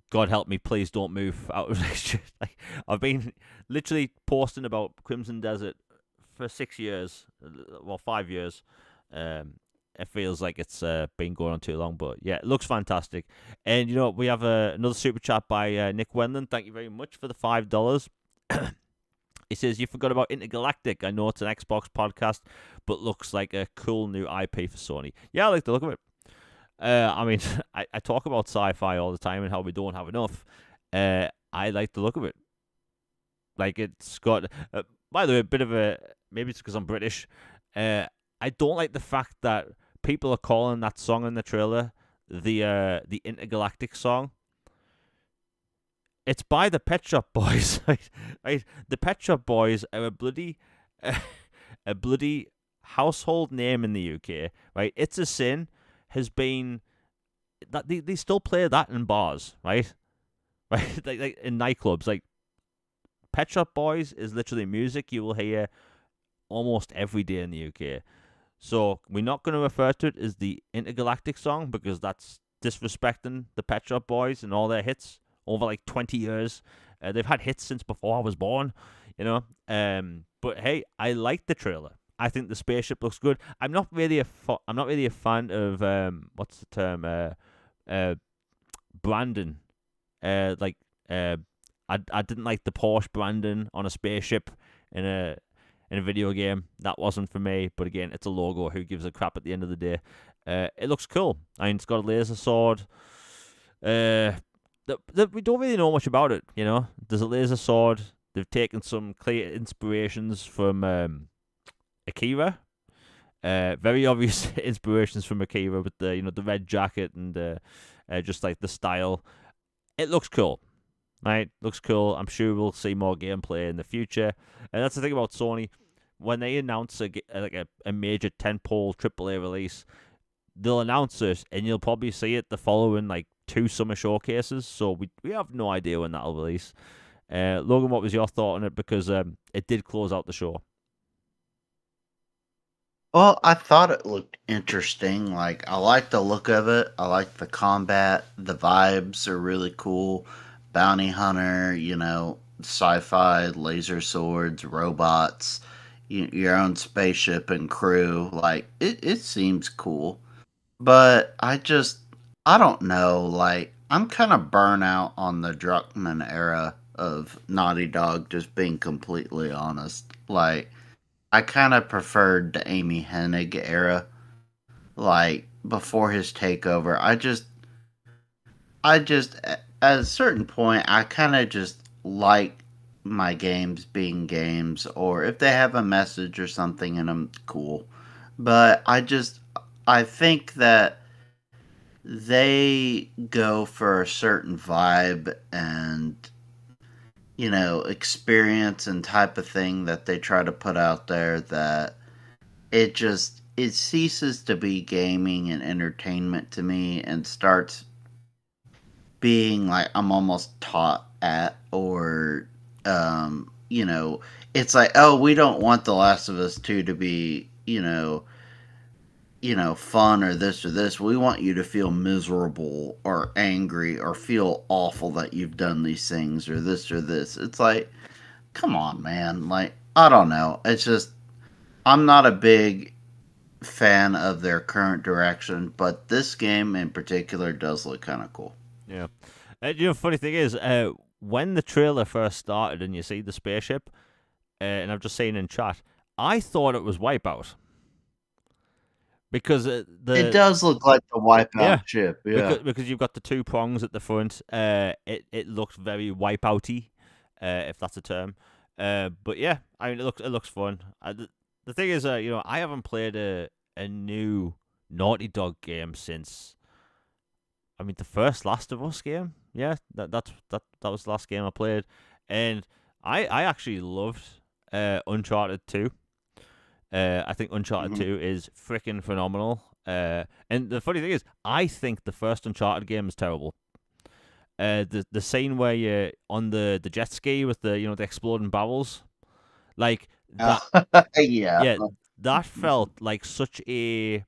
God help me, please don't move out of next year. Like, I've been literally posting about Crimson Desert for 6 years, well, 5 years. It feels like it's been going on too long, but yeah, it looks fantastic. And we have another super chat by Nick Wendland. Thank you very much for the $5. He says, you forgot about Intergalactic. I know it's an Xbox podcast, but looks like a cool new IP for Sony. Yeah, I like the look of it. I mean, I talk about sci-fi all the time and how we don't have enough. I like the look of it. Like, it's got... by the way, a bit of a... Maybe it's because I'm British. I don't like the fact that people are calling that song in the trailer the Intergalactic song. It's by the Pet Shop Boys, right? The Pet Shop Boys are a bloody household name in the UK, right? It's a Sin has been that they still play that in bars, right? Right, like in nightclubs. Like, Pet Shop Boys is literally music you will hear almost every day in the UK. So we're not going to refer to it as the Intergalactic song because that's disrespecting the Pet Shop Boys and all their hits over like 20 years. They've had hits since before I was born, But hey, I like the trailer. I think the spaceship looks good. I'm not really a fan of what's the term? Brandon. I didn't like the Porsche Brandon on a spaceship in a video game. That wasn't for me. But again, it's a logo. Who gives a crap at the end of the day? It looks cool. I mean, it's got a laser sword. We don't really know much about it. There's a laser sword. They've taken some clear inspirations from Akira. Very obvious inspirations from Akira with the red jacket and just like the style. It looks cool. Right, looks cool. I'm sure we'll see more gameplay in the future. And that's the thing about Sony. When they announce a major tentpole AAA release, they'll announce it, and you'll probably see it the following 2 summer showcases. So we have no idea when that'll release. Logan, what was your thought on it? Because it did close out the show. Well, I thought it looked interesting. Like, I like the look of it. I like the combat. The vibes are really cool. Bounty hunter, sci-fi, laser swords, robots, your own spaceship and crew. Like, it seems cool. But I don't know. Like, I'm kind of burnt out on the Druckmann era of Naughty Dog, just being completely honest. Like, I kind of preferred the Amy Hennig era. Like, before his takeover, at a certain point, I kind of just like my games being games, or if they have a message or something in them, cool. But I think that they go for a certain vibe and experience and type of thing that they try to put out there, that it ceases to be gaming and entertainment to me and starts being like I'm almost taught at, or it's like, oh, we don't want The Last of Us 2 to be fun or this or this. We want you to feel miserable or angry or feel awful that you've done these things or this or this. It's like, come on, man. Like, I don't know. It's just, I'm not a big fan of their current direction, but this game in particular does look kind of cool. Yeah. Funny thing is, when the trailer first started and you see the spaceship, and I've just seen in chat, I thought it was Wipeout. Because it does look like the Wipeout ship, yeah. Because you've got the 2 prongs at the front. It looked very Wipeouty, if that's a term. But yeah, I mean, it looks fun. The thing is, I haven't played a new Naughty Dog game since, I mean, the first Last of Us game. Yeah, that was the last game I played, and I actually loved Uncharted 2. I think Uncharted 2 is freaking phenomenal. And the funny thing is, I think the first Uncharted game is terrible. The scene where you're on the jet ski with the the exploding barrels, like that. Yeah. Yeah, that felt like such a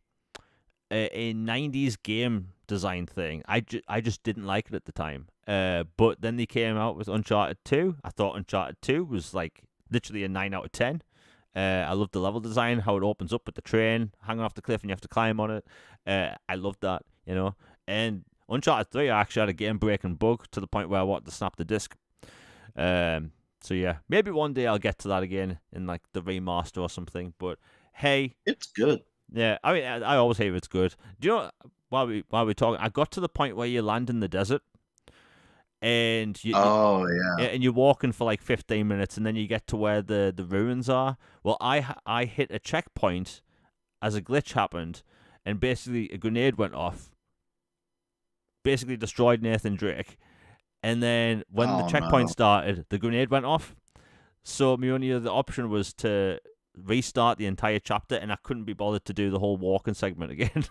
90s game design thing. I just didn't like it at the time. But then they came out with Uncharted 2. I thought Uncharted 2 was like literally a 9 out of 10. I love the level design, how it opens up with the train hanging off the cliff and you have to climb on it. I loved that, And Uncharted 3, I actually had a game breaking bug to the point where I wanted to snap the disc. So yeah, maybe one day I'll get to that again in like the remaster or something. But hey, it's good. Yeah, I mean, I always hear it's good. Do you know while we talking? I got to the point where you land in the desert, and Oh yeah. and you're walking for like 15 minutes, and then you get to where the ruins are. Well, I hit a checkpoint as a glitch happened, and basically a grenade went off, basically destroyed Nathan Drake, and then when the Oh checkpoint no. started, the grenade went off. So my only other option was to restart the entire chapter, and I couldn't be bothered to do the whole walking segment again.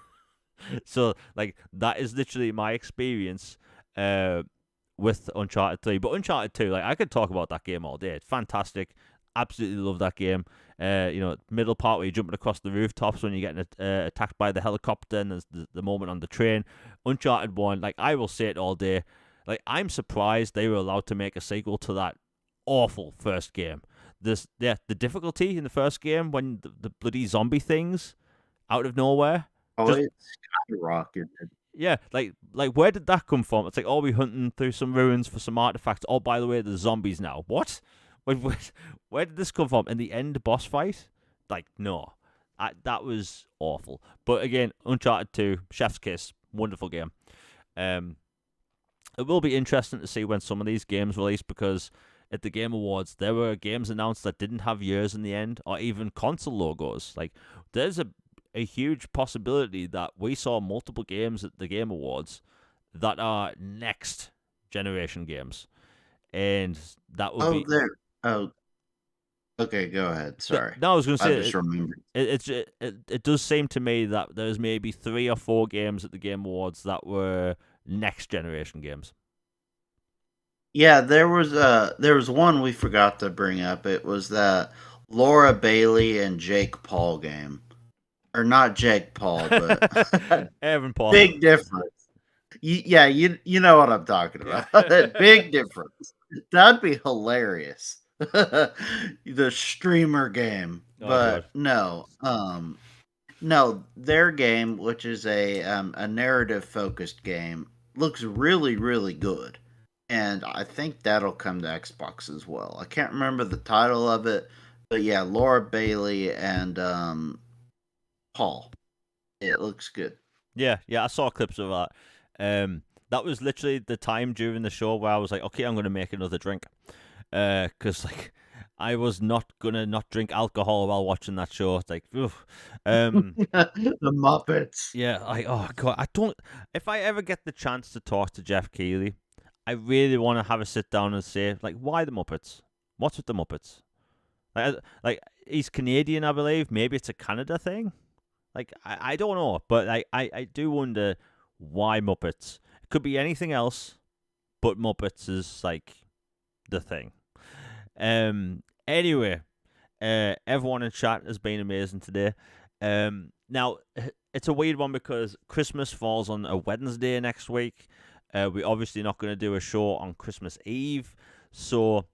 So like that is literally my experience with Uncharted 3. But Uncharted 2, like I could talk about that game all day. It's fantastic. Absolutely love that game. Middle part where you're jumping across the rooftops when you're getting attacked by the helicopter, and there's the moment on the train. Uncharted 1, like I will say it all day. Like I'm surprised they were allowed to make a sequel to that awful first game. The difficulty in the first game when the bloody zombie things out of nowhere. Oh, Just it's skyrocketed. yeah, like where did that come from? It's like, oh, we hunting through some ruins for some artifacts. Oh, by the way, there's zombies now. What? Where did this come from? In the end boss fight? Like, no, that was awful. But again, Uncharted 2, Chef's Kiss, wonderful game. It will be interesting to see when some of these games release, because at the Game Awards, there were games announced that didn't have years in the end, or even console logos. Like, there's a huge possibility that we saw multiple games at the Game Awards that are next generation games, and that would Oh, be. there. Oh, okay. Go ahead. Sorry, No, I was going to I say just remembered. it does seem to me that there's maybe 3 or 4 games at the Game Awards that were next generation games. Yeah, there was one we forgot to bring up. It was that Laura Bailey and Jake Paul game, or not Jake Paul, but Evan Paul. big difference. Yeah, you know what I'm talking about. Big difference. That'd be hilarious. The streamer game, Oh, God. but no, their game, which is a narrative focused game, looks really really good, and I think that'll come to Xbox as well. I can't remember the title of it, but yeah, Laura Bailey and Paul. It looks good. Yeah, I saw clips of that. That was literally the time during the show where I was like, okay, I'm gonna make another drink, because like I was not gonna not drink alcohol while watching that show. It's like, oof. The Muppets. Yeah, oh god, I don't. If I ever get the chance to talk to Jeff Keighley, I really want to have a sit down and say, like, why the Muppets? What's with the Muppets? Like he's Canadian, I believe. Maybe it's a Canada thing. Like I don't know, but I do wonder why Muppets. It could be anything else, but Muppets is like the thing. Anyway, everyone in chat has been amazing today. Now it's a weird one because Christmas falls on a Wednesday next week. We're obviously not going to do a show on Christmas Eve, so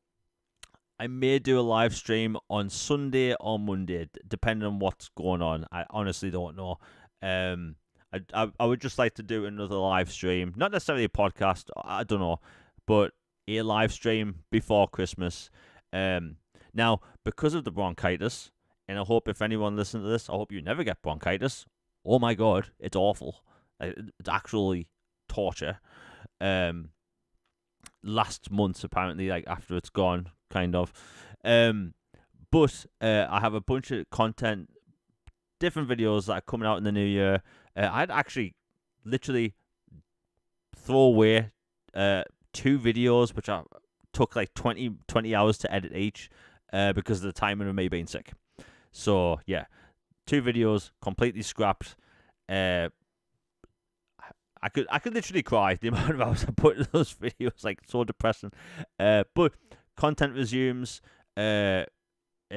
I may do a live stream on Sunday or Monday, depending on what's going on. I honestly don't know. I would just like to do another live stream, not necessarily a podcast. I don't know, but a live stream before Christmas. Now, because of the bronchitis, and I hope if anyone listens to this, I hope you never get bronchitis. Oh my god, it's awful. It's actually torture. Last month apparently, like after it's gone, kind of. But I have a bunch of content, different videos that are coming out in the new year. I'd actually literally throw away 2 videos, which took like 20 hours to edit each, because of the timing of me being sick. So yeah, 2 videos completely scrapped. Uh, I could literally cry the amount of hours I put in those videos, like so depressing. But content resumes at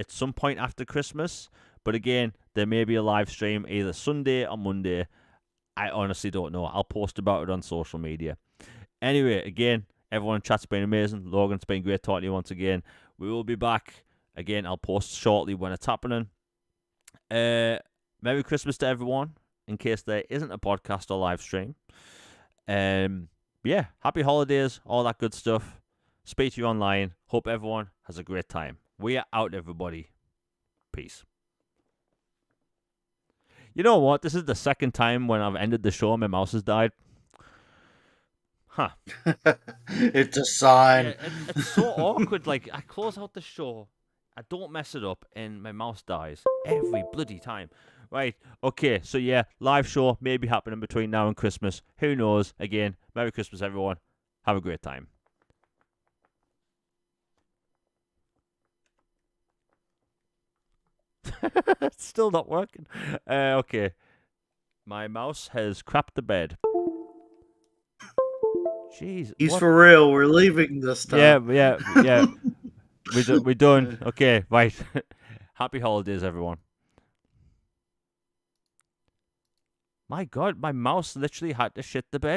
some point after Christmas. But again, there may be a live stream either Sunday or Monday. I honestly don't know. I'll post about it on social media. Anyway, again, everyone in chat's been amazing. Logan, it's been great talking to you once again. We will be back. Again, I'll post shortly when it's happening. Merry Christmas to everyone, in case there isn't a podcast or live stream. Yeah, happy holidays, all that good stuff. Speak to you online. Hope everyone has a great time. We are out, everybody. Peace. You know what? This is the second time when I've ended the show and my mouse has died. Huh. It's a sign. Yeah, it's so awkward. Like, I close out the show, I don't mess it up, and my mouse dies every bloody time. Right, okay, so yeah, live show may be happening between now and Christmas. Who knows? Again, Merry Christmas, everyone. Have a great time. It's still not working. Okay. My mouse has crapped the bed. Jeez. He's what? for real. We're leaving this time. Yeah. We're done. Okay, right. Happy holidays, everyone. My God, my mouse literally had to shit the bed.